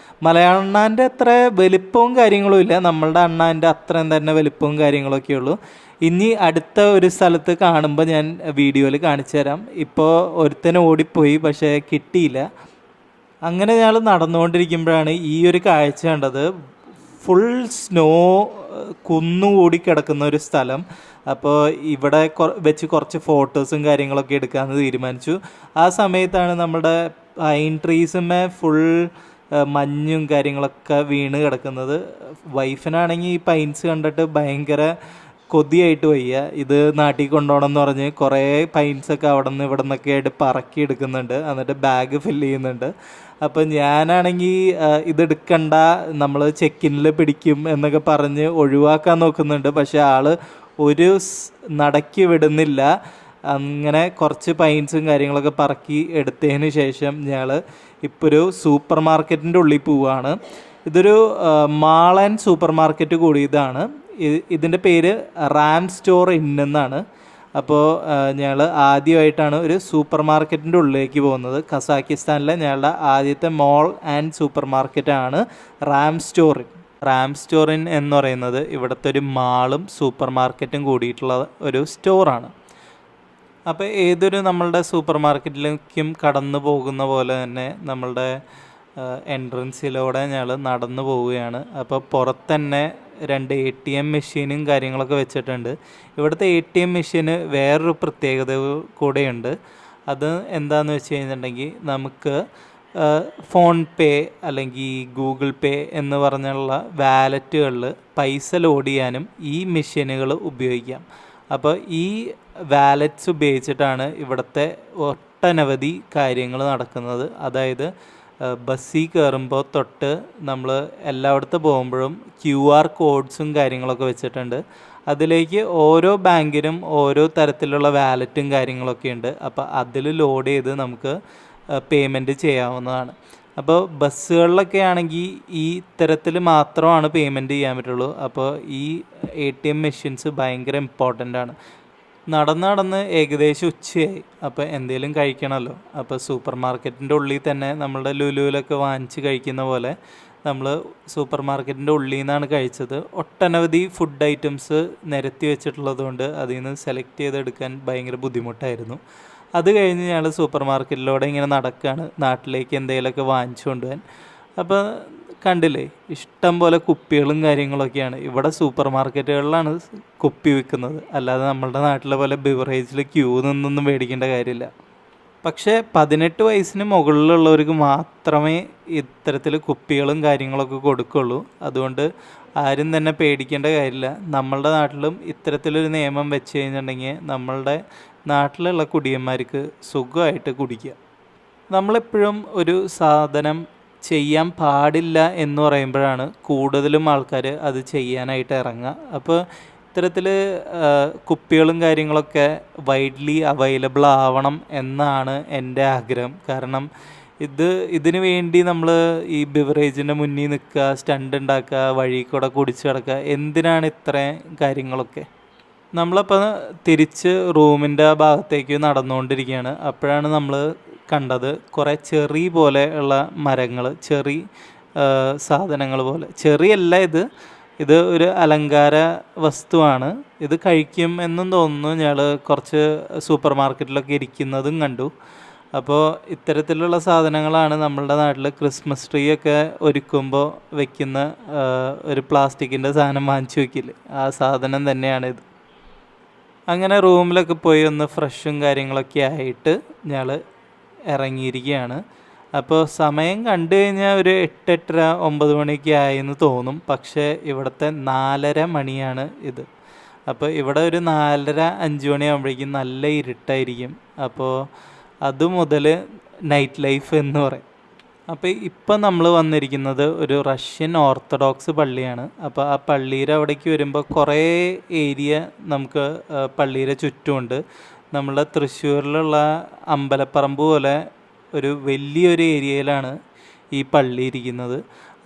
മലയണ്ണാൻ്റെ അത്ര വലിപ്പവും കാര്യങ്ങളും ഇല്ല. നമ്മളുടെ അണ്ണാൻ്റെ അത്രയും തന്നെ വലിപ്പവും കാര്യങ്ങളൊക്കെ ഉള്ളൂ. ഇനി അടുത്ത ഒരു സ്ഥലത്ത് കാണുമ്പോൾ ഞാൻ വീഡിയോയിൽ കാണിച്ചു തരാം. ഇപ്പോൾ ഒരുത്തനെ ഓടിപ്പോയി, പക്ഷേ കിട്ടിയില്ല. അങ്ങനെ ഞങ്ങൾ നടന്നുകൊണ്ടിരിക്കുമ്പോഴാണ് ഈ ഒരു കാഴ്ച കണ്ടത്. ഫുൾ സ്നോ കുന്നുകൂടി കിടക്കുന്ന ഒരു സ്ഥലം. അപ്പോൾ ഇവിടെ വെച്ച് കുറച്ച് ഫോട്ടോസും കാര്യങ്ങളൊക്കെ എടുക്കാമെന്ന് തീരുമാനിച്ചു. ആ സമയത്താണ് നമ്മുടെ പൈൻ ട്രീസുമേ ഫുൾ മഞ്ഞും കാര്യങ്ങളൊക്കെ വീണ് കിടക്കുന്നത്. വൈഫിനാണെങ്കിൽ ഈ പൈൻസ് കണ്ടിട്ട് ഭയങ്കര കൊതിയായിട്ട് വയ്യ. ഇത് നാട്ടിൽ കൊണ്ടുപോകണം എന്ന് പറഞ്ഞ് കുറേ പൈൻസൊക്കെ അവിടെ നിന്ന് ഇവിടെ നിന്നൊക്കെ ആയിട്ട് പറക്കി എടുക്കുന്നുണ്ട്. എന്നിട്ട് ബാഗ് ഫില്ല് ചെയ്യുന്നുണ്ട്. അപ്പം ഞാനാണെങ്കിൽ ഇതെടുക്കണ്ട, നമ്മൾ ചെക്കിനിൽ പിടിക്കും എന്നൊക്കെ പറഞ്ഞ് ഒഴിവാക്കാൻ നോക്കുന്നുണ്ട്. പക്ഷേ ആൾ ഒരു നടക്കി വിടുന്നില്ല. അങ്ങനെ കുറച്ച് പൈൻസും കാര്യങ്ങളൊക്കെ പറക്കി എടുത്തതിന് ശേഷം ഞങ്ങൾ ഇപ്പോൾ ഒരു സൂപ്പർ മാർക്കറ്റിൻ്റെ ഉള്ളിൽ പോവുകയാണ്. ഇതൊരു മാൾ ആൻഡ് സൂപ്പർ മാർക്കറ്റ് കൂടിയതാണ്. ഇതിൻ്റെ പേര് റാം സ്റ്റോർ ഇൻ എന്നാണ്. അപ്പോൾ ഞങ്ങൾ ആദ്യമായിട്ടാണ് ഒരു സൂപ്പർ മാർക്കറ്റിൻ്റെ ഉള്ളിലേക്ക് പോകുന്നത്. കസാക്കിസ്ഥാനിലെ ഞങ്ങളുടെ ആദ്യത്തെ മോൾ ആൻഡ് സൂപ്പർ മാർക്കറ്റാണ് Ramstore in. Ramstore in എന്ന് പറയുന്നത് ഇവിടുത്തെ ഒരു മാളും സൂപ്പർ മാർക്കറ്റും കൂടിയിട്ടുള്ള ഒരു സ്റ്റോറാണ്. അപ്പോൾ ഏതൊരു നമ്മളുടെ സൂപ്പർ മാർക്കറ്റിലേക്കും കടന്നു പോകുന്ന പോലെ തന്നെ നമ്മളുടെ എൻട്രൻസിലൂടെ ഞങ്ങൾ നടന്നു പോവുകയാണ്. അപ്പോൾ പുറത്ത് തന്നെ 2 ATM മെഷീനും കാര്യങ്ങളൊക്കെ വെച്ചിട്ടുണ്ട്. ഇവിടുത്തെ ATM മെഷീന് വേറൊരു പ്രത്യേകത കൂടെയുണ്ട്. അത് എന്താണെന്ന് വെച്ച് കഴിഞ്ഞിട്ടുണ്ടെങ്കിൽ നമുക്ക് ഫോൺ പേ അല്ലെങ്കിൽ ഗൂഗിൾ പേ എന്ന് പറഞ്ഞുള്ള വാലറ്റുകളിൽ പൈസ ലോഡ് ചെയ്യാനും ഈ മെഷീനുകൾ ഉപയോഗിക്കാം. അപ്പോൾ ഈ വാലറ്റ്സ് ഉപയോഗിച്ചിട്ടാണ് ഇവിടുത്തെ ഒട്ടനവധി കാര്യങ്ങൾ നടക്കുന്നത്. അതായത് ബസ്സിൽ കയറുമ്പോൾ തൊട്ട് നമ്മൾ എല്ലായിടത്ത് പോകുമ്പോഴും QR കോഡ്സും കാര്യങ്ങളൊക്കെ വെച്ചിട്ടുണ്ട്. അതിലേക്ക് ഓരോ ബാങ്കിനും ഓരോ തരത്തിലുള്ള വാലറ്റും കാര്യങ്ങളൊക്കെ ഉണ്ട്. അപ്പോൾ അതിൽ ലോഡ് ചെയ്ത് നമുക്ക് പേയ്മെൻറ്റ് ചെയ്യാവുന്നതാണ്. അപ്പോൾ ബസ്സുകളിലൊക്കെ ആണെങ്കിൽ ഈ തരത്തിൽ മാത്രമാണ് പേയ്മെൻറ്റ് ചെയ്യാൻ പറ്റുള്ളൂ. അപ്പോൾ ഈ ATM മെഷീൻസ് ഭയങ്കര ഇമ്പോർട്ടൻ്റ് ആണ്. നടന്ന് ഏകദേശം ഉച്ചയായി. അപ്പോൾ എന്തെങ്കിലും കഴിക്കണമല്ലോ. അപ്പോൾ സൂപ്പർ മാർക്കറ്റിൻ്റെ ഉള്ളിൽ തന്നെ നമ്മളുടെ ലുലുവിലൊക്കെ വാങ്ങിച്ച് കഴിക്കുന്ന പോലെ നമ്മൾ സൂപ്പർ മാർക്കറ്റിൻ്റെ ഉള്ളിൽ നിന്നാണ് കഴിച്ചത്. ഒട്ടനവധി ഫുഡ് ഐറ്റംസ് നിരത്തി വെച്ചിട്ടുള്ളത് കൊണ്ട് അതിൽ നിന്ന് സെലക്ട് ചെയ്തെടുക്കാൻ ഭയങ്കര ബുദ്ധിമുട്ടായിരുന്നു. അത് കഴിഞ്ഞ് ഞങ്ങൾ സൂപ്പർ മാർക്കറ്റിലൂടെ ഇങ്ങനെ നടക്കുകയാണ് നാട്ടിലേക്ക് എന്തെങ്കിലുമൊക്കെ വാങ്ങിച്ചു കൊണ്ടുപോകാൻ. അപ്പോൾ കണ്ടില്ലേ, ഇഷ്ടം പോലെ കുപ്പികളും കാര്യങ്ങളൊക്കെയാണ്. ഇവിടെ സൂപ്പർ മാർക്കറ്റുകളിലാണ് കുപ്പി വിൽക്കുന്നത്, അല്ലാതെ നമ്മളുടെ നാട്ടിലെ പോലെ ബിവറേജിൽ ക്യൂ നിന്നൊന്നും മേടിക്കേണ്ട കാര്യമില്ല. പക്ഷേ 18 വയസ്സിന് മുകളിലുള്ളവർക്ക് മാത്രമേ ഇത്തരത്തിൽ കുപ്പികളും കാര്യങ്ങളൊക്കെ കൊടുക്കുള്ളൂ. അതുകൊണ്ട് ആരും തന്നെ പേടിക്കേണ്ട കാര്യമില്ല. നമ്മളുടെ നാട്ടിലും ഇത്തരത്തിലൊരു നിയമം വെച്ച് കഴിഞ്ഞിട്ടുണ്ടെങ്കിൽ നമ്മളുടെ നാട്ടിലുള്ള കുടിയന്മാർക്ക് സുഖമായിട്ട് കുടിക്കുക. നമ്മളെപ്പോഴും ഒരു സാധനം ചെയ്യാൻ പാടില്ല എന്ന് പറയുമ്പോഴാണ് കൂടുതലും ആൾക്കാർ അത് ചെയ്യാനായിട്ട് ഇറങ്ങുക. അപ്പോൾ ഇത്തരത്തിൽ കുപ്പികളും കാര്യങ്ങളൊക്കെ വൈഡ്ലി അവൈലബിൾ ആവണം എന്നാണ് എൻ്റെ ആഗ്രഹം. കാരണം ഇതിന് വേണ്ടി നമ്മൾ ഈ ബിവറേജിൻ്റെ മുന്നിൽ നിൽക്കുക, സ്റ്റണ്ട് ഉണ്ടാക്കുക, വഴി കൂടെ കുടിച്ച് കിടക്കുക, എന്തിനാണ് ഇത്രയും കാര്യങ്ങളൊക്കെ? നമ്മളപ്പോൾ തിരിച്ച് റൂമിൻ്റെ ഭാഗത്തേക്ക് നടന്നുകൊണ്ടിരിക്കുകയാണ്. അപ്പോഴാണ് നമ്മൾ കണ്ടത് കുറേ ചെറി പോലെ ഉള്ള മരങ്ങൾ, ചെറി സാധനങ്ങൾ പോലെ. ചെറിയല്ല ഇത് ഒരു അലങ്കാര വസ്തുവാണ്. ഇത് കഴിക്കും എന്നും തോന്നുന്നു. ഞങ്ങൾ കുറച്ച് സൂപ്പർ മാർക്കറ്റിലൊക്കെ ഇരിക്കുന്നതും കണ്ടു. അപ്പോൾ ഇത്തരത്തിലുള്ള സാധനങ്ങളാണ് നമ്മളുടെ നാട്ടിൽ ക്രിസ്മസ് ട്രീ ഒക്കെ ഒരുക്കുമ്പോൾ വെക്കുന്ന ഒരു പ്ലാസ്റ്റിക്കിൻ്റെ സാധനം വാങ്ങിച്ചു വയ്ക്കില്ലേ, ആ സാധനം തന്നെയാണിത്. അങ്ങനെ റൂമിലൊക്കെ പോയി ഒന്ന് ഫ്രഷും കാര്യങ്ങളൊക്കെ ആയിട്ട് ഞങ്ങൾ ഇറങ്ങിയിരിക്കുകയാണ്. അപ്പോൾ സമയം കണ്ടു കഴിഞ്ഞാൽ ഒരു 8, 8:30, 9 മണിയൊക്കെ ആയെന്ന് തോന്നും. പക്ഷേ ഇവിടുത്തെ 4:30 മണിയാണ് ഇത്. അപ്പോൾ ഇവിടെ ഒരു 4:30, 5 മണിയാകുമ്പോഴേക്കും നല്ല ഇരുട്ടായിരിക്കും. അപ്പോൾ അതുമുതൽ നൈറ്റ് ലൈഫ് എന്ന് പറയും. അപ്പോൾ ഇപ്പം നമ്മൾ വന്നിരിക്കുന്നത് ഒരു റഷ്യൻ ഓർത്തഡോക്സ് പള്ളിയാണ്. അപ്പോൾ ആ പള്ളിയുടെ അവിടേക്ക് വരുമ്പോൾ കുറേ ഏരിയ നമുക്ക് പള്ളിയുടെ ചുറ്റുമുണ്ട്. നമ്മുടെ തൃശ്ശൂരിലുള്ള അമ്പലപ്പറമ്പ് പോലെ ഒരു വലിയൊരു ഏരിയയിലാണ് ഈ പള്ളി ഇരിക്കുന്നത്.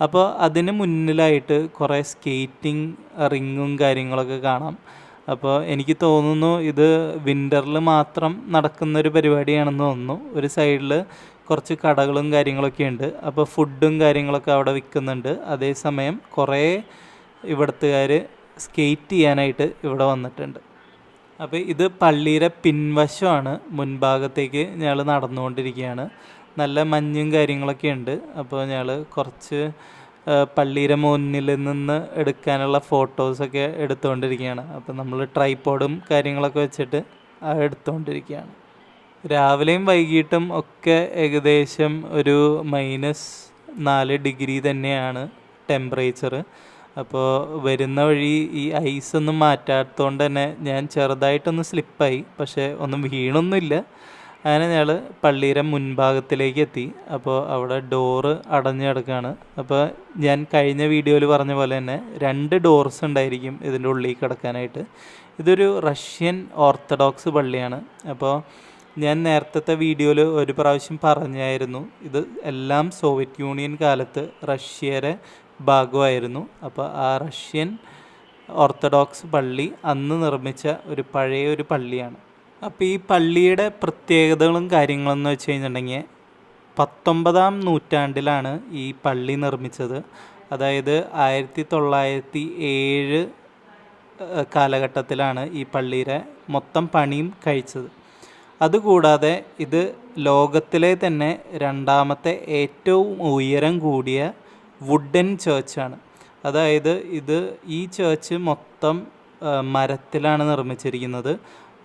അപ്പോൾ അതിന് മുന്നിലായിട്ട് കുറേ സ്കേറ്റിംഗ് റിങ്ങും കാര്യങ്ങളൊക്കെ കാണാം. അപ്പോൾ എനിക്ക് തോന്നുന്നു ഇത് വിൻ്ററിൽ മാത്രം നടക്കുന്നൊരു പരിപാടിയാണെന്ന് തോന്നുന്നു. ഒരു സൈഡിൽ കുറച്ച് കടകളും കാര്യങ്ങളൊക്കെ ഉണ്ട്. അപ്പോൾ ഫുഡും കാര്യങ്ങളൊക്കെ അവിടെ വിൽക്കുന്നുണ്ട്. അതേസമയം കുറേ ഇവിടുത്തുകാർ സ്കേറ്റ് ചെയ്യാനായിട്ട് ഇവിടെ വന്നിട്ടുണ്ട്. അപ്പോൾ ഇത് പള്ളിയുടെ പിൻവശമാണ്. മുൻഭാഗത്തേക്ക് ഞങ്ങൾ നടന്നുകൊണ്ടിരിക്കുകയാണ്. നല്ല മഞ്ഞും കാര്യങ്ങളൊക്കെ ഉണ്ട്. അപ്പോൾ ഞങ്ങൾ കുറച്ച് പള്ളിയുടെ മുന്നിൽ നിന്ന് എടുക്കാനുള്ള ഫോട്ടോസൊക്കെ എടുത്തുകൊണ്ടിരിക്കുകയാണ്. അപ്പോൾ നമ്മൾ ട്രൈപോഡും കാര്യങ്ങളൊക്കെ വെച്ചിട്ട് എടുത്തുകൊണ്ടിരിക്കുകയാണ്. രാവിലെയും വൈകിട്ടും ഒക്കെ ഏകദേശം ഒരു -4 ഡിഗ്രി തന്നെയാണ് ടെമ്പറേച്ചർ. അപ്പോൾ വരുന്ന വഴി ഈ ഐസൊന്നും മാറ്റാത്തതുകൊണ്ട് തന്നെ ഞാൻ ചെറുതായിട്ടൊന്ന് സ്ലിപ്പായി, പക്ഷേ ഒന്നും വീണൊന്നുമില്ല. അങ്ങനെ ഞങ്ങൾ പള്ളിയുടെ മുൻഭാഗത്തിലേക്ക് എത്തി. അപ്പോൾ അവിടെ ഡോറ് അടഞ്ഞു കിടക്കുകയാണ്. അപ്പോൾ ഞാൻ കഴിഞ്ഞ വീഡിയോയിൽ പറഞ്ഞ പോലെ തന്നെ 2 ഡോർസ് ഉണ്ടായിരിക്കും ഇതിൻ്റെ ഉള്ളിൽ കിടക്കാനായിട്ട്. ഇതൊരു റഷ്യൻ ഓർത്തഡോക്സ് പള്ളിയാണ്. അപ്പോൾ ഞാൻ നേരത്തെ വീഡിയോയിൽ ഒരു പ്രാവശ്യം പറഞ്ഞായിരുന്നു, ഇത് എല്ലാം സോവിയറ്റ് യൂണിയൻ കാലത്ത് റഷ്യയുടെ ഭാഗമായിരുന്നു. അപ്പോൾ ആ റഷ്യൻ ഓർത്തഡോക്സ് പള്ളി അന്ന് നിർമ്മിച്ച ഒരു പഴയ ഒരു പള്ളിയാണ്. അപ്പോൾ ഈ പള്ളിയുടെ പ്രത്യേകതകളും കാര്യങ്ങളെന്ന് വെച്ച് കഴിഞ്ഞിട്ടുണ്ടെങ്കിൽ 19-ാം നൂറ്റാണ്ടിലാണ് ഈ പള്ളി നിർമ്മിച്ചത്. അതായത് 1907 കാലഘട്ടത്തിലാണ് ഈ പള്ളിയുടെ മൊത്തം പണിയും കഴിച്ചത്. അതുകൂടാതെ ഇത് ലോകത്തിലെ തന്നെ 2ാമത്തെ ഏറ്റവും ഉയരം കൂടിയ വുഡൻ ചേർച്ചാണ്. അതായത് ഈ ചേർച്ച് മൊത്തം മരത്തിലാണ് നിർമ്മിച്ചിരിക്കുന്നത്.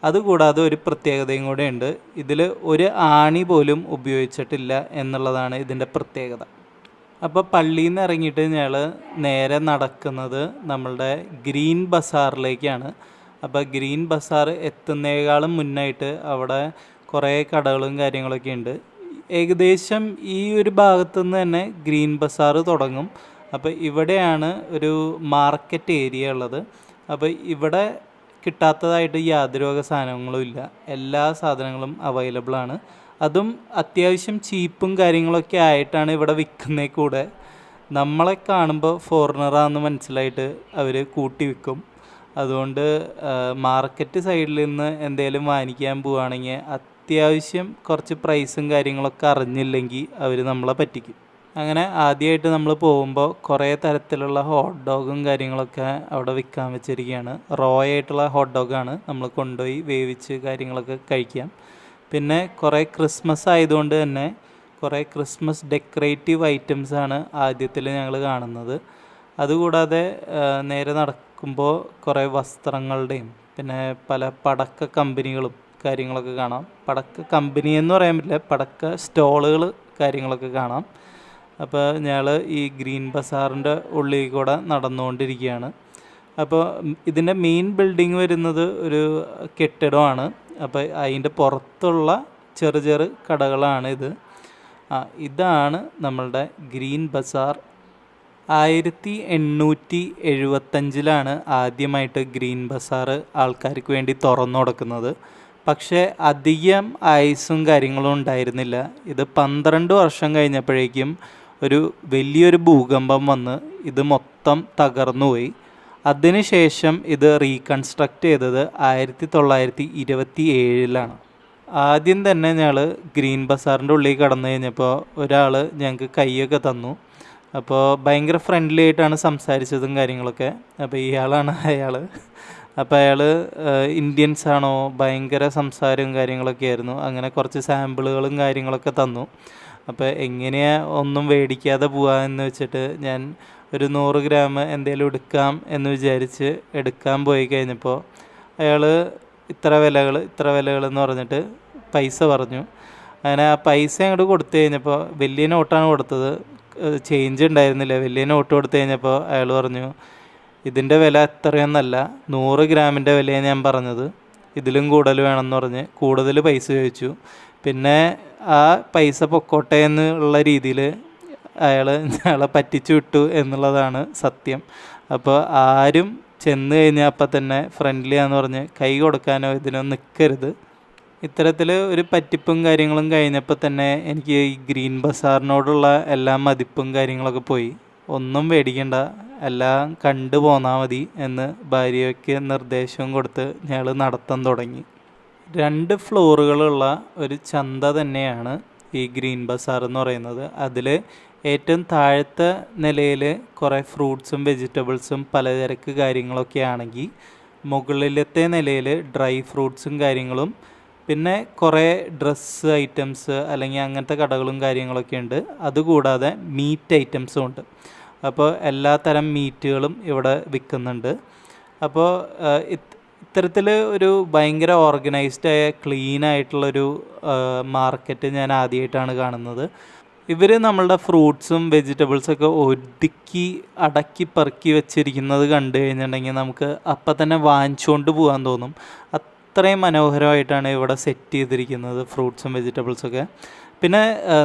അതുകൂടാതെ ഒരു പ്രത്യേകതയും കൂടെ ഉണ്ട്, ഇതിൽ ഒരു ആണി പോലും ഉപയോഗിച്ചിട്ടില്ല എന്നുള്ളതാണ് ഇതിൻ്റെ പ്രത്യേകത. അപ്പോൾ പള്ളിയിൽ നിന്ന് ഇറങ്ങിയിട്ട് ഞങ്ങൾ നേരെ നടക്കുന്നത് നമ്മളുടെ ഗ്രീൻ ബസാറിലേക്കാണ്. അപ്പോൾ ഗ്രീൻ ബസാർ എത്തുന്നതിനേക്കാളും മുന്നായിട്ട് അവിടെ കുറേ കടകളും കാര്യങ്ങളൊക്കെ ഉണ്ട്. ഏകദേശം ഈ ഒരു ഭാഗത്തു നിന്ന് തന്നെ ഗ്രീൻ ബസാർ തുടങ്ങും. അപ്പോൾ ഇവിടെയാണ് ഒരു മാർക്കറ്റ് ഏരിയ ഉള്ളത്. അപ്പോൾ ഇവിടെ കിട്ടാത്തതായിട്ട് യാതൊരു വക സാധനങ്ങളും ഇല്ല, എല്ലാ സാധനങ്ങളും അവൈലബിൾ ആണ്. അതും അത്യാവശ്യം ചീപ്പും കാര്യങ്ങളൊക്കെ ആയിട്ടാണ് ഇവിടെ വിൽക്കുന്നേ. കൂടെ നമ്മളെ കാണുമ്പോൾ ഫോറിനറാണെന്ന് മനസ്സിലായിട്ട് അവർ കൂട്ടി വിൽക്കും. അതുകൊണ്ട് മാർക്കറ്റ് സൈഡിൽ നിന്ന് എന്തെങ്കിലും വാങ്ങിക്കാൻ പോവുകയാണെങ്കിൽ അത്യാവശ്യം കുറച്ച് പ്രൈസും കാര്യങ്ങളൊക്കെ അറിഞ്ഞില്ലെങ്കിൽ അവർ നമ്മളെ പറ്റിക്കും. അങ്ങനെ ആദ്യമായിട്ട് നമ്മൾ പോകുമ്പോൾ കുറേ തരത്തിലുള്ള ഹോട്ട് ഡോഗും കാര്യങ്ങളൊക്കെ അവിടെ വിൽക്കാൻ വെച്ചിരിക്കുകയാണ്. റോ ആയിട്ടുള്ള ഹോട്ട് ഡോഗാണ്, നമ്മൾ കൊണ്ടുപോയി വേവിച്ച് കാര്യങ്ങളൊക്കെ കഴിക്കാം. പിന്നെ കുറേ ക്രിസ്മസ് ആയതുകൊണ്ട് തന്നെ കുറേ ക്രിസ്മസ് ഡെക്കറേറ്റീവ് ഐറ്റംസാണ് ആദ്യത്തിൽ ഞങ്ങൾ കാണുന്നത്. അതുകൂടാതെ നേരെ നടക്കുമ്പോൾ കുറേ വസ്ത്രങ്ങളുടെയും പിന്നെ പല പടക്ക കമ്പനികളും കാര്യങ്ങളൊക്കെ കാണാം. പടക്ക കമ്പനി എന്ന് പറയാൻ പറ്റില്ല, പടക്ക സ്റ്റോളുകൾ കാര്യങ്ങളൊക്കെ കാണാം. അപ്പോൾ ഞങ്ങൾ ഈ ഗ്രീൻ ബസാറിൻ്റെ ഉള്ളിൽ കൂടെ നടന്നുകൊണ്ടിരിക്കുകയാണ്. അപ്പോൾ ഇതിൻ്റെ മെയിൻ ബിൽഡിങ് വരുന്നത് ഒരു കെട്ടിടമാണ്. അപ്പോൾ അതിൻ്റെ പുറത്തുള്ള ചെറു കടകളാണ് ഇത്. ഇതാണ് നമ്മളുടെ ഗ്രീൻ ബസാർ. 1875 ആദ്യമായിട്ട് ഗ്രീൻ ബസാർ ആൾക്കാർക്ക് വേണ്ടി തുറന്നു കൊടുക്കുന്നത്. പക്ഷേ അധികം ആയുസ്സും കാര്യങ്ങളും ഉണ്ടായിരുന്നില്ല. ഇത് 12 വർഷം കഴിഞ്ഞപ്പോഴേക്കും ഒരു വലിയൊരു ഭൂകമ്പം വന്ന് ഇത് മൊത്തം തകർന്നുപോയി. അതിനുശേഷം ഇത് റീകൺസ്ട്രക്റ്റ് ചെയ്തത് 1927 ആദ്യം തന്നെ ഞങ്ങൾ ഗ്രീൻ ബസാറിൻ്റെ ഉള്ളിൽ കടന്നു കഴിഞ്ഞപ്പോൾ ഒരാൾ ഞങ്ങൾക്ക് കൈയൊക്കെ തന്നു. അപ്പോൾ ഭയങ്കര ഫ്രണ്ട്ലി ആയിട്ടാണ് സംസാരിച്ചതും കാര്യങ്ങളൊക്കെ. അപ്പോൾ ഇയാളാണ് അയാൾ. അപ്പോൾ അയാൾ ഇന്ത്യൻസ് ആണോ, ഭയങ്കര സംസാരവും കാര്യങ്ങളൊക്കെ ആയിരുന്നു. അങ്ങനെ കുറച്ച് സാമ്പിളുകളും കാര്യങ്ങളൊക്കെ തന്നു. അപ്പോൾ എങ്ങനെയാണ് ഒന്നും മേടിക്കാതെ പോകാമെന്ന് വെച്ചിട്ട് ഞാൻ ഒരു 100 ഗ്രാം എന്തെങ്കിലും എടുക്കാം എന്ന് വിചാരിച്ച് എടുക്കാൻ പോയി കഴിഞ്ഞപ്പോൾ അയാൾ ഇത്ര വിലകൾ എന്ന് പറഞ്ഞിട്ട് പൈസ പറഞ്ഞു. അങ്ങനെ ആ പൈസ അങ്ങോട്ട് കൊടുത്തു കഴിഞ്ഞപ്പോൾ വലിയ നോട്ടാണ് കൊടുത്തത്, ചേഞ്ച് ഉണ്ടായിരുന്നില്ല. വലിയ നോട്ട് കൊടുത്തു കഴിഞ്ഞപ്പോൾ അയാൾ പറഞ്ഞു ഇതിൻ്റെ വില എത്രയൊന്നല്ല, 100 ഗ്രാമിൻ്റെ വിലയാണ് ഞാൻ പറഞ്ഞത്, ഇതിലും കൂടുതൽ വേണമെന്ന് പറഞ്ഞ് കൂടുതൽ പൈസ ചോദിച്ചു. പിന്നെ ആ പൈസ പൊക്കോട്ടെ എന്നുള്ള രീതിയിൽ അയാൾ ഞങ്ങളെ പറ്റിച്ചു വിട്ടു എന്നുള്ളതാണ് സത്യം. അപ്പോൾ ആരും ചെന്ന് കഴിഞ്ഞാൽ അപ്പം തന്നെ ഫ്രണ്ട്ലിയാന്ന് പറഞ്ഞ് കൈ കൊടുക്കാനോ ഇതിനോ നിൽക്കരുത്. ഇത്തരത്തിൽ ഒരു പറ്റിപ്പും കാര്യങ്ങളും കഴിഞ്ഞപ്പോൾ തന്നെ എനിക്ക് ഈ ഗ്രീൻ ബസാറിനോടുള്ള എല്ലാ മതിപ്പും കാര്യങ്ങളൊക്കെ പോയി. ഒന്നും മേടിക്കണ്ട, എല്ലാം കണ്ടു പോന്നാൽ മതി എന്ന് ഭാര്യയ്ക്ക് നിർദ്ദേശവും കൊടുത്ത് ഞങ്ങൾ നടത്താൻ തുടങ്ങി. 2 ഫ്ലോറുകളുള്ള ഒരു ചന്ത തന്നെയാണ് ഈ ഗ്രീൻ ബസാർ എന്ന് പറയുന്നത്. അതിൽ ഏറ്റവും താഴത്തെ നിലയിൽ കുറേ ഫ്രൂട്ട്സും വെജിറ്റബിൾസും പലചരക്ക് കാര്യങ്ങളൊക്കെ ആണെങ്കിൽ മുകളിലത്തെ നിലയിൽ ഡ്രൈ ഫ്രൂട്ട്സും കാര്യങ്ങളും പിന്നെ കുറേ ഡ്രസ്സ് ഐറ്റംസ് അല്ലെങ്കിൽ അങ്ങനത്തെ കടകളും കാര്യങ്ങളൊക്കെ ഉണ്ട്. അതുകൂടാതെ മീറ്റ് ഐറ്റംസും ഉണ്ട്. അപ്പോൾ എല്ലാ തരം മീറ്റുകളും ഇവിടെ വിൽക്കുന്നുണ്ട്. അപ്പോൾ ഇത്തരത്തിൽ ഒരു ഭയങ്കര ഓർഗനൈസ്ഡായ ക്ലീനായിട്ടുള്ളൊരു മാർക്കറ്റ് ഞാൻ ആദ്യമായിട്ടാണ് കാണുന്നത്. ഇവർ നമ്മളുടെ ഫ്രൂട്ട്സും വെജിറ്റബിൾസൊക്കെ ഒതുക്കി അടക്കി പെറുക്കി വെച്ചിരിക്കുന്നത് കണ്ടു കഴിഞ്ഞിട്ടുണ്ടെങ്കിൽ നമുക്ക് അപ്പം തന്നെ വാങ്ങിച്ചുകൊണ്ട് പോകാൻ തോന്നും. അത്രയും മനോഹരമായിട്ടാണ് ഇവിടെ സെറ്റ് ചെയ്തിരിക്കുന്നത് ഫ്രൂട്ട്സും വെജിറ്റബിൾസൊക്കെ. പിന്നെ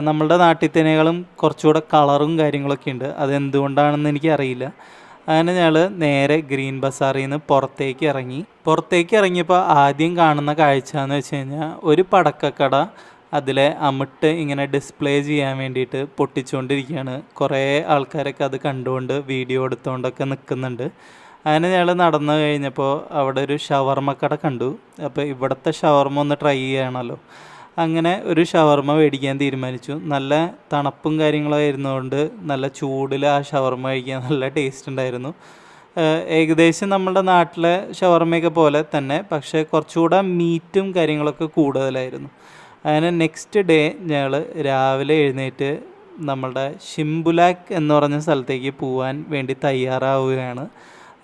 നമ്മളുടെ നാട്ടിലത്തേക്കാളും കുറച്ചുകൂടെ കളറും കാര്യങ്ങളൊക്കെ ഉണ്ട്. അതെന്തുകൊണ്ടാണെന്ന് എനിക്കറിയില്ല. അങ്ങനെ ഞങ്ങൾ നേരെ ഗ്രീൻ ബസാറിൽ നിന്ന് പുറത്തേക്ക് ഇറങ്ങിയപ്പോൾ ആദ്യം കാണുന്ന കാഴ്ച എന്ന് വെച്ച് കഴിഞ്ഞാൽ ഒരു പടക്കക്കട അതിലെ അമിട്ട് ഇങ്ങനെ ഡിസ്പ്ലേ ചെയ്യാൻ വേണ്ടിയിട്ട് പൊട്ടിച്ചുകൊണ്ടിരിക്കുകയാണ്. കുറേ ആൾക്കാരൊക്കെ അത് കണ്ടുകൊണ്ട് വീഡിയോ എടുത്തുകൊണ്ടൊക്കെ നിൽക്കുന്നുണ്ട്. അങ്ങനെ ഞങ്ങൾ നടന്നു കഴിഞ്ഞപ്പോൾ അവിടെ ഒരു ഷവർമ്മ കട കണ്ടു. അപ്പോൾ ഇവിടുത്തെ ഷവർമ്മ ഒന്ന് ട്രൈ ചെയ്യണമല്ലോ. അങ്ങനെ ഒരു ഷവർമ്മ മേടിക്കാൻ തീരുമാനിച്ചു. നല്ല തണുപ്പും കാര്യങ്ങളായിരുന്നുകൊണ്ട് നല്ല ചൂടിൽ ആ ഷവർമ്മ കഴിക്കാൻ നല്ല ടേസ്റ്റ് ഉണ്ടായിരുന്നു. ഏകദേശം നമ്മുടെ നാട്ടിലെ ഷവർമ്മയൊക്കെ പോലെ തന്നെ, പക്ഷേ കുറച്ചുകൂടെ മീറ്റും കാര്യങ്ങളൊക്കെ കൂടുതലായിരുന്നു. അങ്ങനെ നെക്സ്റ്റ് ഡേ ഞങ്ങൾ രാവിലെ എഴുന്നേറ്റ് നമ്മളുടെ ഷിംബുലാക്ക് എന്ന് പറഞ്ഞ സ്ഥലത്തേക്ക് പോകാൻ വേണ്ടി തയ്യാറാവുകയാണ്.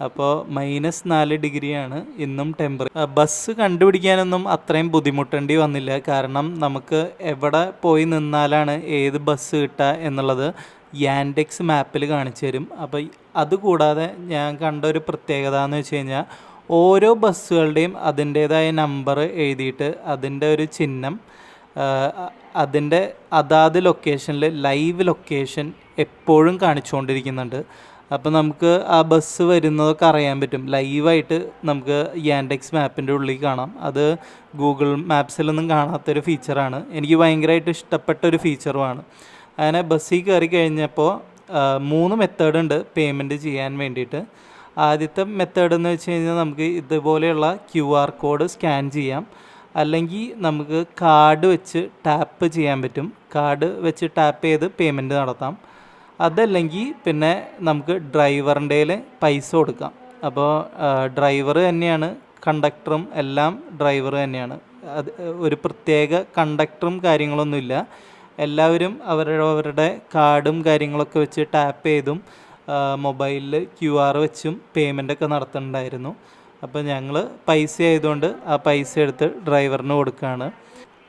അപ്പോൾ -4 ഡിഗ്രിയാണ് ഇന്നും ടെമ്പറേച്ചർ. ബസ് കണ്ടുപിടിക്കാനൊന്നും അത്രയും ബുദ്ധിമുട്ടേണ്ടി വന്നില്ല. കാരണം നമുക്ക് എവിടെ പോയി നിന്നാലാണ് ഏത് ബസ് കിട്ടുക എന്നുള്ളത് യാൻഡെക്സ് മാപ്പിൽ കാണിച്ചു തരും. അപ്പോൾ അതുകൂടാതെ ഞാൻ കണ്ട ഒരു പ്രത്യേകത എന്ന് വെച്ച് കഴിഞ്ഞാൽ ഓരോ ബസ്സുകളുടെയും അതിൻ്റേതായ നമ്പർ എഴുതിയിട്ട് അതിൻ്റെ ഒരു ചിഹ്നം അതിൻ്റെ അതാത് ലൊക്കേഷനിൽ ലൈവ് ലൊക്കേഷൻ എപ്പോഴും കാണിച്ചുകൊണ്ടിരിക്കുന്നുണ്ട്. അപ്പോൾ നമുക്ക് ആ ബസ് വരുന്നതൊക്കെ അറിയാൻ പറ്റും. ലൈവായിട്ട് നമുക്ക് യാൻഡെക്സ് മാപ്പിൻ്റെ ഉള്ളിൽ കാണാം. അത് ഗൂഗിൾ മാപ്സിലൊന്നും കാണാത്തൊരു ഫീച്ചറാണ്. എനിക്ക് ഭയങ്കരമായിട്ട് ഇഷ്ടപ്പെട്ടൊരു ഫീച്ചറുമാണ്. അങ്ങനെ ബസ്സിൽ കയറി കഴിഞ്ഞപ്പോൾ 3 മെത്തേഡ് ഉണ്ട് പേയ്മെൻറ്റ് ചെയ്യാൻ വേണ്ടിയിട്ട്. ആദ്യത്തെ മെത്തേഡ് എന്ന് വെച്ച് കഴിഞ്ഞാൽ നമുക്ക് ഇതുപോലെയുള്ള QR കോഡ് സ്കാൻ ചെയ്യാം. അല്ലെങ്കിൽ നമുക്ക് കാർഡ് വെച്ച് ടാപ്പ് ചെയ്യാൻ പറ്റും. കാർഡ് വെച്ച് ടാപ്പ് ചെയ്ത് പേയ്മെൻറ്റ് നടത്താം. അതല്ലെങ്കിൽ പിന്നെ നമുക്ക് ഡ്രൈവറിൻ്റെ പൈസ കൊടുക്കാം. അപ്പോൾ ഡ്രൈവർ തന്നെയാണ്, കണ്ടക്ടറും എല്ലാം ഡ്രൈവർ തന്നെയാണ്. അത് ഒരു പ്രത്യേക കണ്ടക്ടറും കാര്യങ്ങളൊന്നുമില്ല. എല്ലാവരും അവരവരുടെ കാർഡും കാര്യങ്ങളൊക്കെ വെച്ച് ടാപ്പ് ചെയ്തും മൊബൈലിൽ QR വെച്ചും പേയ്മെൻറ്റൊക്കെ നടത്തുന്നുണ്ടായിരുന്നു. അപ്പോൾ ഞങ്ങൾ പൈസ ആയതുകൊണ്ട് ആ പൈസ എടുത്ത് ഡ്രൈവറിന് കൊടുക്കുകയാണ്.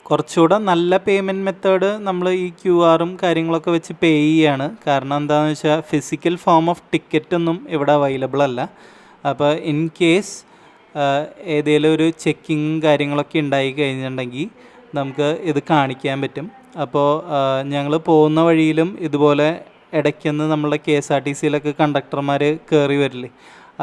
കുറച്ചുകൂടെ നല്ല പേയ്മെൻറ്റ് മെത്തേഡ് നമ്മൾ ഈ QR കാര്യങ്ങളൊക്കെ വെച്ച് പേ ചെയ്യുകയാണ്. കാരണം എന്താണെന്ന് വെച്ചാൽ ഫിസിക്കൽ ഫോം ഓഫ് ടിക്കറ്റൊന്നും ഇവിടെ അവൈലബിൾ അല്ല. അപ്പോൾ ഇൻ കേസ് ഏതെങ്കിലും ഒരു ചെക്കിങ് കാര്യങ്ങളൊക്കെ ഉണ്ടായി കഴിഞ്ഞിട്ടുണ്ടെങ്കിൽ നമുക്ക് ഇത് കാണിക്കാൻ പറ്റും. അപ്പോൾ ഞങ്ങൾ പോകുന്ന വഴിയിലും ഇതുപോലെ ഇടയ്ക്കൊന്ന് നമ്മളുടെ KSRTCയിലൊക്കെ കണ്ടക്ടർമാർ കയറി വരില്ലേ,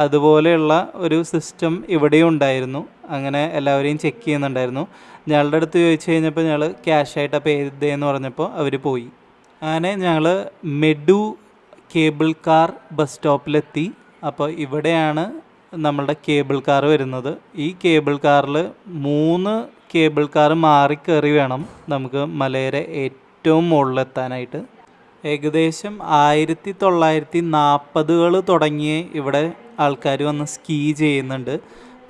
അതുപോലെയുള്ള ഒരു സിസ്റ്റം ഇവിടെയും ഉണ്ടായിരുന്നു. അങ്ങനെ എല്ലാവരെയും ചെക്ക് ചെയ്യുന്നുണ്ടായിരുന്നു. ഞങ്ങളുടെ അടുത്ത് ചോദിച്ചു കഴിഞ്ഞപ്പോൾ ഞങ്ങൾ ക്യാഷായിട്ടാണ് പേ ചെയ്തതെന്ന് പറഞ്ഞപ്പോൾ അവർ പോയി. അങ്ങനെ ഞങ്ങൾ മെഡു കേബിൾ കാർ ബസ് സ്റ്റോപ്പിലെത്തി. അപ്പോൾ ഇവിടെയാണ് നമ്മളുടെ കേബിൾ കാർ വരുന്നത്. ഈ കേബിൾ കാറിൽ 3 കേബിൾ കാർ മാറി കയറി വേണം നമുക്ക് മലയുടെ ഏറ്റവും മുകളിലെത്താനായിട്ട്. ഏകദേശം 1940കൾ തുടങ്ങിയ ഇവിടെ ആൾക്കാർ വന്ന് സ്കീ ചെയ്യുന്നുണ്ട്.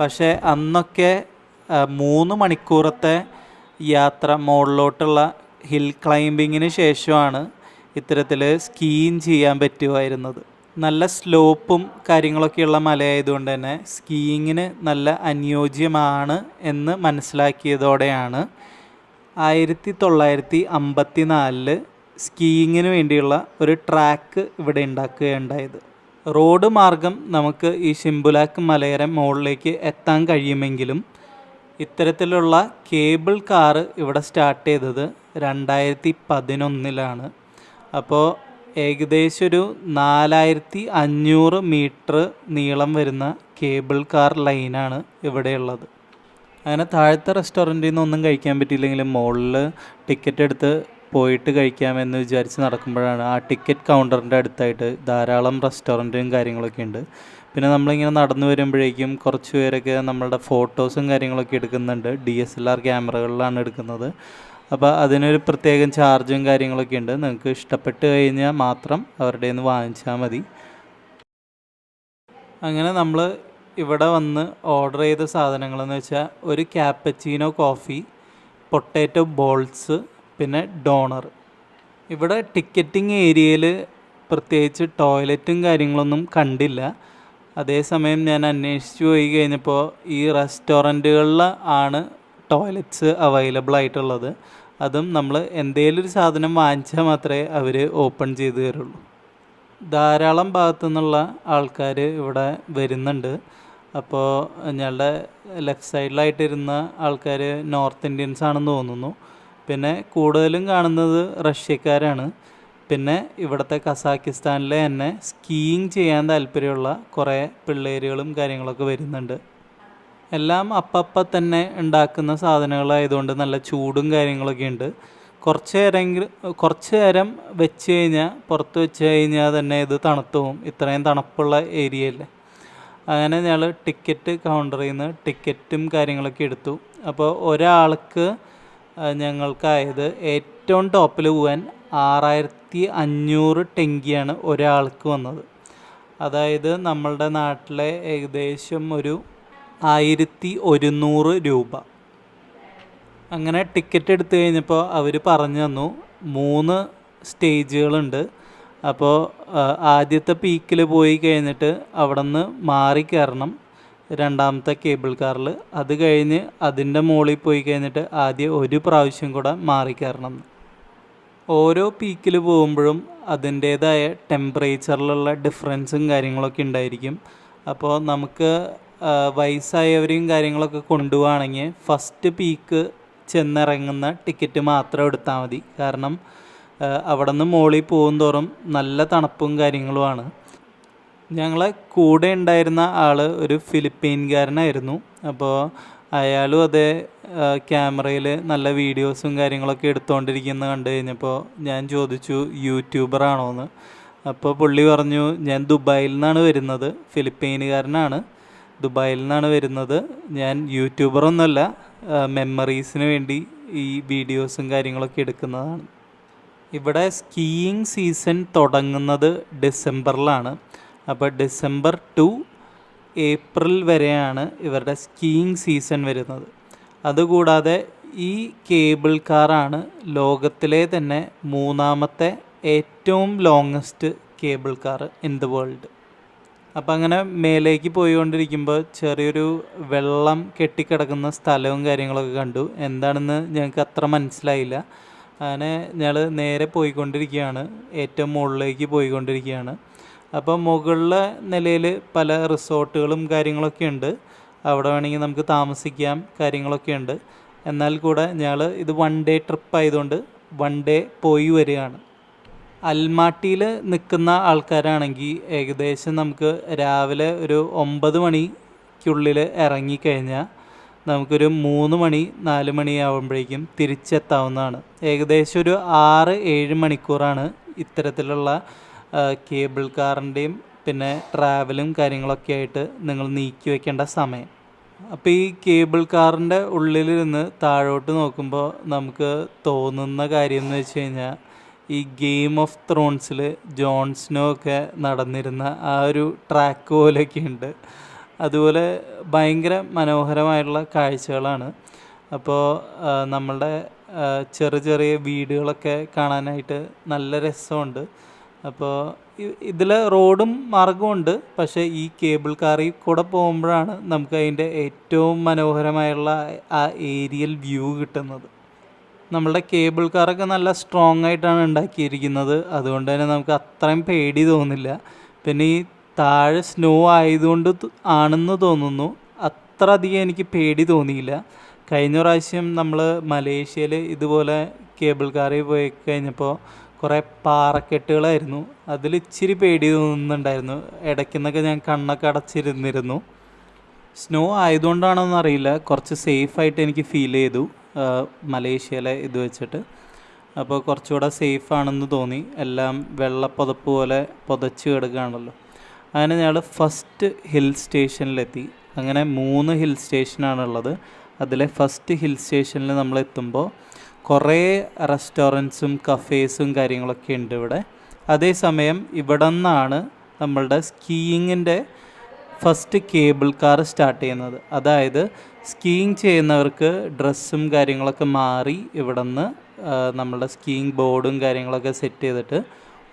പക്ഷേ അന്നൊക്കെ 3 മണിക്കൂറത്തെ യാത്ര മുകളിലോട്ടുള്ള ഹിൽ ക്ലൈമ്പിങ്ങിന് ശേഷമാണ് ഇത്തരത്തിൽ സ്കീയിങ് ചെയ്യാൻ പറ്റുമായിരുന്നത്. നല്ല സ്ലോപ്പും കാര്യങ്ങളൊക്കെയുള്ള മലയായതുകൊണ്ട് തന്നെ സ്കീയിങ്ങിന് നല്ല അനുയോജ്യമാണ് എന്ന് മനസ്സിലാക്കിയതോടെയാണ് 1954 സ്കീയിങ്ങിന് വേണ്ടിയുള്ള ഒരു ട്രാക്ക് ഇവിടെ ഉണ്ടാക്കുകയുണ്ടായത്. റോഡ് മാർഗം നമുക്ക് ഈ ഷിംബുലാക്ക് മലയുടെ മുകളിലേക്ക് എത്താൻ കഴിയുമെങ്കിലും ഇത്തരത്തിലുള്ള കേബിൾ കാറ് ഇവിടെ സ്റ്റാർട്ട് ചെയ്തത് 2011 അപ്പോൾ ഏകദേശം ഒരു 4500 മീറ്റർ നീളം വരുന്ന കേബിൾ കാർ ലൈനാണ് ഇവിടെയുള്ളത്. അങ്ങനെ താഴത്തെ റെസ്റ്റോറൻറ്റിൽ നിന്നൊന്നും കഴിക്കാൻ പറ്റിയില്ലെങ്കിലും മുകളിൽ ടിക്കറ്റ് എടുത്ത് പോയിട്ട് കഴിക്കാമെന്ന് വിചാരിച്ച് നടക്കുമ്പോഴാണ് ആ ടിക്കറ്റ് കൗണ്ടറിൻ്റെ അടുത്തായിട്ട് ധാരാളം റെസ്റ്റോറൻറ്റും കാര്യങ്ങളൊക്കെ ഉണ്ട്. പിന്നെ നമ്മളിങ്ങനെ നടന്നു വരുമ്പോഴേക്കും കുറച്ച് പേരൊക്കെ നമ്മളുടെ ഫോട്ടോസും കാര്യങ്ങളൊക്കെ എടുക്കുന്നുണ്ട്. DSLR ക്യാമറകളിലാണ് എടുക്കുന്നത്. അപ്പോൾ അതിനൊരു പ്രത്യേകം ചാർജും കാര്യങ്ങളൊക്കെ ഉണ്ട്. നിങ്ങൾക്ക് ഇഷ്ടപ്പെട്ട് കഴിഞ്ഞാൽ മാത്രം അവരുടെ നിന്ന് വാങ്ങിച്ചാൽ മതി. അങ്ങനെ നമ്മൾ ഇവിടെ വന്ന് ഓർഡർ ചെയ്ത സാധനങ്ങളെന്ന് വെച്ചാൽ ഒരു ക്യാപ്പച്ചീനോ കോഫി, പൊട്ടാറ്റോ ബോൾസ്, പിന്നെ ഡോണർ. ഇവിടെ ടിക്കറ്റിംഗ് ഏരിയയിൽ പ്രത്യേകിച്ച് ടോയ്ലറ്റും കാര്യങ്ങളൊന്നും കണ്ടില്ല. അതേസമയം ഞാൻ അന്വേഷിച്ച് പോയി കഴിഞ്ഞപ്പോൾ ഈ റെസ്റ്റോറൻറ്റുകളിൽ ആണ് ടോയ്ലറ്റ്സ് അവൈലബിൾ ആയിട്ടുള്ളത്. അതും നമ്മൾ എന്തെങ്കിലും ഒരു സാധനം വാങ്ങിച്ചാൽ മാത്രമേ അവർ ഓപ്പൺ ചെയ്ത് തരുള്ളൂ. ധാരാളം ഭാഗത്തു നിന്നുള്ള ആൾക്കാർ ഇവിടെ വരുന്നുണ്ട്. അപ്പോൾ ഞങ്ങളുടെ ലെഫ്റ്റ് സൈഡിലായിട്ടിരുന്ന ആൾക്കാർ നോർത്ത് ഇന്ത്യൻസ് ആണെന്ന് തോന്നുന്നു. പിന്നെ കൂടുതലും കാണുന്നത് റഷ്യക്കാരാണ്. പിന്നെ ഇവിടുത്തെ കസാക്കിസ്ഥാനിലെ തന്നെ സ്കീയിങ് ചെയ്യാൻ താല്പര്യമുള്ള കുറേ പിള്ളേരുകളും കാര്യങ്ങളൊക്കെ വരുന്നുണ്ട്. എല്ലാം അപ്പം തന്നെ ഉണ്ടാക്കുന്ന സാധനങ്ങളായതുകൊണ്ട് നല്ല ചൂടും കാര്യങ്ങളൊക്കെ ഉണ്ട്. കുറച്ച് നേരം വെച്ച് കഴിഞ്ഞാൽ പുറത്ത് വെച്ച് കഴിഞ്ഞാൽ തന്നെ ഇത് തണുത്തു പോകും. ഇത്രയും തണുപ്പുള്ള ഏരിയയല്ലേ. അങ്ങനെ ഞങ്ങൾ ടിക്കറ്റ് കൗണ്ടറിൽ നിന്ന് ടിക്കറ്റും കാര്യങ്ങളൊക്കെ എടുത്തു. അപ്പോൾ ഒരാൾക്ക് ഞങ്ങൾക്കായത് ഏറ്റവും ടോപ്പിൽ പോകാൻ 6500 ടെങ്കിയാണ് ഒരാൾക്ക് വന്നത്. അതായത് നമ്മളുടെ നാട്ടിലെ ഏകദേശം ഒരു 1100 രൂപ. അങ്ങനെ ടിക്കറ്റ് എടുത്തു കഴിഞ്ഞപ്പോൾ അവർ പറഞ്ഞു തന്നു 3 സ്റ്റേജുകളുണ്ട്. അപ്പോൾ ആദ്യത്തെ പീക്കിൽ പോയി കഴിഞ്ഞിട്ട് അവിടെ നിന്ന് മാറി കയറണം രണ്ടാമത്തെ കേബിൾ കാറിൽ. അത് കഴിഞ്ഞ് അതിൻ്റെ മുകളിൽ പോയി കഴിഞ്ഞിട്ട് ആദ്യം ഒരു പ്രാവശ്യം കൂടെ മാറി കയറണം. ഓരോ പീക്കിൽ പോകുമ്പോഴും അതിൻ്റേതായ ടെമ്പറേച്ചറിലുള്ള ഡിഫറൻസും കാര്യങ്ങളൊക്കെ ഉണ്ടായിരിക്കും. അപ്പോൾ നമുക്ക് വയസ്സായവരെയും കാര്യങ്ങളൊക്കെ കൊണ്ടുപോവുകയാണെങ്കിൽ ഫസ്റ്റ് പീക്ക് ചെന്നിറങ്ങുന്ന ടിക്കറ്റ് മാത്രം എടുത്താൽ മതി. കാരണം അവിടെ നിന്ന് മുകളിൽ പോകും തോറും നല്ല തണുപ്പും കാര്യങ്ങളുമാണ്. ഞങ്ങളെ കൂടെ ഉണ്ടായിരുന്ന ആൾ ഒരു ഫിലിപ്പീൻകാരനായിരുന്നു. അപ്പോൾ അയാളും അതേ ക്യാമറയിൽ നല്ല വീഡിയോസും കാര്യങ്ങളൊക്കെ എടുത്തുകൊണ്ടിരിക്കുന്നത് കണ്ടു കഴിഞ്ഞപ്പോൾ ഞാൻ ചോദിച്ചു യൂട്യൂബറാണോ എന്ന്. അപ്പോൾ പുള്ളി പറഞ്ഞു ഞാൻ ദുബായിൽ നിന്നാണ് വരുന്നത്, ഫിലിപ്പീനുകാരനാണ്, ദുബായിൽ നിന്നാണ് വരുന്നത്, ഞാൻ യൂട്യൂബറൊന്നുമല്ല, മെമ്മറീസിന് വേണ്ടി ഈ വീഡിയോസും കാര്യങ്ങളൊക്കെ എടുക്കുന്നതാണ്. ഇവിടെ സ്കീയിങ് സീസൺ തുടങ്ങുന്നത് ഡിസംബറിലാണ്. അപ്പോൾ ഡിസംബർ ടു ഏപ്രിൽ വരെയാണ് ഇവരുടെ സ്കീയിങ് സീസൺ വരുന്നത്. അതുകൂടാതെ ഈ കേബിൾ കാറാണ് ലോകത്തിലെ തന്നെ 3ാമത്തെ ഏറ്റവും longest cable car in the world. അപ്പം അങ്ങനെ മേലേക്ക് പോയിക്കൊണ്ടിരിക്കുമ്പോൾ ചെറിയൊരു വെള്ളം കെട്ടിക്കിടക്കുന്ന സ്ഥലവും കാര്യങ്ങളൊക്കെ കണ്ടു. എന്താണെന്ന് ഞങ്ങൾക്ക് അത്ര മനസ്സിലായില്ല. അങ്ങനെ ഞങ്ങൾ നേരെ പോയിക്കൊണ്ടിരിക്കുകയാണ്, ഏറ്റവും മുകളിലേക്ക് പോയിക്കൊണ്ടിരിക്കുകയാണ്. അപ്പോൾ മുകളിലെ നിലയിൽ പല റിസോർട്ടുകളും കാര്യങ്ങളൊക്കെ ഉണ്ട്. അവിടെ വേണമെങ്കിൽ നമുക്ക് താമസിക്കാം, കാര്യങ്ങളൊക്കെ ഉണ്ട്. എന്നാൽ കൂടെ ഞങ്ങൾ ഇത് 1 ഡേ ട്രിപ്പ് ആയതുകൊണ്ട് 1 ഡേ പോയി വരികയാണ്. അൽമാട്ടിയിൽ നിൽക്കുന്ന ആൾക്കാരാണെങ്കിൽ ഏകദേശം നമുക്ക് രാവിലെ ഒരു 9 മണിക്കുള്ളിൽ ഇറങ്ങിക്കഴിഞ്ഞാൽ നമുക്കൊരു 3 മണി 4 മണിയാവുമ്പോഴേക്കും തിരിച്ചെത്താവുന്നതാണ്. ഏകദേശം ഒരു 6-7 മണിക്കൂറാണ് ഇത്തരത്തിലുള്ള കേബിൾ കാറിൻ്റെയും പിന്നെ ട്രാവലും കാര്യങ്ങളൊക്കെ ആയിട്ട് നിങ്ങൾ നീക്കി വയ്ക്കേണ്ട സമയം. അപ്പോൾ ഈ കേബിൾ കാറിൻ്റെ ഉള്ളിലിരുന്ന് താഴോട്ട് നോക്കുമ്പോൾ നമുക്ക് തോന്നുന്ന കാര്യം എന്ന് വെച്ച് കഴിഞ്ഞാൽ ഈ ഗെയിം ഓഫ് ത്രോൺസിൽ ജോൺ സ്നോ ഒക്കെ നടന്നിരുന്ന ആ ഒരു ട്രാക്ക് പോലെയൊക്കെ ഉണ്ട്. അതുപോലെ ഭയങ്കര മനോഹരമായിട്ടുള്ള കാഴ്ചകളാണ്. അപ്പോൾ നമ്മളുടെ ചെറിയ വീടുകളൊക്കെ കാണാനായിട്ട് നല്ല രസമുണ്ട്. അപ്പോൾ ഇതിൽ റോഡും മാർഗമുണ്ട്. പക്ഷേ ഈ കേബിൾ കാറിൽ കൂടെ പോകുമ്പോഴാണ് നമുക്ക് അതിൻ്റെ ഏറ്റവും മനോഹരമായുള്ള ആ ഏരിയൽ വ്യൂ കിട്ടുന്നത്. നമ്മളുടെ കേബിൾ കാറൊക്കെ നല്ല സ്ട്രോങ് ആയിട്ടാണ് ഉണ്ടാക്കിയിരിക്കുന്നത്. അതുകൊണ്ട് തന്നെ നമുക്ക് അത്രയും പേടി തോന്നില്ല. പിന്നെ ഈ താഴെ സ്നോ ആയതുകൊണ്ട് ആണെന്ന് തോന്നുന്നു അത്ര അധികം എനിക്ക് പേടി തോന്നിയില്ല. കഴിഞ്ഞ പ്രാവശ്യം നമ്മൾ മലേഷ്യയിൽ ഇതുപോലെ കേബിൾ കാറിൽ പോയി കഴിഞ്ഞപ്പോൾ കുറേ പാറക്കെട്ടുകളായിരുന്നു. അതിൽ ഇച്ചിരി പേടി തോന്നുന്നുണ്ടായിരുന്നു. ഇടയ്ക്കുന്നൊക്കെ ഞാൻ കണ്ണൊക്കെ അടച്ചിരുന്നിരുന്നു. സ്നോ ആയതുകൊണ്ടാണോന്ന് അറിയില്ല, കുറച്ച് സേഫായിട്ട് എനിക്ക് ഫീൽ ചെയ്തു മലേഷ്യയിലെ ഇത് വെച്ചിട്ട്. അപ്പോൾ കുറച്ചുകൂടെ സേഫാണെന്ന് തോന്നി. എല്ലാം വെള്ളപ്പുതപ്പ് പോലെ പുതച്ച് കിടക്കുകയാണല്ലോ. അങ്ങനെ ഞങ്ങൾ ഫസ്റ്റ് ഹിൽ സ്റ്റേഷനിലെത്തി. അങ്ങനെ 3 ഹിൽ സ്റ്റേഷനാണുള്ളത്. അതിലെ ഫസ്റ്റ് ഹിൽ സ്റ്റേഷനിൽ നമ്മൾ എത്തുമ്പോൾ കുറേ റെസ്റ്റോറൻറ്റ്സും കഫേസും കാര്യങ്ങളൊക്കെ ഉണ്ട് ഇവിടെ. അതേസമയം ഇവിടെ നിന്നാണ് നമ്മളുടെ സ്കീയിങ്ങിൻ്റെ ഫസ്റ്റ് കേബിൾ കാർ സ്റ്റാർട്ട് ചെയ്യുന്നത്. അതായത് സ്കീയിങ് ചെയ്യുന്നവർക്ക് ഡ്രസ്സും കാര്യങ്ങളൊക്കെ മാറി ഇവിടെ നിന്ന് നമ്മളുടെ സ്കീയിങ് ബോർഡും കാര്യങ്ങളൊക്കെ സെറ്റ് ചെയ്തിട്ട്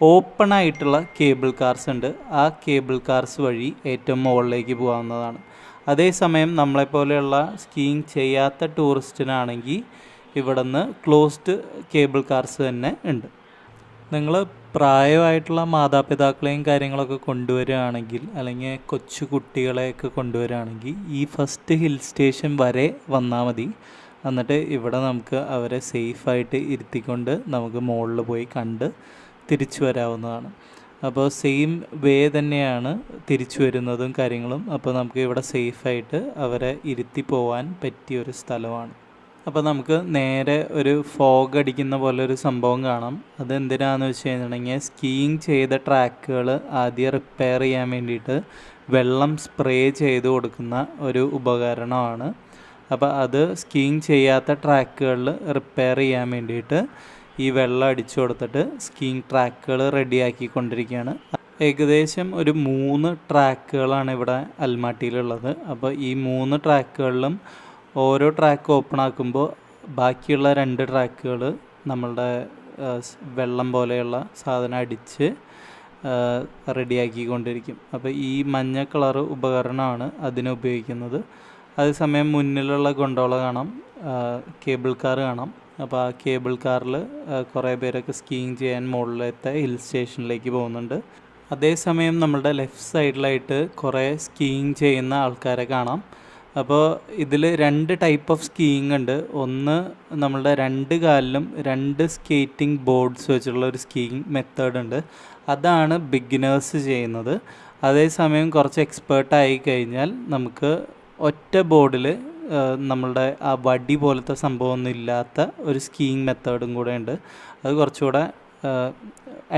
ഓപ്പൺ ആയിട്ടുള്ള കേബിൾ കാർസ് ഉണ്ട്. ആ കേബിൾ കാർസ് വഴി ഏറ്റവും മുകളിലേക്ക് പോകാവുന്നതാണ്. അതേസമയം നമ്മളെപ്പോലെയുള്ള സ്കീയിങ് ചെയ്യാത്ത ടൂറിസ്റ്റിനാണെങ്കിൽ ഇവിടുന്ന് ക്ലോസ്ഡ് കേബിൾ കാർസ് തന്നെ ഉണ്ട്. നിങ്ങൾ പ്രായമായിട്ടുള്ള മാതാപിതാക്കളെയും കാര്യങ്ങളൊക്കെ കൊണ്ടുവരികയാണെങ്കിൽ, അല്ലെങ്കിൽ കൊച്ചു കുട്ടികളെയൊക്കെ കൊണ്ടുവരികയാണെങ്കിൽ ഈ ഫസ്റ്റ് ഹിൽ സ്റ്റേഷൻ വരെ വന്നാൽ മതി. എന്നിട്ട് ഇവിടെ നമുക്ക് അവരെ സേഫായിട്ട് ഇരുത്തിക്കൊണ്ട് നമുക്ക് മുകളിൽ പോയി കണ്ട് തിരിച്ചു വരാവുന്നതാണ്. അപ്പോൾ സെയിം വേ തന്നെയാണ് തിരിച്ചു വരുന്നതും കാര്യങ്ങളും. അപ്പോൾ നമുക്ക് ഇവിടെ സേഫായിട്ട് അവരെ ഇരുത്തി പോകാൻ പറ്റിയൊരു സ്ഥലമാണ്. അപ്പോൾ നമുക്ക് നേരെ ഒരു ഫോഗ് അടിക്കുന്ന പോലെ ഒരു സംഭവം കാണാം. അതെന്തിനാണെന്ന് വെച്ച് കഴിഞ്ഞിട്ടുണ്ടെങ്കിൽ സ്കീയിങ് ചെയ്ത ട്രാക്കുകൾ ആദ്യം റിപ്പയർ ചെയ്യാൻ വേണ്ടിയിട്ട് വെള്ളം സ്പ്രേ ചെയ്ത് കൊടുക്കുന്ന ഒരു ഉപകരണമാണ്. അപ്പോൾ അത് സ്കീയിങ് ചെയ്യാത്ത ട്രാക്കുകളിൽ റിപ്പയർ ചെയ്യാൻ വേണ്ടിയിട്ട് ഈ വെള്ളം അടിച്ചു കൊടുത്തിട്ട് സ്കീയിങ് ട്രാക്കുകൾ റെഡിയാക്കിക്കൊണ്ടിരിക്കുകയാണ്. ഏകദേശം ഒരു 3 ട്രാക്കുകളാണ് ഇവിടെ അൽമാട്ടിയിലുള്ളത്. അപ്പോൾ ഈ 3 ട്രാക്കുകളിലും ഓരോ ട്രാക്ക് ഓപ്പൺ ആക്കുമ്പോൾ ബാക്കിയുള്ള 2 ട്രാക്കുകൾ നമ്മളുടെ വെള്ളം പോലെയുള്ള സാധനം അടിച്ച് റെഡിയാക്കിക്കൊണ്ടിരിക്കും. അപ്പോൾ ഈ മഞ്ഞ കളർ ഉപകരണമാണ് അതിന് ഉപയോഗിക്കുന്നത്. അതേസമയം മുന്നിലുള്ള ഗൊണ്ടോള കാണാം, കേബിൾ കാർ കാണാം. അപ്പോൾ ആ കേബിൾ കാറിൽ കുറേ പേരൊക്കെ സ്കീയിങ് ചെയ്യാൻ മുകളിലത്തെ ഹിൽ സ്റ്റേഷനിലേക്ക് പോകുന്നുണ്ട്. അതേസമയം നമ്മളുടെ ലെഫ്റ്റ് സൈഡിലായിട്ട് കുറേ സ്കീയിങ് ചെയ്യുന്ന ആൾക്കാരെ കാണാം. അപ്പോൾ ഇതിൽ 2 ടൈപ്പ് ഓഫ് സ്കീയിങ് ഉണ്ട്. ഒന്ന് നമ്മളുടെ 2 കാലിലും 2 സ്കേറ്റിംഗ് ബോർഡ്സ് വെച്ചുള്ള ഒരു സ്കീയിങ് മെത്തേഡ് ഉണ്ട്. അതാണ് ബിഗിനേഴ്സ് ചെയ്യുന്നത്. അതേസമയം കുറച്ച് എക്സ്പേർട്ടായി കഴിഞ്ഞാൽ നമുക്ക് ഒറ്റ ബോർഡിൽ നമ്മളുടെ ആ വടി പോലത്തെ സംഭവമൊന്നും ഇല്ലാത്ത ഒരു സ്കീയിങ് മെത്തേഡും കൂടെ ഉണ്ട്. അത് കുറച്ചുകൂടെ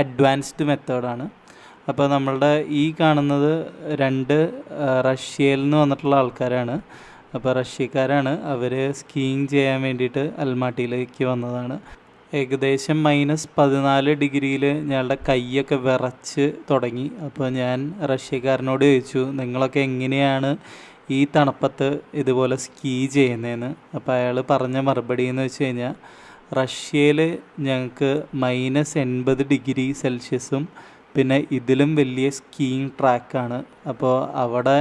അഡ്വാൻസ്ഡ് മെത്തേഡാണ്. അപ്പോൾ നമ്മളുടെ ഈ കാണുന്നത് 2 റഷ്യയിൽ നിന്ന് വന്നിട്ടുള്ള ആൾക്കാരാണ്. അപ്പോൾ റഷ്യക്കാരാണ്. അവർ സ്കീയിങ് ചെയ്യാൻ വേണ്ടിയിട്ട് അൽമാട്ടിയിലേക്ക് വന്നതാണ്. ഏകദേശം -14 ഡിഗ്രിയിൽ ഞങ്ങളുടെ കൈയൊക്കെ വിറച്ച് തുടങ്ങി. അപ്പോൾ ഞാൻ റഷ്യക്കാരനോട് ചോദിച്ചു, നിങ്ങളൊക്കെ എങ്ങനെയാണ് ഈ തണുപ്പത്ത് ഇതുപോലെ സ്കീ ചെയ്യുന്നതെന്ന്. അപ്പോൾ അയാൾ പറഞ്ഞ മറുപടി എന്ന് വെച്ച് കഴിഞ്ഞാൽ, റഷ്യയിൽ ഞങ്ങൾക്ക് -80 ഡിഗ്രി സെൽഷ്യസും പിന്നെ ഇതിലും വലിയ സ്കീയിങ് ട്രാക്കാണ്. അപ്പോൾ അവിടെ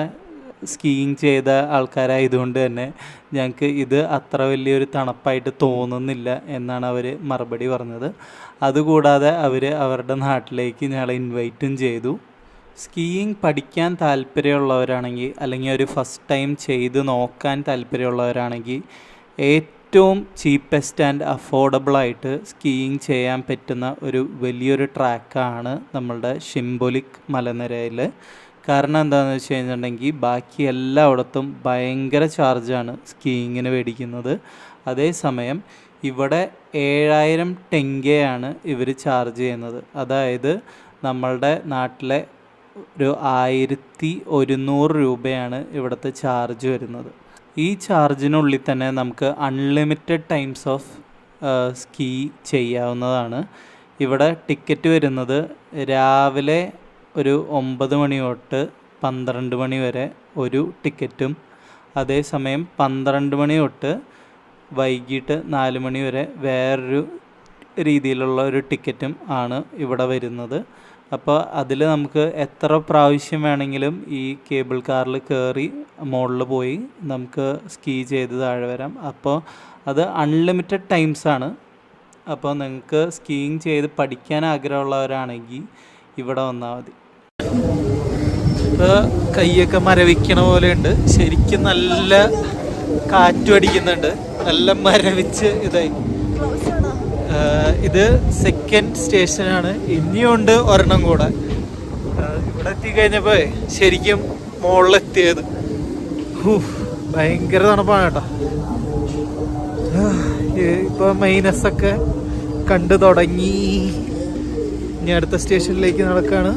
സ്കീയിങ് ചെയ്ത ആൾക്കാരായതുകൊണ്ട് തന്നെ ഞങ്ങൾക്ക് ഇത് അത്ര വലിയൊരു തണുപ്പായിട്ട് തോന്നുന്നില്ല എന്നാണ് അവർ മറുപടി പറഞ്ഞത്. അതുകൂടാതെ അവർ അവരുടെ നാട്ടിലേക്ക് ഞങ്ങളെ ഇൻവൈറ്റും ചെയ്തു. സ്കീയിങ് പഠിക്കാൻ താല്പര്യമുള്ളവരാണെങ്കിൽ, അല്ലെങ്കിൽ ഒരു ഫസ്റ്റ് ടൈം ചെയ്ത് നോക്കാൻ താല്പര്യമുള്ളവരാണെങ്കിൽ ഏറ്റവും ചീപ്പസ്റ്റ് ആൻഡ് അഫോർഡബിളായിട്ട് സ്കീയിങ് ചെയ്യാൻ പറ്റുന്ന ഒരു വലിയൊരു ട്രാക്കാണ് നമ്മളുടെ ഷിംബോലിക് മലനിരയിൽ. കാരണം എന്താണെന്ന് വെച്ച് കഴിഞ്ഞിട്ടുണ്ടെങ്കിൽ ബാക്കി എല്ലായിടത്തും ഭയങ്കര ചാർജാണ് സ്കീയിങ്ങിന് മേടിക്കുന്നത്. അതേസമയം ഇവിടെ 7000 ടെങ്കയാണ് ഇവർ ചാർജ് ചെയ്യുന്നത്. അതായത് നമ്മളുടെ നാട്ടിലെ ഒരു 1100 രൂപയാണ് ഇവിടുത്തെ ചാർജ് വരുന്നത്. ഈ ചാർജിനുള്ളിൽ തന്നെ നമുക്ക് അൺലിമിറ്റഡ് ടൈംസ് ഓഫ് സ്കീ ചെയ്യാവുന്നതാണ്. ഇവിടെ ടിക്കറ്റ് വരുന്നത് രാവിലെ ഒരു 9 മണി തൊട്ട് 12 മണി വരെ ഒരു ടിക്കറ്റും, അതേസമയം 12 മണി തൊട്ട് വൈകിട്ട് 4 മണി വരെ വേറൊരു രീതിയിലുള്ള ഒരു ടിക്കറ്റും ആണ് ഇവിടെ വരുന്നത്. അപ്പോൾ അതിൽ നമുക്ക് എത്ര പ്രാവശ്യം വേണമെങ്കിലും ഈ കേബിൾ കാറിൽ കയറി മുകളിൽ പോയി നമുക്ക് സ്കീ ചെയ്ത് താഴെ വരാം. അപ്പോൾ അത് അൺലിമിറ്റഡ് ടൈംസാണ്. അപ്പോൾ നിങ്ങൾക്ക് സ്കീയിങ് ചെയ്ത് പഠിക്കാൻ ആഗ്രഹമുള്ളവരാണെങ്കിൽ ഇവിടെ വന്നാൽ മതി. ഇപ്പോൾ കൈയൊക്കെ മരവിക്കണ പോലെയുണ്ട്. ശരിക്കും നല്ല കാറ്റും അടിക്കുന്നുണ്ട്. നല്ല മരവിച്ച് ഇതായി. ഇത് സെക്കൻഡ് സ്റ്റേഷനാണ്. ഇനിയുണ്ട് ഒരെണ്ണം കൂടെ. ഇവിടെ എത്തിക്കഴിഞ്ഞപ്പോൾ ശരിക്കും മുകളിലെത്തിയത്. ഭയങ്കര തണുപ്പാണ് കേട്ടോ. ഇപ്പോൾ മൈനസൊക്കെ കണ്ടു തുടങ്ങി. ഇനി അടുത്ത സ്റ്റേഷനിലേക്ക് നടക്കുകയാണ്.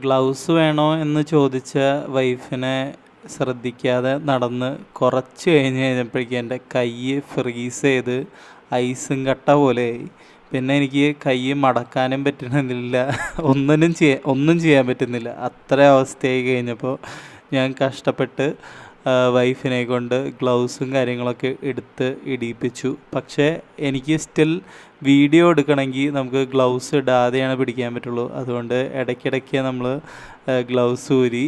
ഗ്ലൗസ് വേണോ എന്ന് ചോദിച്ച വൈഫിനെ ശ്രദ്ധിക്കാതെ നടന്ന് കുറച്ച് കഴിഞ്ഞപ്പോഴേക്കും എൻ്റെ കൈ ഫ്രീസ് ചെയ്ത് ഐസും കട്ട പോലെയായി. പിന്നെ എനിക്ക് കൈ മടക്കാനും പറ്റുന്നില്ല, ഒന്നും ചെയ്യാൻ പറ്റുന്നില്ല. അത്ര അവസ്ഥയായി കഴിഞ്ഞപ്പോൾ ഞാൻ കഷ്ടപ്പെട്ട് വൈഫിനെ കൊണ്ട് ഗ്ലൗസും കാര്യങ്ങളൊക്കെ എടുത്ത് ഇടിയിപ്പിച്ചു. പക്ഷേ എനിക്ക് സ്റ്റിൽ വീഡിയോ എടുക്കണമെങ്കിൽ നമുക്ക് ഗ്ലൗസ് ഇടാതെയാണ് പിടിക്കാൻ പറ്റുള്ളൂ. അതുകൊണ്ട് ഇടയ്ക്കിടയ്ക്ക് നമ്മൾ ഗ്ലൗസ് ഊരി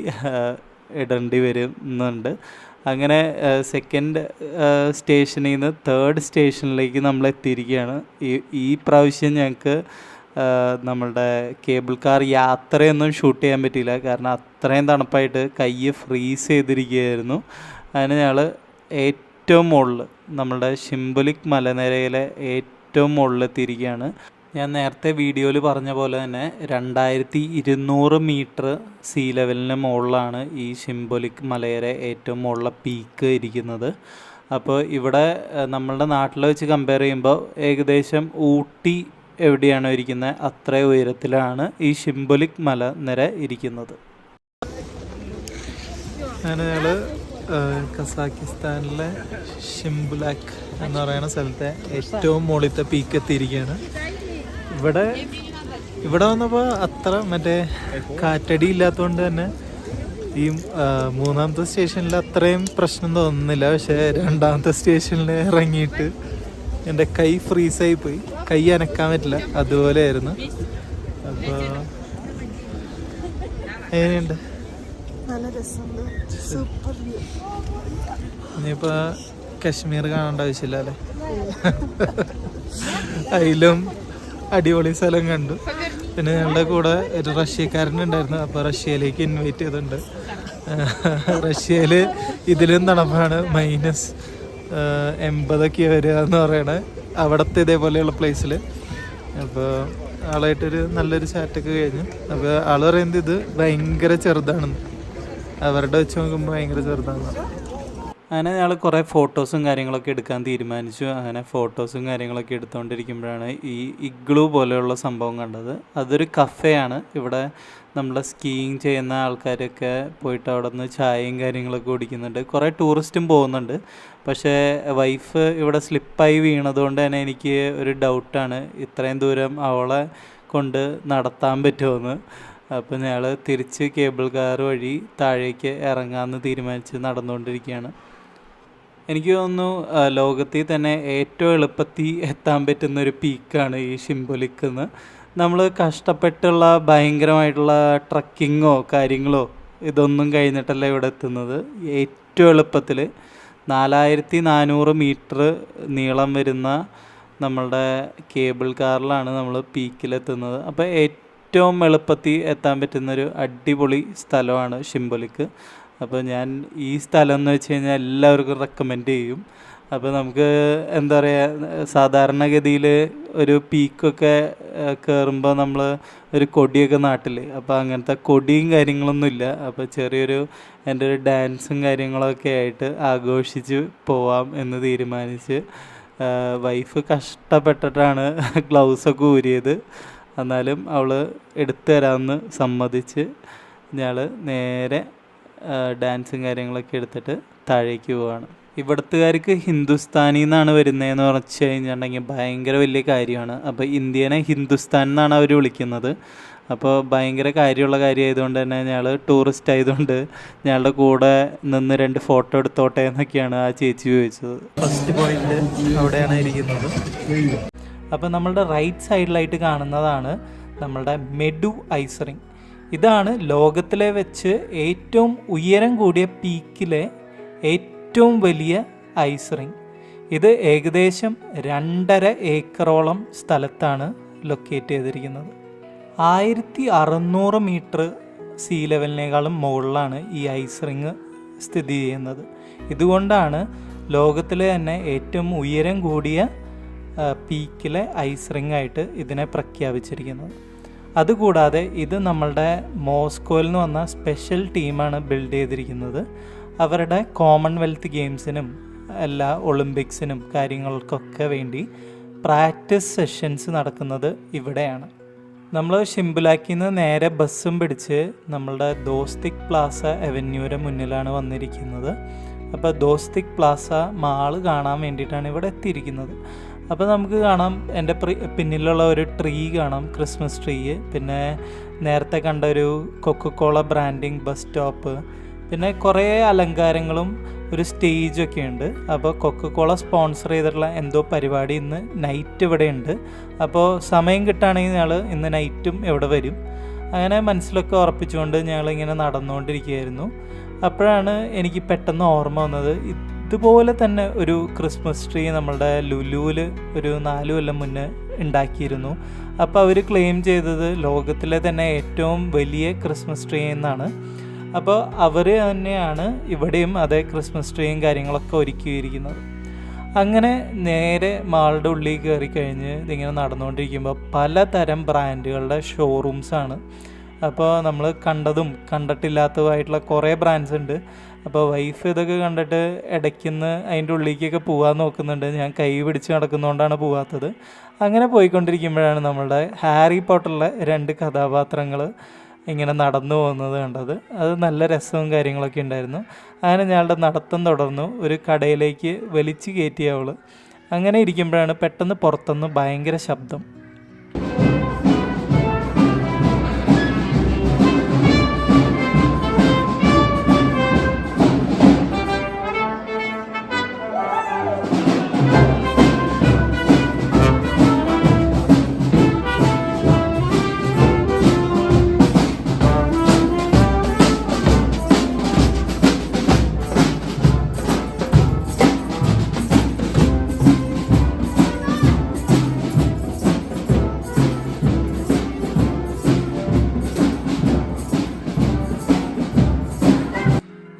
ഇടേണ്ടി വരുന്നുണ്ട്. അങ്ങനെ സെക്കൻഡ് സ്റ്റേഷനിൽ നിന്ന് തേർഡ് സ്റ്റേഷനിലേക്ക് നമ്മൾ എത്തിയിരിക്കുകയാണ്. ഈ പ്രാവശ്യം ഞങ്ങൾക്ക് നമ്മളുടെ കേബിൾ കാർ യാത്രയൊന്നും ഷൂട്ട് ചെയ്യാൻ പറ്റിയില്ല, കാരണം അത്രയും തണുപ്പായിട്ട് കൈ ഫ്രീസ് ചെയ്തിരിക്കുകയായിരുന്നു. അതിന് ഞങ്ങൾ ഏറ്റവും മുകളിൽ നമ്മളുടെ ഷിംബുലിക് മലനിരയിലെ ഏറ്റവും മുകളിലെത്തിയിരിക്കുകയാണ്. ഞാൻ നേരത്തെ വീഡിയോയിൽ പറഞ്ഞ പോലെ തന്നെ 2200 മീറ്റർ സീ ലെവലിന് മുകളിലാണ് ഈ ഷിംബുലിക് മലയുടെ ഏറ്റവും മുകളിലെ പീക്ക് ഇരിക്കുന്നത്. അപ്പോൾ ഇവിടെ നമ്മളുടെ നാട്ടിൽ വെച്ച് കമ്പയർ ചെയ്യുമ്പോൾ ഏകദേശം ഊട്ടി എവിടെയാണോ ഇരിക്കുന്നത് അത്ര ഉയരത്തിലാണ് ഈ ഷിംബുലിക് മലനിര ഇരിക്കുന്നത്. അങ്ങനെ ഞങ്ങൾ കസാക്കിസ്ഥാനിലെ ഷിംബുലാക്ക് എന്ന് പറയുന്ന സ്ഥലത്തെ ഏറ്റവും മുകളിലത്തെ പീക്ക് എത്തിയിരിക്കുകയാണ്. ഇവിടെ വന്നപ്പോൾ അത്ര മറ്റേ കാറ്റടി ഇല്ലാത്തതുകൊണ്ട് തന്നെ ഈ മൂന്നാമത്തെ സ്റ്റേഷനിൽ അത്രയും പ്രശ്നം തോന്നുന്നില്ല. പക്ഷേ രണ്ടാമത്തെ സ്റ്റേഷനിൽ ഇറങ്ങിയിട്ട് എൻ്റെ കൈ ഫ്രീസായി പോയി, കൈ അനക്കാൻ പറ്റില്ല, അതുപോലെയായിരുന്നു. അപ്പോൾ എങ്ങനെയുണ്ട്? നല്ല രസമുണ്ട്, സൂപ്പർ വ്യൂ. ഇനിയിപ്പോൾ കശ്മീർ കാണേണ്ട ആവശ്യമില്ല അല്ലേ? അതിലും അടിപൊളി സ്ഥലം കണ്ടു. പിന്നെ ഞങ്ങളുടെ കൂടെ ഒരു റഷ്യക്കാരനുണ്ടായിരുന്നു, അപ്പോൾ റഷ്യയിലേക്ക് ഇൻവൈറ്റ് ചെയ്തിട്ടുണ്ട്. റഷ്യയിൽ ഇതിലും തണുപ്പാണ്, -80 വരിക എന്ന് പറയണേ അവിടുത്തെ ഇതേപോലെയുള്ള പ്ലേസിൽ. അപ്പോൾ ആളായിട്ടൊരു നല്ലൊരു ചാറ്റൊക്കെ കഴിഞ്ഞു. അപ്പോൾ ആൾ പറയുന്നത് ഇത് ഭയങ്കര ചെറുതാണെന്ന്, അവരുടെ വെച്ച് നോക്കുമ്പോൾ ഭയങ്കര ചെറുതാണെന്ന്. അങ്ങനെ ഞങ്ങൾ കുറേ ഫോട്ടോസും കാര്യങ്ങളൊക്കെ എടുക്കാൻ തീരുമാനിച്ചു. അങ്ങനെ ഫോട്ടോസും കാര്യങ്ങളൊക്കെ എടുത്തുകൊണ്ടിരിക്കുമ്പോഴാണ് ഈ ഇഗ്ലൂ പോലെയുള്ള സംഭവം കണ്ടത്. അതൊരു കഫേയാണ്. ഇവിടെ നമ്മൾ സ്കീയിങ് ചെയ്യുന്ന ആൾക്കാരൊക്കെ പോയിട്ട് അവിടെ നിന്ന് ചായയും കാര്യങ്ങളൊക്കെ കുടിക്കുന്നുണ്ട്. കുറേ ടൂറിസ്റ്റും പോകുന്നുണ്ട്. പക്ഷേ വൈഫ് ഇവിടെ സ്ലിപ്പായി വീണതുകൊണ്ട് തന്നെ എനിക്ക് ഒരു ഡൗട്ടാണ് ഇത്രയും ദൂരം അവളെ കൊണ്ട് നടത്താൻ പറ്റുമെന്ന്. അപ്പോൾ ഞങ്ങൾ തിരിച്ച് കേബിൾ കാർ വഴി താഴേക്ക് ഇറങ്ങാമെന്ന് തീരുമാനിച്ച് നടന്നുകൊണ്ടിരിക്കുകയാണ്. എനിക്ക് തോന്നുന്നു ലോകത്തിൽ തന്നെ ഏറ്റവും എളുപ്പത്തിൽ എത്താൻ പറ്റുന്നൊരു പീക്കാണ് ഈ ഷിംബുലിക് എന്ന്. നമ്മൾ കഷ്ടപ്പെട്ടുള്ള ഭയങ്കരമായിട്ടുള്ള ട്രക്കിങ്ങോ കാര്യങ്ങളോ ഇതൊന്നും കഴിഞ്ഞിട്ടല്ല ഇവിടെ എത്തുന്നത്. ഏറ്റവും എളുപ്പത്തിൽ 4400 മീറ്റർ നീളം വരുന്ന നമ്മളുടെ കേബിൾ കാറിലാണ് നമ്മൾ പീക്കിലെത്തുന്നത്. അപ്പോൾ ഏറ്റവും എളുപ്പത്തിൽ എത്താൻ പറ്റുന്നൊരു അടിപൊളി സ്ഥലമാണ് ഷിംബുലിക്. അപ്പോൾ ഞാൻ ഈ സ്ഥലം എന്ന് വെച്ച് കഴിഞ്ഞാൽ എല്ലാവർക്കും റെക്കമെൻഡ് ചെയ്യും. അപ്പോൾ നമുക്ക് എന്താ പറയുക, സാധാരണഗതിയിൽ ഒരു പീക്കൊക്കെ കയറുമ്പോൾ നമ്മൾ ഒരു കൊടിയൊക്കെ നാട്ടിൽ, അപ്പോൾ അങ്ങനത്തെ കൊടിയും കാര്യങ്ങളൊന്നുമില്ല. അപ്പോൾ ചെറിയൊരു എൻ്റെ ഒരു ഡാൻസും കാര്യങ്ങളൊക്കെ ആയിട്ട് ആഘോഷിച്ച് പോവാം എന്ന് തീരുമാനിച്ച് വൈഫ് കഷ്ടപ്പെട്ടിട്ടാണ് ഗ്ലൗസൊക്കെ ഊരിയത്. എന്നാലും അവൾ എടുത്തു തരാമെന്ന് സമ്മതിച്ച് ഞങ്ങൾ നേരെ ഡാൻസും കാര്യങ്ങളൊക്കെ എടുത്തിട്ട് താഴേക്ക് പോവാണ്. ഇവിടുത്തുകാർക്ക് ഹിന്ദുസ്ഥാനി എന്നാണ് വരുന്നതെന്ന് പറഞ്ഞു കഴിഞ്ഞിട്ടുണ്ടെങ്കിൽ ഭയങ്കര വലിയ കാര്യമാണ്. അപ്പോൾ ഇന്ത്യനെ ഹിന്ദുസ്ഥാൻ എന്നാണ് അവർ വിളിക്കുന്നത്. അപ്പോൾ ഭയങ്കര കാര്യമുള്ള കാര്യമായതുകൊണ്ട് തന്നെ ഞങ്ങൾ ടൂറിസ്റ്റ് ആയതുകൊണ്ട് ഞങ്ങളുടെ കൂടെ നിന്ന് 2 ഫോട്ടോ എടുത്തോട്ടെ എന്നൊക്കെയാണ് ആ ചേച്ചി ചോദിച്ചത്. ഫസ്റ്റ് പോയിന്റ് അവിടെയാണ് ഇരിക്കുന്നത്. അപ്പോൾ നമ്മളുടെ റൈറ്റ് സൈഡിലായിട്ട് കാണുന്നതാണ് നമ്മളുടെ മെഡു ഐസ് റിംഗ്. ഇതാണ് ലോകത്തിലെ വെച്ച് ഏറ്റവും ഉയരം കൂടിയ പീക്കിലെ ഏറ്റവും വലിയ ഐസ് റിംഗ്. ഇത് ഏകദേശം 2.5 ഏക്കറോളം സ്ഥലത്താണ് ലൊക്കേറ്റ് ചെയ്തിരിക്കുന്നത്. 1600 മീറ്റർ സീ ലെവലിനേക്കാളും മുകളിലാണ് ഈ ഐസ് റിംഗ് സ്ഥിതി ചെയ്യുന്നത്. ഇതുകൊണ്ടാണ് ലോകത്തിലെ തന്നെ ഏറ്റവും ഉയരം കൂടിയ പീക്കിലെ ഐസ് റിംഗ് ആയിട്ട് ഇതിനെ പ്രഖ്യാപിച്ചിരിക്കുന്നത്. അതുകൂടാതെ ഇത് നമ്മളുടെ മോസ്കോയിൽ നിന്ന് വന്ന സ്പെഷ്യൽ ടീമാണ് ബിൽഡ് ചെയ്തിരിക്കുന്നത്. അവരുടെ കോമൺവെൽത്ത് ഗെയിംസിനും എല്ലാ ഒളിമ്പിക്സിനും കാര്യങ്ങൾക്കൊക്കെ വേണ്ടി പ്രാക്ടീസ് സെഷൻസ് നടക്കുന്നത് ഇവിടെയാണ്. നമ്മൾ ഷിംബുലാക്കിൽ നിന്ന് നേരെ ബസ്സും പിടിച്ച് നമ്മളുടെ ദോസ്തിക് പ്ലാസ അവന്യൂരെ മുന്നിലാണ് വന്നിരിക്കുന്നത്. അപ്പോൾ ദോസ്തിക് പ്ലാസ മാള് കാണാൻ വേണ്ടിയിട്ടാണ് ഇവിടെ എത്തിയിരിക്കുന്നത്. അപ്പോൾ നമുക്ക് കാണാം എൻ്റെ പിന്നിലുള്ള ഒരു ട്രീ കാണാം, ക്രിസ്മസ് ട്രീ. പിന്നെ നേരത്തെ കണ്ട ഒരു കൊക്കക്കോള ബ്രാൻഡിങ് ബസ് സ്റ്റോപ്പ്, പിന്നെ കുറേ അലങ്കാരങ്ങളും ഒരു സ്റ്റേജൊക്കെ ഉണ്ട്. അപ്പോൾ കൊക്കക്കോള സ്പോൺസർ ചെയ്തിട്ടുള്ള എന്തോ പരിപാടി ഇന്ന് നൈറ്റ് ഇവിടെ ഉണ്ട്. അപ്പോൾ സമയം കിട്ടുകയാണെങ്കിൽ ഞങ്ങൾ ഇന്ന് നൈറ്റും ഇവിടെ വരും. അങ്ങനെ മനസ്സിലൊക്കെ ഉറപ്പിച്ചുകൊണ്ട് ഞങ്ങളിങ്ങനെ നടന്നുകൊണ്ടിരിക്കുകയായിരുന്നു. അപ്പോഴാണ് എനിക്ക് പെട്ടെന്ന് ഓർമ്മ വന്നത്, ഇതുപോലെ തന്നെ ഒരു ക്രിസ്മസ് ട്രീ നമ്മളുടെ ലുലുവിൽ ഒരു 4 കൊല്ലം മുന്നേ ഉണ്ടാക്കിയിരുന്നു. അപ്പോൾ അവർ ക്ലെയിം ചെയ്തത് ലോകത്തിലെ തന്നെ ഏറ്റവും വലിയ ക്രിസ്മസ് ട്രീ എന്നാണ്. അപ്പോൾ അവർ തന്നെയാണ് ഇവിടെയും അതേ ക്രിസ്മസ് ട്രീയും കാര്യങ്ങളൊക്കെ ഒരുക്കിയിരിക്കുന്നത്. അങ്ങനെ നേരെ മാളുടെ ഉള്ളിൽ കയറി കഴിഞ്ഞ് ഇതിങ്ങനെ നടന്നുകൊണ്ടിരിക്കുമ്പോൾ പലതരം ബ്രാൻഡുകളുടെ ഷോറൂംസാണ്. അപ്പോൾ നമ്മൾ കണ്ടതും കണ്ടിട്ടില്ലാത്തതുമായിട്ടുള്ള കുറേ ബ്രാൻഡ്സ് ഉണ്ട്. അപ്പോൾ വൈഫ് ഇതൊക്കെ കണ്ടിട്ട് ഇടയ്ക്കുന്ന് അതിൻ്റെ ഉള്ളിലേക്കൊക്കെ പോകാൻ നോക്കുന്നുണ്ട്. ഞാൻ കൈ പിടിച്ച് നടക്കുന്നതുകൊണ്ടാണ് പോകാത്തത്. അങ്ങനെ പോയിക്കൊണ്ടിരിക്കുമ്പോഴാണ് നമ്മളുടെ ഹാരി പോട്ടറിലെ 2 കഥാപാത്രങ്ങൾ ഇങ്ങനെ നടന്നു പോകുന്നത് കണ്ടത്. അത് നല്ല രസവും കാര്യങ്ങളൊക്കെ ഉണ്ടായിരുന്നു. അങ്ങനെ ഞങ്ങളുടെ നടത്തം തുടർന്നു. ഒരു കടയിലേക്ക് വലിച്ചു കയറ്റി അവൾ. അങ്ങനെ ഇരിക്കുമ്പോഴാണ് പെട്ടെന്ന് പുറത്തുനിന്ന് ഭയങ്കര ശബ്ദം.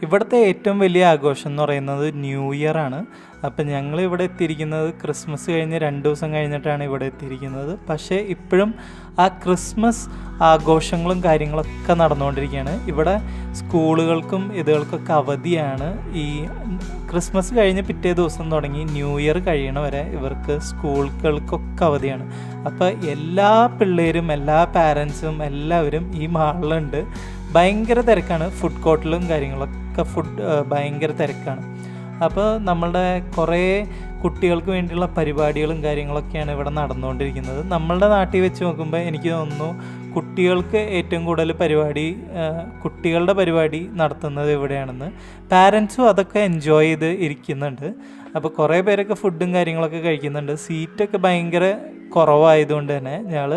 ഇവിടുത്തെ ഏറ്റവും വലിയ ആഘോഷം എന്ന് പറയുന്നത് ന്യൂ ഇയർ ആണ്. അപ്പം ഞങ്ങൾ ഇവിടെ എത്തിയിരിക്കുന്നത് ക്രിസ്മസ് കഴിഞ്ഞ് 2 ദിവസം കഴിഞ്ഞിട്ടാണ് ഇവിടെ എത്തിയിരിക്കുന്നത്. പക്ഷേ ഇപ്പോഴും ആ ക്രിസ്മസ് ആഘോഷങ്ങളും കാര്യങ്ങളൊക്കെ നടന്നുകൊണ്ടിരിക്കുകയാണ്. ഇവിടെ സ്കൂളുകൾക്കും ഇതുകൾക്കൊക്കെ അവധിയാണ്. ഈ ക്രിസ്മസ് കഴിഞ്ഞ് പിറ്റേ ദിവസം തുടങ്ങി ന്യൂ ഇയർ കഴിയണ വരെ ഇവർക്ക് സ്കൂളുകൾക്കൊക്കെ അവധിയാണ്. അപ്പോൾ എല്ലാ പിള്ളേരും എല്ലാ പാരൻസും എല്ലാവരും ഈ മാളിലുണ്ട്. ഭയങ്കര തിരക്കാണ്. ഫുഡ് കോർട്ടിലും കാര്യങ്ങളൊക്കെ ഭയങ്കര തിരക്കാണ്. അപ്പോൾ നമ്മളുടെ കുറേ കുട്ടികൾക്ക് വേണ്ടിയുള്ള പരിപാടികളും കാര്യങ്ങളൊക്കെയാണ് ഇവിടെ നടന്നുകൊണ്ടിരിക്കുന്നത്. നമ്മളുടെ നാട്ടിൽ വെച്ച് നോക്കുമ്പോൾ എനിക്ക് തോന്നുന്നു കുട്ടികൾക്ക് ഏറ്റവും കൂടുതൽ കുട്ടികളുടെ പരിപാടി നടത്തുന്നത് ഇവിടെയാണെന്ന്. പാരൻസും അതൊക്കെ എൻജോയ് ചെയ്ത് ഇരിക്കുന്നുണ്ട്. അപ്പോൾ കുറേ പേരൊക്കെ ഫുഡും കാര്യങ്ങളൊക്കെ കഴിക്കുന്നുണ്ട്. സീറ്റൊക്കെ ഭയങ്കര കുറവായതുകൊണ്ട് തന്നെ ഞങ്ങൾ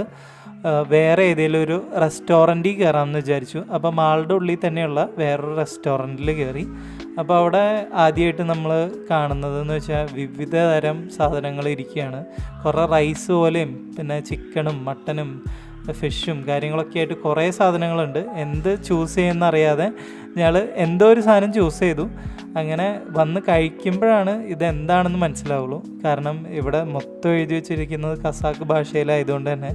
വേറെ ഏതെങ്കിലും ഒരു റെസ്റ്റോറൻറ്റിൽ കയറാമെന്ന് വിചാരിച്ചു. അപ്പോൾ മാളുടെ ഉള്ളിൽ തന്നെയുള്ള വേറൊരു റെസ്റ്റോറൻറ്റിൽ കയറി. അപ്പോൾ അവിടെ ആദ്യമായിട്ട് നമ്മൾ കാണുന്നതെന്ന് വെച്ചാൽ വിവിധ തരം സാധനങ്ങൾ ഇരിക്കുകയാണ്. കുറേ റൈസ് പോലെയും പിന്നെ ചിക്കനും മട്ടനും ഫിഷും കാര്യങ്ങളൊക്കെ ആയിട്ട് കുറേ സാധനങ്ങളുണ്ട്. എന്ത് ചൂസ് ചെയ്യുന്നറിയാതെ ഞങ്ങൾ എന്തോ ഒരു സാധനം ചൂസ് ചെയ്തു. അങ്ങനെ വന്ന് കഴിക്കുമ്പോഴാണ് ഇതെന്താണെന്ന് മനസ്സിലാവുള്ളൂ. കാരണം ഇവിടെ മൊത്തം എഴുതി വെച്ചിരിക്കുന്നത് കസാക്ക് ഭാഷയിലായതുകൊണ്ട് തന്നെ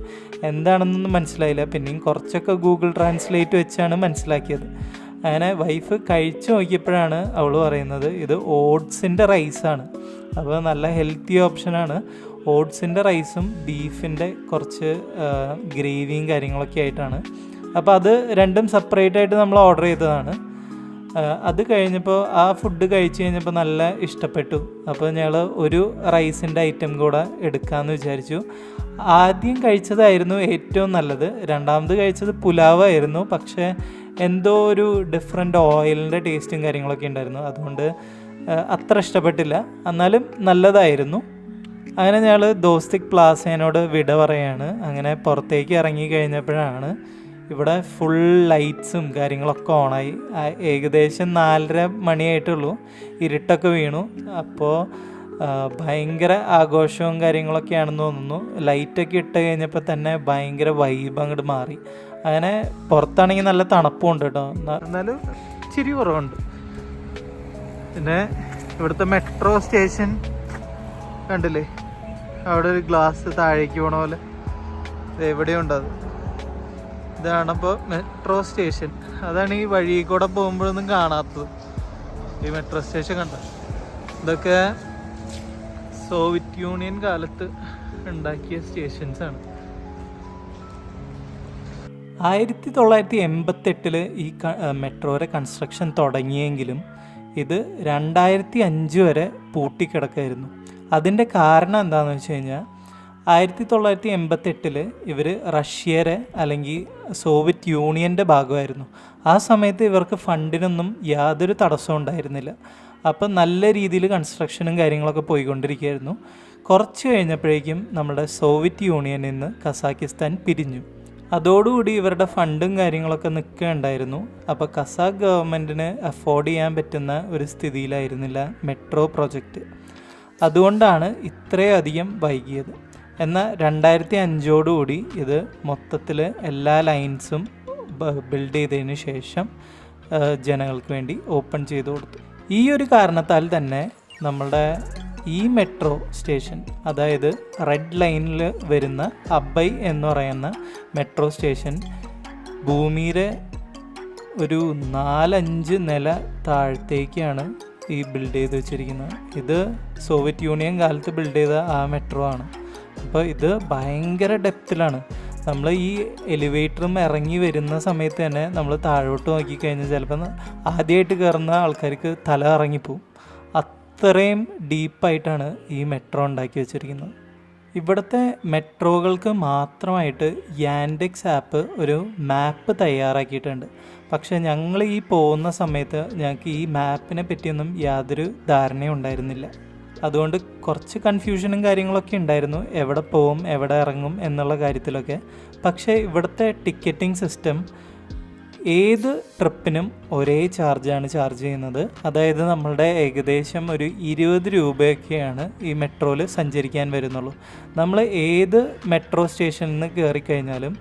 എന്താണെന്നൊന്നും മനസ്സിലായില്ല. പിന്നെയും കുറച്ചൊക്കെ ഗൂഗിൾ ട്രാൻസ്ലേറ്റ് വെച്ചാണ് മനസ്സിലാക്കിയത്. അങ്ങനെ വൈഫ് കഴിച്ചു നോക്കിയപ്പോഴാണ് അവൾ പറയുന്നത് ഇത് ഓട്സിൻ്റെ റൈസാണ്. അപ്പോൾ നല്ല ഹെൽത്തി ഓപ്ഷനാണ്. ഓട്സിൻ്റെ റൈസും ബീഫിൻ്റെ കുറച്ച് ഗ്രേവിയും കാര്യങ്ങളൊക്കെ ആയിട്ടാണ്. അപ്പോൾ അത് രണ്ടും സെപ്പറേറ്റ് ആയിട്ട് നമ്മൾ ഓർഡർ ചെയ്തതാണ്. അത് കഴിഞ്ഞപ്പോൾ ആ ഫുഡ് കഴിച്ച് കഴിഞ്ഞപ്പോൾ നല്ല ഇഷ്ടപ്പെട്ടു. അപ്പോൾ ഞങ്ങൾ ഒരു റൈസിൻ്റെ ഐറ്റം കൂടെ എടുക്കാമെന്ന് വിചാരിച്ചു. ആദ്യം കഴിച്ചതായിരുന്നു ഏറ്റവും നല്ലത്. രണ്ടാമത് കഴിച്ചത് പുലാവായിരുന്നു. പക്ഷേ എന്തോ ഒരു ഡിഫറെൻ്റ് ഓയിലിൻ്റെ ടേസ്റ്റും കാര്യങ്ങളൊക്കെ ഉണ്ടായിരുന്നു. അതുകൊണ്ട് അത്ര ഇഷ്ടപ്പെട്ടില്ല. എന്നാലും നല്ലതായിരുന്നു. അങ്ങനെ ഞങ്ങൾ ദോസ്തിക് പ്ലാസേനോട് വിട പറയാണ്. അങ്ങനെ പുറത്തേക്ക് ഇറങ്ങി കഴിഞ്ഞപ്പോഴാണ് ഇവിടെ ഫുൾ ലൈറ്റ്സും കാര്യങ്ങളൊക്കെ ഓണായി. ഏകദേശം 4:30 മണിയായിട്ടുള്ളൂ. ഇരുട്ടൊക്കെ വീണു. അപ്പോൾ ഭയങ്കര ആഘോഷവും കാര്യങ്ങളൊക്കെയാണെന്ന് തോന്നുന്നു. ലൈറ്റൊക്കെ ഇട്ട് കഴിഞ്ഞപ്പോൾ തന്നെ ഭയങ്കര വൈബ് അങ്ങോട്ട് മാറി. അങ്ങനെ പുറത്താണെങ്കിൽ നല്ല തണുപ്പുണ്ട് കേട്ടോ. എന്നാലും ഇച്ചിരി കുറവുണ്ട്. പിന്നെ ഇവിടുത്തെ മെട്രോ സ്റ്റേഷൻ കണ്ടില്ലേ, അവിടെ ഒരു ഗ്ലാസ് താഴേക്ക് പോണ പോലെ എവിടെയുണ്ട്. അത് ഇതാണിപ്പോൾ മെട്രോ സ്റ്റേഷൻ. അതാണ് ഈ വഴി കൂടെ പോകുമ്പോഴൊന്നും കാണാത്തത്. ഈ മെട്രോ സ്റ്റേഷൻ കണ്ട ഇതൊക്കെ സോവിയറ്റ് യൂണിയൻ കാലത്ത് ഉണ്ടാക്കിയ സ്റ്റേഷൻസാണ്. 1988 ഈ മെട്രോയുടെ കൺസ്ട്രക്ഷൻ തുടങ്ങിയെങ്കിലും ഇത് 2005 വരെ പൂട്ടിക്കിടക്കായിരുന്നു. അതിൻ്റെ കാരണം എന്താണെന്ന് വെച്ച് കഴിഞ്ഞാൽ 1988 ഇവർ റഷ്യയുടെ അല്ലെങ്കിൽ സോവിയറ്റ് യൂണിയൻ്റെ ഭാഗമായിരുന്നു. ആ സമയത്ത് ഇവർക്ക് ഫണ്ടിനൊന്നും യാതൊരു തടസ്സവും ഉണ്ടായിരുന്നില്ല. അപ്പം നല്ല രീതിയിൽ കൺസ്ട്രക്ഷനും കാര്യങ്ങളൊക്കെ പോയിക്കൊണ്ടിരിക്കുകയായിരുന്നു. കുറച്ച് കഴിഞ്ഞപ്പോഴേക്കും നമ്മുടെ സോവിയറ്റ് യൂണിയനിൽ നിന്ന് കസാക്കിസ്ഥാൻ പിരിഞ്ഞു. അതോടുകൂടി ഇവരുടെ ഫണ്ടും കാര്യങ്ങളൊക്കെ നിൽക്കുകയുണ്ടായിരുന്നു. അപ്പോൾ കസാഖ് ഗവൺമെൻറ്റിന് അഫോർഡ് ചെയ്യാൻ പറ്റുന്ന ഒരു സ്ഥിതിയിലായിരുന്നില്ല മെട്രോ പ്രൊജക്റ്റ്. അതുകൊണ്ടാണ് ഇത്രയധികം വൈകിയത്. എന്നാൽ 2005 ഇത് മൊത്തത്തിൽ എല്ലാ ലൈൻസും ബിൽഡ് ചെയ്തതിന് ശേഷം ജനങ്ങൾക്ക് വേണ്ടി ഓപ്പൺ ചെയ്തു കൊടുത്തു. ഈ ഒരു കാരണത്താൽ തന്നെ നമ്മളുടെ ഈ മെട്രോ സ്റ്റേഷൻ, അതായത് റെഡ് ലൈനിൽ വരുന്ന അബൈ എന്ന് പറയുന്ന മെട്രോ സ്റ്റേഷൻ ഭൂമിയുടെ ഒരു 4-5 നില താഴത്തേക്കാണ് ഈ ബിൽഡ് ചെയ്ത് വെച്ചിരിക്കുന്നത്. ഇത് സോവിയറ്റ് യൂണിയൻ കാലത്ത് ബിൽഡ് ചെയ്ത ആ മെട്രോ ആണ്. അപ്പോൾ ഇത് ഭയങ്കര ഡെപ്തിലാണ്. നമ്മൾ ഈ എലിവേറ്ററും ഇറങ്ങി വരുന്ന സമയത്ത് തന്നെ നമ്മൾ താഴോട്ട് നോക്കിക്കഴിഞ്ഞാൽ ചിലപ്പോൾ ആദ്യമായിട്ട് കയറുന്ന ആൾക്കാർക്ക് തല ഇറങ്ങിപ്പോവും. അത്രയും ഡീപ്പായിട്ടാണ് ഈ മെട്രോ ഉണ്ടാക്കി വെച്ചിരിക്കുന്നത്. ഇവിടുത്തെ മെട്രോകൾക്ക് മാത്രമായിട്ട് യാൻഡെക്സ് ആപ്പ് ഒരു മാപ്പ് തയ്യാറാക്കിയിട്ടുണ്ട്. പക്ഷേ ഞങ്ങൾ ഈ പോകുന്ന സമയത്ത് ഞങ്ങൾക്ക് ഈ മാപ്പിനെ പറ്റിയൊന്നും യാതൊരു ധാരണയും ഉണ്ടായിരുന്നില്ല. അതുകൊണ്ട് കുറച്ച് കൺഫ്യൂഷനും കാര്യങ്ങളൊക്കെ ഉണ്ടായിരുന്നു, എവിടെ പോവും എവിടെ ഇറങ്ങും എന്നുള്ള കാര്യത്തിലൊക്കെ. പക്ഷേ ഇവിടുത്തെ ടിക്കറ്റിംഗ് സിസ്റ്റം ഏത് ട്രിപ്പിനും ഒരേ ചാർജാണ് ചാർജ് ചെയ്യുന്നത്. അതായത് നമ്മളുടെ ഏകദേശം ഒരു 20 രൂപയൊക്കെയാണ് ഈ മെട്രോയിൽ സഞ്ചരിക്കാൻ വരുന്നുള്ളൂ. നമ്മൾ ഏത് മെട്രോ സ്റ്റേഷനിൽ നിന്ന് കയറിക്കഴിഞ്ഞാലും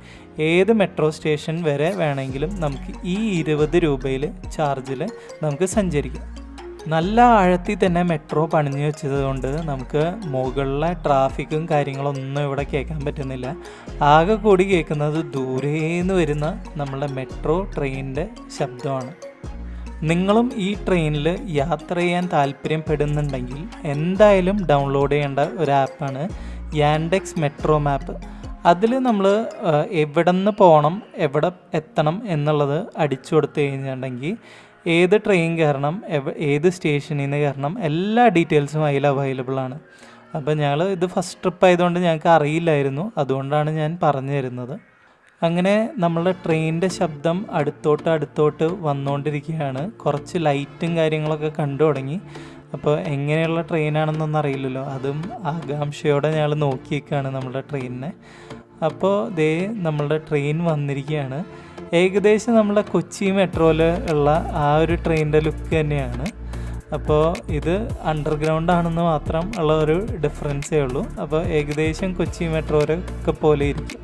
ഏത് മെട്രോ സ്റ്റേഷൻ വരെ വേണമെങ്കിലും നമുക്ക് ഈ 20 രൂപയിൽ ചാർജിൽ നമുക്ക് സഞ്ചരിക്കാം. നല്ല ആഴത്തിൽ തന്നെ മെട്രോ പണിഞ്ഞു വെച്ചത് കൊണ്ട് നമുക്ക് മുകളിലെ ട്രാഫിക്കും കാര്യങ്ങളൊന്നും ഇവിടെ കേൾക്കാൻ പറ്റുന്നില്ല. ആകെ കൂടി കേൾക്കുന്നത് ദൂരേന്ന് വരുന്ന നമ്മളുടെ മെട്രോ ട്രെയിനിൻ്റെ ശബ്ദമാണ്. നിങ്ങളും ഈ ട്രെയിനിൽ യാത്ര ചെയ്യാൻ താല്പര്യപ്പെടുന്നുണ്ടെങ്കിൽ എന്തായാലും ഡൗൺലോഡ് ചെയ്യേണ്ട ഒരു ആപ്പാണ് യാൻഡെക്സ് മെട്രോ മാപ്പ്. അതിൽ നമ്മൾ എവിടെ നിന്ന് പോകണം എവിടെ എത്തണം എന്നുള്ളത് അടിച്ചു കൊടുത്തു കഴിഞ്ഞിട്ടുണ്ടെങ്കിൽ ഏത് ട്രെയിൻ കയറണം ഏത് സ്റ്റേഷനിൽ നിന്ന് കയറണം എല്ലാ ഡീറ്റെയിൽസും അതിൽ അവൈലബിൾ ആണ്. അപ്പോൾ ഞങ്ങൾ ഇത് ഫസ്റ്റ് ട്രിപ്പ് ആയതുകൊണ്ട് ഞങ്ങൾക്ക് അറിയില്ലായിരുന്നു, അതുകൊണ്ടാണ് ഞാൻ പറഞ്ഞു തരുന്നത്. അങ്ങനെ നമ്മളുടെ ട്രെയിനിൻ്റെ ശബ്ദം അടുത്തോട്ട് വന്നുകൊണ്ടിരിക്കുകയാണ്. കുറച്ച് ലൈറ്റും കാര്യങ്ങളൊക്കെ കണ്ടു തുടങ്ങി. അപ്പോൾ എങ്ങനെയുള്ള ട്രെയിനാണെന്നൊന്നും അറിയില്ലല്ലോ, അതും ആകാംക്ഷയോടെ ഞങ്ങൾ നോക്കിയേക്കാണ് നമ്മളുടെ ട്രെയിനിനെ. അപ്പോൾ ദേ നമ്മളുടെ ട്രെയിൻ വന്നിരിക്കുകയാണ്. ഏകദേശം നമ്മളെ കൊച്ചി മെട്രോയിൽ ഉള്ള ആ ഒരു ട്രെയിനിൻ്റെ ലുക്ക് തന്നെയാണ്. അപ്പോൾ ഇത് അണ്ടർഗ്രൗണ്ട് ആണെന്ന് മാത്രം ഉള്ള ഒരു ഡിഫറൻസേ ഉള്ളൂ. അപ്പോൾ ഏകദേശം കൊച്ചി മെട്രോയിലൊക്കെ പോലെ ഇരിക്കും.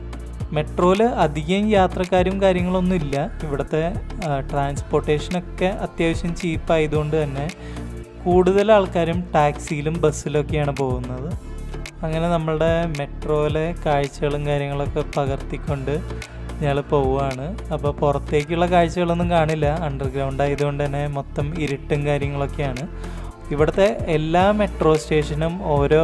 മെട്രോയിൽ അധികം യാത്രക്കാരും കാര്യങ്ങളൊന്നും ഇല്ല. ഇവിടുത്തെ ട്രാൻസ്പോർട്ടേഷനൊക്കെ അത്യാവശ്യം ചീപ്പായതുകൊണ്ട് തന്നെ കൂടുതൽ ആൾക്കാരും ടാക്സിയിലും ബസ്സിലൊക്കെയാണ് പോകുന്നത്. അങ്ങനെ നമ്മളുടെ മെട്രോയിലെ കാഴ്ചകളും കാര്യങ്ങളൊക്കെ പകർത്തിക്കൊണ്ട് ഞങ്ങൾ പോവുകയാണ്. അപ്പോൾ പുറത്തേക്കുള്ള കാഴ്ചകളൊന്നും കാണില്ല, അണ്ടർഗ്രൗണ്ട് ആയതുകൊണ്ട് തന്നെ മൊത്തം ഇരുട്ടും കാര്യങ്ങളൊക്കെയാണ്. ഇവിടുത്തെ എല്ലാ മെട്രോ സ്റ്റേഷനും ഓരോ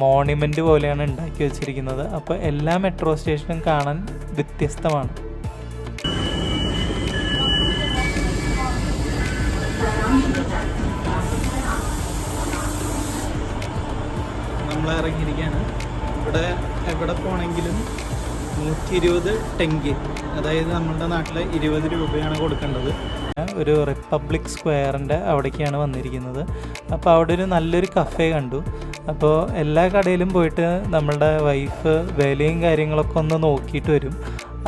മോണ്യുമെൻ്റ് പോലെയാണ് ഉണ്ടാക്കി വെച്ചിരിക്കുന്നത്. അപ്പോൾ എല്ലാ മെട്രോ സ്റ്റേഷനും കാണാൻ വ്യത്യസ്തമാണ്. നമ്മൾ ഇറങ്ങിയിരിക്കുകയാണ്. ഇവിടെ എവിടെ പോകണമെങ്കിലും 120 ടെങ്ക്, അതായത് നമ്മളുടെ നാട്ടിൽ 20 രൂപയാണ് കൊടുക്കേണ്ടത്. ഒരു റിപ്പബ്ലിക് സ്ക്വയറിൻ്റെ അവിടേക്കാണ് വന്നിരിക്കുന്നത്. അപ്പോൾ അവിടെ ഒരു നല്ലൊരു കഫേ കണ്ടു. അപ്പോൾ എല്ലാ കടയിലും പോയിട്ട് നമ്മളുടെ വൈഫ് വിലയും കാര്യങ്ങളൊക്കെ ഒന്ന് നോക്കിയിട്ട് വരും.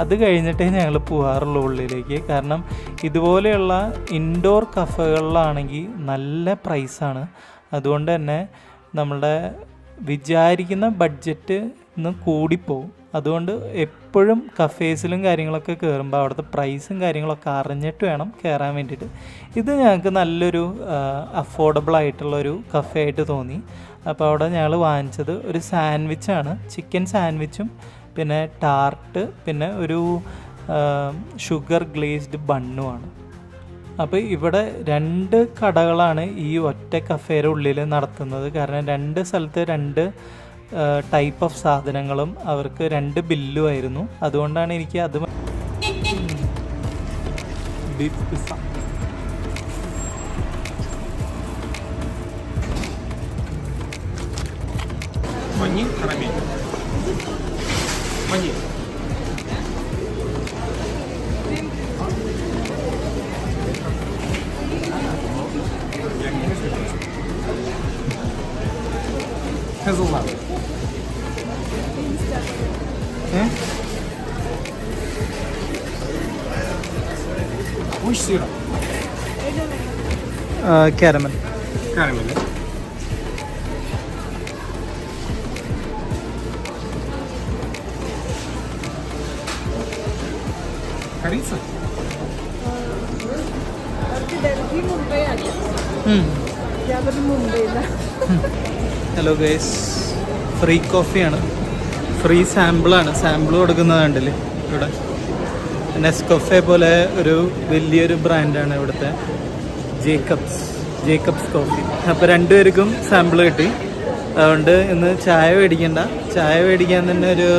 അത് കഴിഞ്ഞിട്ടേ ഞങ്ങൾ പോകാറുള്ളൂ ഉള്ളിലേക്ക്. കാരണം ഇതുപോലെയുള്ള ഇൻഡോർ കഫേകളിലാണെങ്കിൽ നല്ല പ്രൈസാണ്. അതുകൊണ്ട് തന്നെ നമ്മളുടെ വിചാരിക്കുന്ന ബഡ്ജറ്റ് ഇന്ന് കൂടിപ്പോവും. അതുകൊണ്ട് എപ്പോഴും കഫേസിലും കാര്യങ്ങളൊക്കെ കയറുമ്പോൾ അവിടുത്തെ പ്രൈസും കാര്യങ്ങളൊക്കെ അറിഞ്ഞിട്ട് വേണം കയറാൻ വേണ്ടിയിട്ട്. ഇത് ഞങ്ങൾക്ക് നല്ലൊരു അഫോർഡബിൾ ആയിട്ടുള്ളൊരു കഫേ ആയിട്ട് തോന്നി. അപ്പോൾ അവിടെ ഞങ്ങൾ വാങ്ങിച്ചത് ഒരു സാൻഡ്വിച്ചാണ്, ചിക്കൻ സാൻഡ്വിച്ചും പിന്നെ ടാർട്ട് പിന്നെ ഒരു ഷുഗർ ഗ്ലേസ്ഡ് ബണ്ണുമാണ്. അപ്പോൾ ഇവിടെ 2 കടകളാണ് ഈ ഒറ്റ കഫേയുടെ ഉള്ളിൽ നടത്തുന്നത്. കാരണം 2 സ്ഥലത്ത് 2 ടൈപ്പ് ഓഫ് സാധനങ്ങളും അവർക്ക് 2 ബില്ലുമായിരുന്നു. അതുകൊണ്ടാണ് എനിക്ക് അത് beef pizza. Bush syrup. Caramel. Caramel. Harissa. Delhi Mumbai ആണ്. മുംബൈയില. ഹലോ ഗൈസ്, ഫ്രീ കോഫിയാണ്, ഫ്രീ സാമ്പിളാണ്. സാമ്പിൾ കൊടുക്കുന്നത് കണ്ടില്ലേ ഇവിടെ. നെസ്കോഫെ പോലെ ഒരു വലിയൊരു ബ്രാൻഡാണ് ഇവിടുത്തെ ജേക്കബ്സ് കോഫി. അപ്പോൾ രണ്ടുപേർക്കും സാമ്പിൾ കിട്ടി. അതുകൊണ്ട് ഇന്ന് ചായ മേടിക്കണ്ട, ചായ മേടിക്കാൻ തന്നെ ഒരു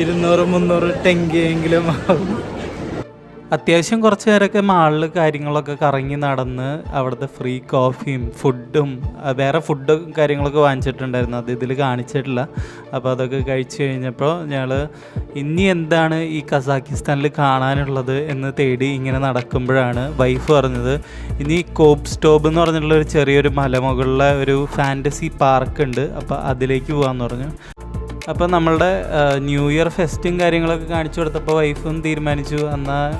200-300 ടെങ്കെങ്കിലും ആവും. അത്യാവശ്യം കുറച്ച് നേരമൊക്കെ മാളിൽ കാര്യങ്ങളൊക്കെ കറങ്ങി നടന്ന് അവിടുത്തെ ഫ്രീ കോഫിയും ഫുഡും വേറെ ഫുഡും കാര്യങ്ങളൊക്കെ വാങ്ങിച്ചിട്ടുണ്ടായിരുന്നു. അത് ഇതിൽ കാണിച്ചിട്ടില്ല. അപ്പോൾ അതൊക്കെ കഴിച്ചു കഴിഞ്ഞപ്പോൾ ഞങ്ങൾ ഇനി എന്താണ് ഈ കസാക്കിസ്ഥാനിൽ കാണാനുള്ളത് എന്ന് തേടി ഇങ്ങനെ നടക്കുമ്പോഴാണ് വൈഫ് പറഞ്ഞത്, ഇനി കോപ്പ് സ്റ്റോബ് എന്ന് പറഞ്ഞിട്ടുള്ള ഒരു ചെറിയൊരു മലമുകളിലെ ഒരു ഫാൻറ്റസി പാർക്ക് ഉണ്ട്, അപ്പോൾ അതിലേക്ക് പോകാമെന്ന് പറഞ്ഞു. അപ്പോൾ നമ്മളുടെ ന്യൂ ഇയർ ഫെസ്റ്റും കാര്യങ്ങളൊക്കെ കാണിച്ചു കൊടുത്തപ്പോൾ വൈഫും തീരുമാനിച്ചു എന്നാൽ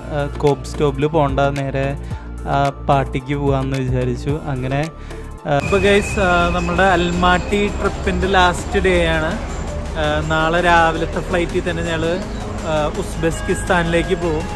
കോപ്പ് സ്റ്റോപ്പിൽ പോകണ്ട, നേരെ പാർട്ടിക്ക് പോകാമെന്ന് വിചാരിച്ചു. അങ്ങനെ ഇപ്പോൾ ഗൈസ് നമ്മുടെ അൽമാട്ടി ട്രിപ്പിൻ്റെ ലാസ്റ്റ് ഡേ ആണ്. നാളെ രാവിലത്തെ ഫ്ലൈറ്റിൽ തന്നെ ഞങ്ങൾ ഉസ്ബെക്കിസ്ഥാനിലേക്ക് പോകും.